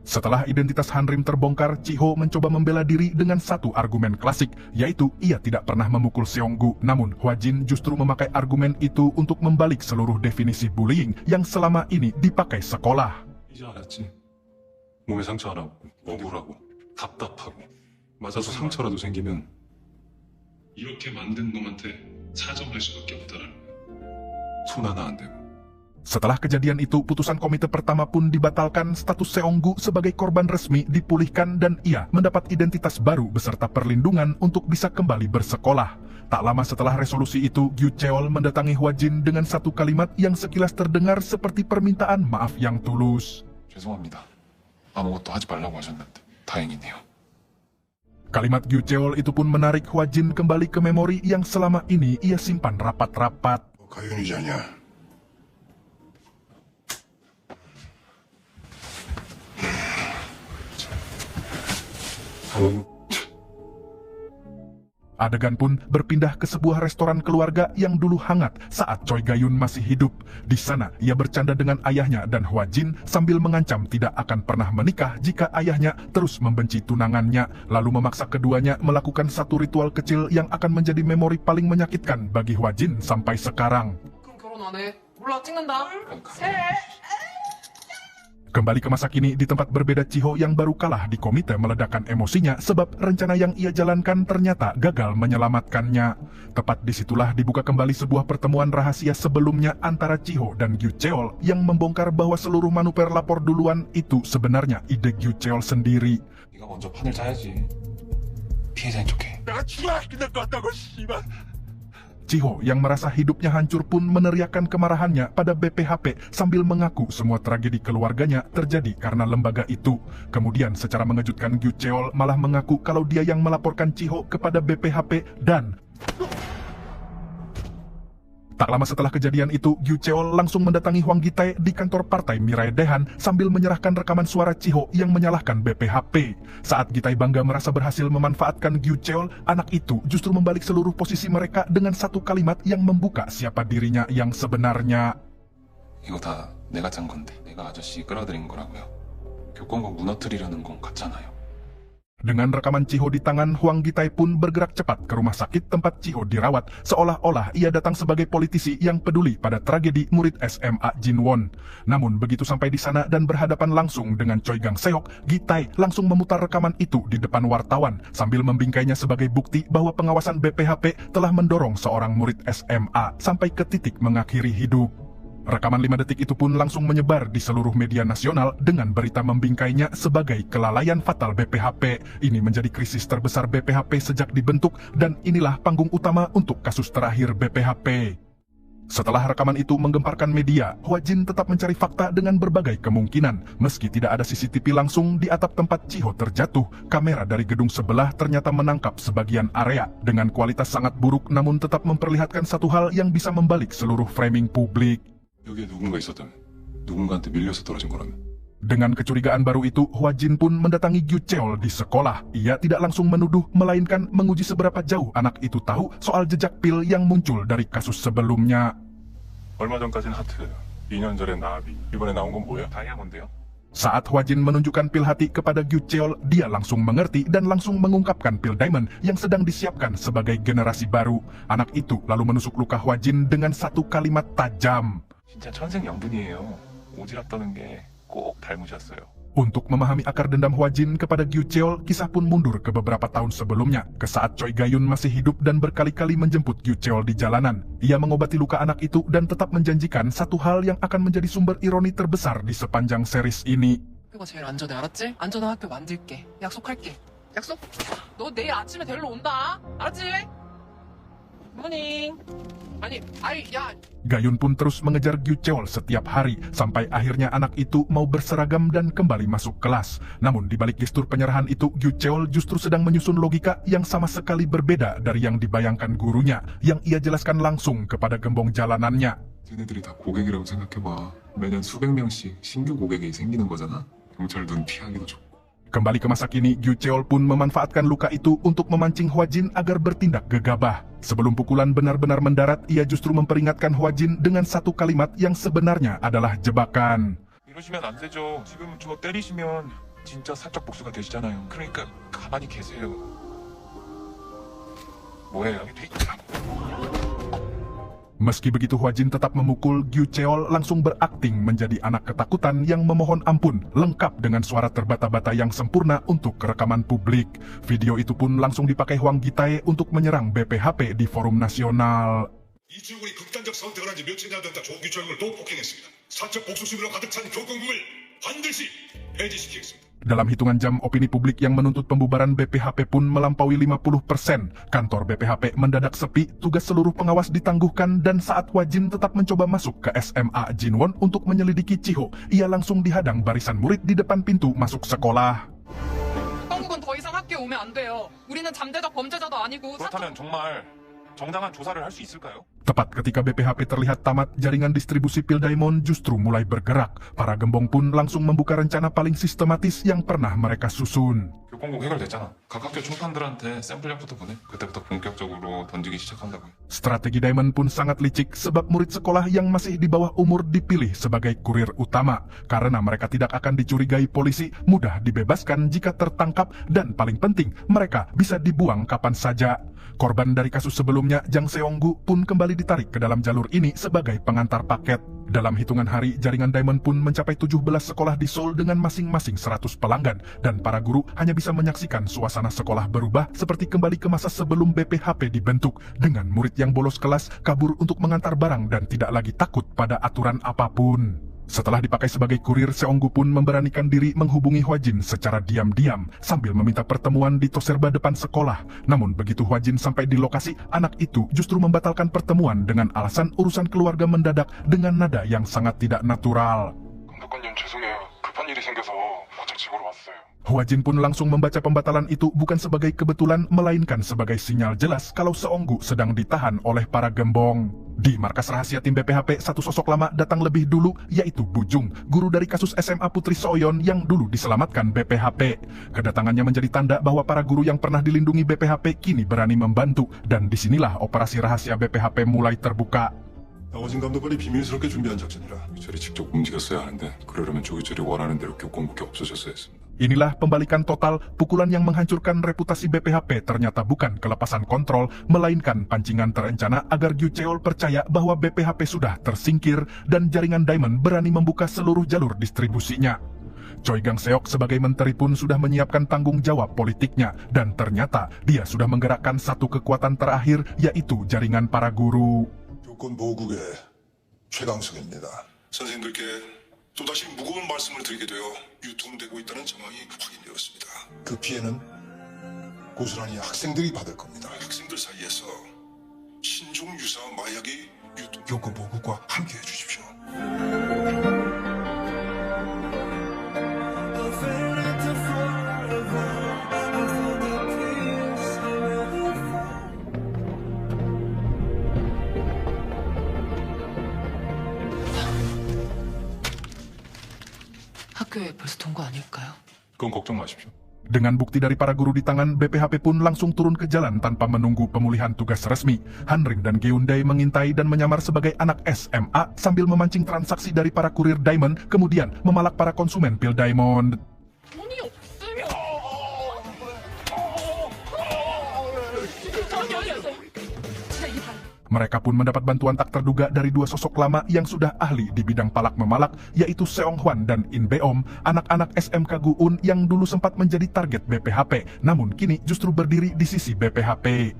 Setelah identitas Han Rim terbongkar, Chiho mencoba membela diri dengan satu argumen klasik, yaitu ia tidak pernah memukul Seonggu. Namun, Hwa Jin justru memakai argumen itu untuk membalik seluruh definisi bullying yang selama ini dipakai sekolah. 이제 알았지. 몸에 상처 하나고 억울하고 답답하고 맞아서 상처라도 생기면 이렇게 만든 놈한테 사정할 수밖에 없다라는 거야. 손 하나 안 대고. Setelah kejadian itu, putusan komite pertama pun dibatalkan, status Seonggu sebagai korban resmi dipulihkan dan ia mendapat identitas baru beserta perlindungan untuk bisa kembali bersekolah. Tak lama setelah resolusi itu, Gyu Cheol mendatangi Hwa Jin dengan satu kalimat yang sekilas terdengar seperti permintaan maaf yang tulus. 죄송합니다. 아무것도 하지 말라고 하셨는데 다행이네요. Kalimat Gyu Cheol itu pun menarik Hwa Jin kembali ke memori yang selama ini ia simpan rapat-rapat. 가윤이잖냐. Adegan pun berpindah ke sebuah restoran keluarga yang dulu hangat saat Choi Ga-yun masih hidup. Di sana, ia bercanda dengan ayahnya dan Hwa Jin sambil mengancam tidak akan pernah menikah jika ayahnya terus membenci tunangannya, lalu memaksa keduanya melakukan satu ritual kecil yang akan menjadi memori paling menyakitkan bagi Hwa Jin sampai sekarang. 그럼 결혼 안 해. 몰라 찍는다. Kembali ke masa kini, di tempat berbeda, Chiho yang baru kalah di komite meledakkan emosinya sebab rencana yang ia jalankan ternyata gagal menyelamatkannya. Tepat disitulah dibuka kembali sebuah pertemuan rahasia sebelumnya antara Chiho dan Gyu Cheol yang membongkar bahwa seluruh manuver lapor duluan itu sebenarnya ide Gyu Cheol sendiri. 네가 먼저 판을 짜야지. 피해자인 척해. 내가 죽어야 끝날 것 같다고 씨발. Chiho yang merasa hidupnya hancur pun meneriakkan kemarahannya pada BPHP sambil mengaku semua tragedi keluarganya terjadi karena lembaga itu. Kemudian secara mengejutkan Gyu Cheol malah mengaku kalau dia yang melaporkan Chiho kepada BPHP dan... Tak lama setelah kejadian itu, Gyu Cheol langsung mendatangi Hwang Gi-tae di kantor partai Mirai Daehan sambil menyerahkan rekaman suara Chiho yang menyalahkan BPHP. Saat Gi-tae bangga merasa berhasil memanfaatkan Gyu Cheol, anak itu justru membalik seluruh posisi mereka dengan satu kalimat yang membuka siapa dirinya yang sebenarnya. 이거 다 내가 짠 건데 내가 아저씨 끌어들인 거라고요. 교권국 무너뜨리려는 건 같잖아요. Dengan rekaman Chiho di tangan, Hwang Gi-tae pun bergerak cepat ke rumah sakit tempat Chiho dirawat, seolah-olah ia datang sebagai politisi yang peduli pada tragedi murid SMA Jinwon. Namun begitu sampai di sana dan berhadapan langsung dengan Choi Gang-seok, Gi-tae langsung memutar rekaman itu di depan wartawan sambil membingkainya sebagai bukti bahwa pengawasan BPHP telah mendorong seorang murid SMA sampai ke titik mengakhiri hidup. Rekaman 5 detik itu pun langsung menyebar di seluruh media nasional dengan berita membingkainya sebagai kelalaian fatal BPHP. Ini menjadi krisis terbesar BPHP sejak dibentuk dan inilah panggung utama untuk kasus terakhir BPHP. Setelah rekaman itu menggemparkan media, Hwa Jin tetap mencari fakta dengan berbagai kemungkinan. Meski tidak ada CCTV langsung di atap tempat Chiho terjatuh, kamera dari gedung sebelah ternyata menangkap sebagian area dengan kualitas sangat buruk namun tetap memperlihatkan satu hal yang bisa membalik seluruh framing publik. 여기에 누군가 있었다면 누군가한테 밀려서 떨어진 거라면. Dengan kecurigaan baru itu, Hwa Jin pun mendatangi Gyu Cheol di sekolah. Ia tidak langsung menuduh, melainkan menguji seberapa jauh anak itu tahu soal jejak pil yang muncul dari kasus sebelumnya. 얼마 전까지는 하트, 2년 전에 나비, 이번에 나온 건 뭐야? 다이아몬드요? Saat Hwa Jin menunjukkan pil hati kepada Gyu Cheol, dia langsung mengerti dan langsung mengungkapkan pil diamond yang sedang disiapkan sebagai generasi baru. Anak itu lalu menusuk luka Hwa Jin dengan satu kalimat tajam. 진짜 천생연분이에요. 오지랖 떠는 게 꼭 닮으셨어요. Untuk memahami akar dendam Hwa Jin kepada Gyu Cheol, kisah pun mundur ke beberapa tahun sebelumnya, ke saat Choi Ga-yun masih hidup dan berkali-kali menjemput Gyu Cheol di jalanan. Ia mengobati luka anak itu dan tetap menjanjikan satu hal yang akan menjadi sumber ironi terbesar di sepanjang series ini. 학교가 제일 안전해, 알았지? 안전한 학교 만들게. 약속할게. 약속? 너 내일 아침에 데리러 온다. 알았지? Morning. Ya. Gayun pun terus mengejar Gyu Cheol setiap hari, sampai akhirnya anak itu mau berseragam dan kembali masuk kelas. Namun di balik gestur penyerahan itu, Gyu Cheol justru sedang menyusun logika yang sama sekali berbeda dari yang dibayangkan gurunya, yang ia jelaskan langsung kepada gembong jalanannya. 쟤네들이 다 고객이라고 생각해봐. 매년 수백 명씩 신규 고객이 생기는 거잖아. 경찰 눈 피하기도 좋고. Kembali ke masa kini, Gyu Cheol pun memanfaatkan luka itu untuk memancing Hwajin agar bertindak gegabah. Sebelum pukulan benar-benar mendarat, ia justru memperingatkan Hwajin dengan satu kalimat yang sebenarnya adalah jebakan. 이러시면 안 되죠. 지금 저 때리시면 진짜 사적 복수가 되시잖아요. 그러니까 가만히 계세요. 뭐예요? Meski begitu, Hwajin tetap memukul. Gyu Cheol langsung berakting menjadi anak ketakutan yang memohon ampun, lengkap dengan suara terbata-bata yang sempurna untuk rekaman publik. Video itu pun langsung dipakai Hwang Gi-tae untuk menyerang BPHP di forum nasional. 이출군이 극단적 선택을 한 지 며칠이 안 됐다 조기철을 또 폭행했습니다. 사적 복수심으로 가득 찬 교권국을 반드시 폐지시키겠습니다. Dalam hitungan jam, opini publik yang menuntut pembubaran BPHP pun melampaui 50%. Kantor BPHP mendadak sepi, tugas seluruh pengawas ditangguhkan, dan saat Hwajin tetap mencoba masuk ke SMA Jinwon untuk menyelidiki Chiho, ia langsung dihadang barisan murid di depan pintu masuk sekolah. 한국은 더 이상 학교에 오면 안 돼요. 우리는 잠재적 범죄자도 아니고 그렇다면 정말 정당한 조사를 할 수 있을까요? Tepat ketika BPHP terlihat tamat, jaringan distribusi pil Daimon justru mulai bergerak. Para gembong pun langsung membuka rencana paling sistematis yang pernah mereka susun. 교권국 해결됐잖아. 각 학교 총판들한테 샘플량부터 보내. 그때부터 본격적으로 던지기 시작한다고요. Strategi Diamond pun sangat licik, sebab murid sekolah yang masih di bawah umur dipilih sebagai kurir utama. Karena mereka tidak akan dicurigai polisi, mudah dibebaskan jika tertangkap, dan paling penting, mereka bisa dibuang kapan saja. Korban dari kasus sebelumnya, Jang Seong-gu, pun kembali ditarik ke dalam jalur ini sebagai pengantar paket. Dalam hitungan hari, jaringan Diamond pun mencapai 17 sekolah di Seoul dengan masing-masing 100 pelanggan, dan para guru hanya bisa menyaksikan suasana sekolah berubah seperti kembali ke masa sebelum BPHP dibentuk, dengan murid yang bolos kelas, kabur untuk mengantar barang, dan tidak lagi takut pada aturan apapun. Setelah dipakai sebagai kurir, Seong-gu pun memberanikan diri menghubungi Hwajin secara diam-diam sambil meminta pertemuan di Toserba depan sekolah. Namun begitu Hwajin sampai di lokasi, anak itu justru membatalkan pertemuan dengan alasan urusan keluarga mendadak dengan nada yang sangat tidak natural. 감독관님 죄송해요. 급한 일이 생겨서 어제 집으로 왔어요. Hwajin pun langsung membaca pembatalan itu bukan sebagai kebetulan, melainkan sebagai sinyal jelas kalau Seong-gu sedang ditahan oleh para gembong. Di markas rahasia tim BPHP, satu sosok lama datang lebih dulu, yaitu Bujung, guru dari kasus SMA Putri Seoyeon yang dulu diselamatkan BPHP. Kedatangannya menjadi tanda bahwa para guru yang pernah dilindungi BPHP kini berani membantu, dan disinilah operasi rahasia BPHP mulai terbuka. 나머진 감독관이 비밀스럽게 준비한 작전이라 조기철이 직접 움직였어야 하는데 그러려면 조기철이 원하는 대로 교권국이 없어졌어야 했습니다. Inilah pembalikan total. Pukulan yang menghancurkan reputasi BPHP ternyata bukan kelepasan kontrol, melainkan pancingan terencana agar Gyu Cheol percaya bahwa BPHP sudah tersingkir dan jaringan Diamond berani membuka seluruh jalur distribusinya. Choi Gang-seok sebagai menteri pun sudah menyiapkan tanggung jawab politiknya, dan ternyata dia sudah menggerakkan satu kekuatan terakhir, yaitu jaringan para guru. 교권보호국의 최강석입니다. 선생님들께 또다시 무거운 말씀을 드리게 되어 유통되고 있다는 정황이 확인되었습니다. 그 피해는 고스란히 학생들이 받을 겁니다. 학생들 사이에서 신종 유사 마약이 유통. 교권보호국과 함께해 주십시오. 학교에 벌써 돈 거 아닐까요? 그건 걱정 마십시오. Dengan bukti dari para guru di tangan, BPHP pun langsung turun ke jalan tanpa menunggu pemulihan tugas resmi. Hanring dan Geundae mengintai dan menyamar sebagai anak SMA sambil memancing transaksi dari para kurir Diamond, kemudian memalak para konsumen pil Diamond. Mereka pun mendapat bantuan tak terduga dari dua sosok lama yang sudah ahli di bidang palak-memalak, yaitu Seong Hwan dan In Beom, anak-anak SMK Gu-un yang dulu sempat menjadi target BPHP, namun kini justru berdiri di sisi BPHP.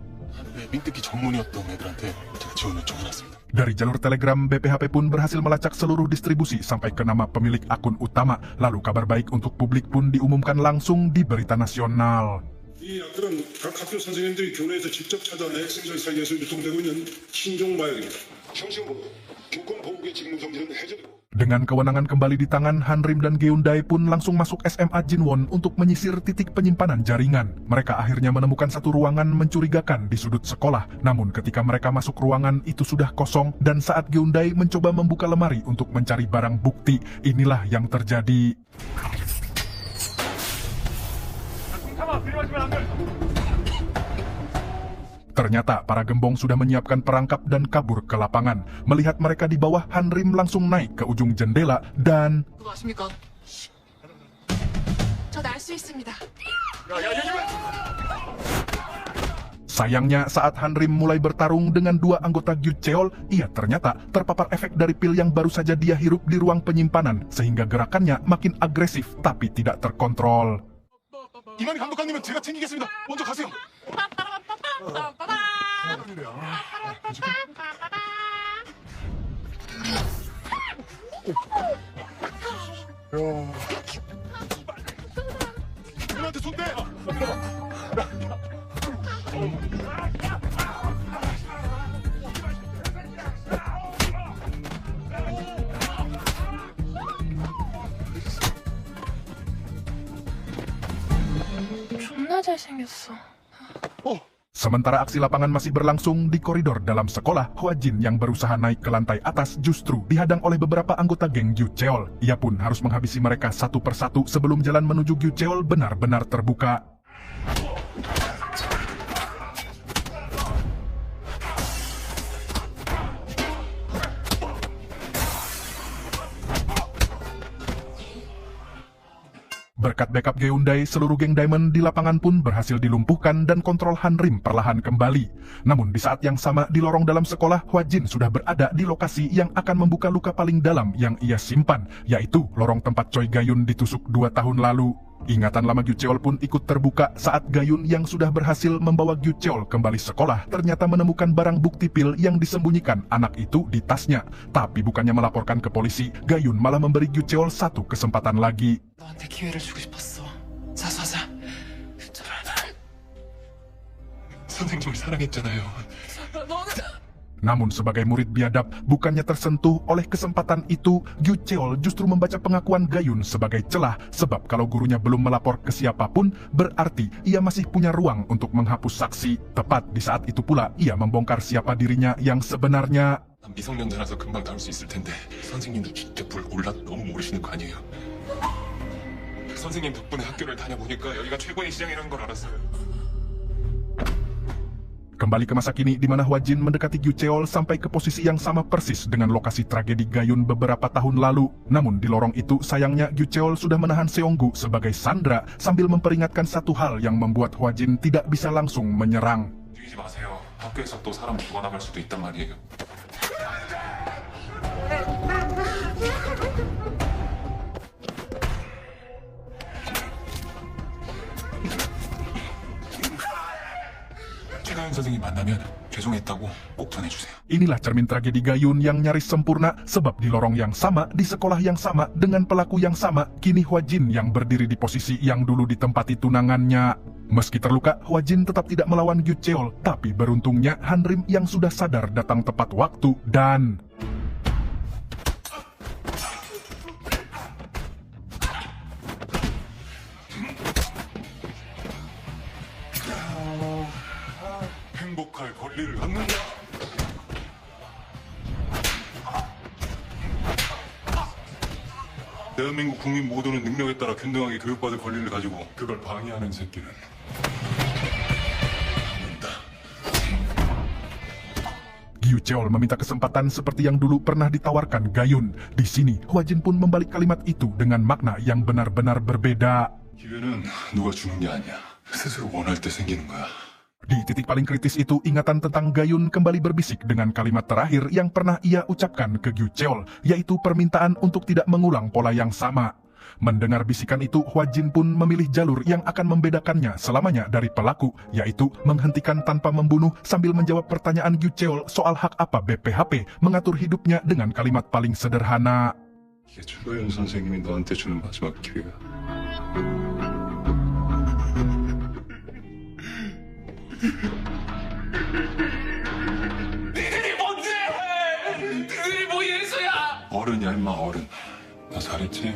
Dari jalur Telegram, BPHP pun berhasil melacak seluruh distribusi sampai ke nama pemilik akun utama, lalu kabar baik untuk publik pun diumumkan langsung di berita nasional. 이 약들은 각 학교 선생님들이 교내에서 직접 찾아내 학생들 사이에서 유통되고 있는 신종 마약입니다. 형식으로 교권 보호구의 직무 정지는 해제되고. Dengan kewenangan kembali di tangan, Hanrim dan Geundae pun langsung masuk SMA Jinwon untuk menyisir titik penyimpanan jaringan. Mereka akhirnya menemukan satu ruangan mencurigakan di sudut sekolah. Namun ketika mereka masuk ruangan itu sudah kosong, dan saat Geundae mencoba membuka lemari untuk mencari barang bukti, inilah yang terjadi. Ternyata para gembong sudah menyiapkan perangkap dan kabur ke lapangan. Melihat mereka di bawah, Hanrim langsung naik ke ujung jendela dan... 그거 아십니까? 저 날 수 있습니다. Sayangnya saat Hanrim mulai bertarung dengan dua anggota Gyucheol, ia ternyata terpapar efek dari pil yang baru saja dia hirup di ruang penyimpanan, sehingga gerakannya makin agresif tapi tidak terkontrol. 이만희 감독관님은 제가 챙기겠습니다. 먼저 가세요. 이만한테 손 대! 존나 잘생겼어. Sementara aksi lapangan masih berlangsung di koridor dalam sekolah, Hwajin yang berusaha naik ke lantai atas justru dihadang oleh beberapa anggota geng Gyucheol. Ia pun harus menghabisi mereka satu persatu sebelum jalan menuju Gyucheol benar-benar terbuka. Berkat backup Geundae, seluruh geng Diamond di lapangan pun berhasil dilumpuhkan dan kontrol Hanrim perlahan kembali. Namun di saat yang sama di lorong dalam sekolah, Hwajin sudah berada di lokasi yang akan membuka luka paling dalam yang ia simpan, yaitu lorong tempat Choi Gayun ditusuk 2 tahun lalu. Ingatan lama Gyucheol pun ikut terbuka saat Gayun yang sudah berhasil membawa Gyucheol kembali sekolah ternyata menemukan barang bukti pil yang disembunyikan anak itu di tasnya. Tapi bukannya melaporkan ke polisi, Gayun malah memberi Gyucheol satu kesempatan lagi. 너한테 기회를 주고 싶었어. 자수하자. 선생님을 사랑했잖아요. Namun sebagai murid biadab, bukannya tersentuh oleh kesempatan itu, Gyucheol justru membaca pengakuan Gayun sebagai celah, sebab kalau gurunya belum melapor ke siapapun, berarti ia masih punya ruang untuk menghapus saksi. Tepat di saat itu pula, ia membongkar siapa dirinya yang sebenarnya. 미성년자라서 금방 다룰 수 있을 텐데 선생님도 진짜 불 올라도 너무 모르시는 거 아니에요? 선생님 덕분에 학교를 다녀보니까 여기가 최고의 시장이라는 걸 알았어요. Kembali ke masa kini di mana Hwajin mendekati Gyucheol sampai ke posisi yang sama persis dengan lokasi tragedi Gayun beberapa tahun lalu. Namun di lorong itu sayangnya Gyucheol sudah menahan Seonggu sebagai sandera sambil memperingatkan satu hal yang membuat Hwajin tidak bisa langsung menyerang. 뛰지 마세요. 학교에서 또 사람 죽어나갈 수도 있단 말이에요. 최가연 선생님 만나면 죄송했다고 꼭 전해주세요. Inilah cermin tragedi Gayun yang nyaris sempurna, sebab di lorong yang sama, di sekolah yang sama, dengan pelaku yang sama, kini Hwajin yang berdiri di posisi yang dulu ditempati tunangannya. Meski terluka, Hwajin tetap tidak melawan Gyucheol, tapi beruntungnya Hanrim yang sudah sadar datang tepat waktu dan... 행복할 권리를 갖는다. 대한민국 국민 모두는 능력에 따라 균등하게 교육받을 권리를 가지고 그걸 방해하는 새끼는 Gyucheol meminta kesempatan seperti yang dulu pernah ditawarkan Gayun. Di sini, Hwajin pun membalik kalimat itu dengan makna yang benar-benar berbeda. 기회는 누가 주는 게 아니야. 스스로 원할 때 생기는 거야. Di titik paling kritis itu, ingatan tentang Gayun kembali berbisik dengan kalimat terakhir yang pernah ia ucapkan ke Gyucheol, yaitu permintaan untuk tidak mengulang pola yang sama. Mendengar bisikan itu, Hwajin pun memilih jalur yang akan membedakannya selamanya dari pelaku, yaitu menghentikan tanpa membunuh sambil menjawab pertanyaan Gyucheol soal hak apa BPHP mengatur hidupnya dengan kalimat paling sederhana. 이게 최가연 선생님이 너한테 주는 마지막 기회야. 니들이 뭔데? 니들이 뭐 예수야? 어른이야 임마 어른. 나 잘했지?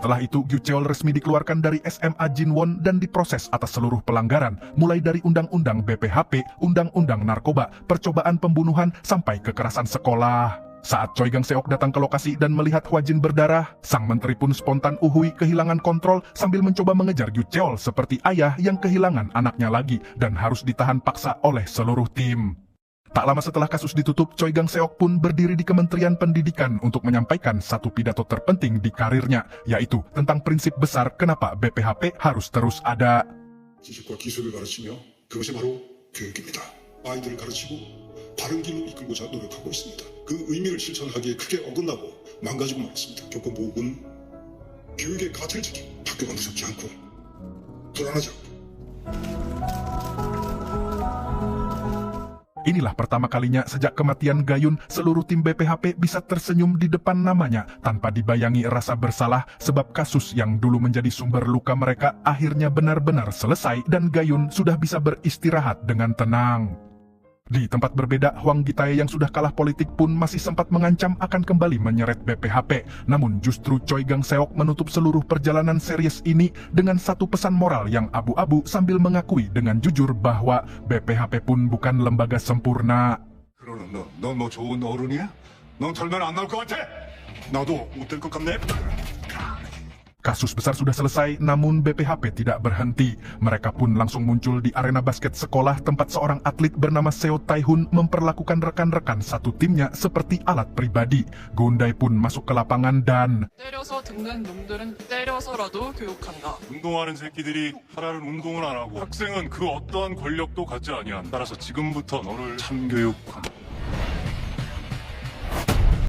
Setelah itu, Gyu Cheol resmi dikeluarkan dari SMA Jinwon dan diproses atas seluruh pelanggaran, mulai dari Undang-Undang BPHP, Undang-Undang Narkoba, percobaan pembunuhan, sampai kekerasan sekolah. Saat Choi Gang-seok datang ke lokasi dan melihat Hwajin berdarah, sang menteri pun spontan uhui kehilangan kontrol sambil mencoba mengejar Gyu Cheol seperti ayah yang kehilangan anaknya lagi dan harus ditahan paksa oleh seluruh tim. Tak lama setelah kasus ditutup, Choi Gang-seok pun berdiri di Kementerian Pendidikan untuk menyampaikan satu pidato terpenting di karirnya, yaitu tentang prinsip besar kenapa BPHP harus terus ada. 지식과 기술을 가르치며 그것이 바로 교육입니다. 아이들을 가르치고 바른 길로 이끌고자 노력하고 있습니다. 그 의미를 실천하기에 크게 어긋나고 망가지고 말았습니다. 교권보호군 교육의 가치를 지키고 학교가 무섭지 않고 불안하지 않고. Inilah pertama kalinya sejak kematian Gayun, seluruh tim BPHP bisa tersenyum di depan namanya tanpa dibayangi rasa bersalah sebab kasus yang dulu menjadi sumber luka mereka akhirnya benar-benar selesai dan Gayun sudah bisa beristirahat dengan tenang. Di tempat berbeda, Hwang Gi-tae yang sudah kalah politik pun masih sempat mengancam akan kembali menyeret BPHP. Namun justru Choi Gang-seok menutup seluruh perjalanan series ini dengan satu pesan moral yang abu-abu sambil mengakui dengan jujur bahwa BPHP pun bukan lembaga sempurna. 그러는 넌 뭐 좋은 어른이야? 넌 털면 안 나올 것 같아? 나도 못 될 것 같네. Kasus besar sudah selesai, namun BPHP tidak berhenti. Mereka pun langsung muncul di arena basket sekolah tempat seorang atlet bernama Seo Tae-hun memperlakukan rekan-rekan satu timnya seperti alat pribadi. Gondai pun masuk ke lapangan dan 때려서 듣는 놈들은 때려서라도 교육한다. 운동하는 새끼들이 하라는 운동을 안 하고 학생은 그 어떠한 권력도 갖지 아니한. 따라서 지금부터 너를 참교육한다.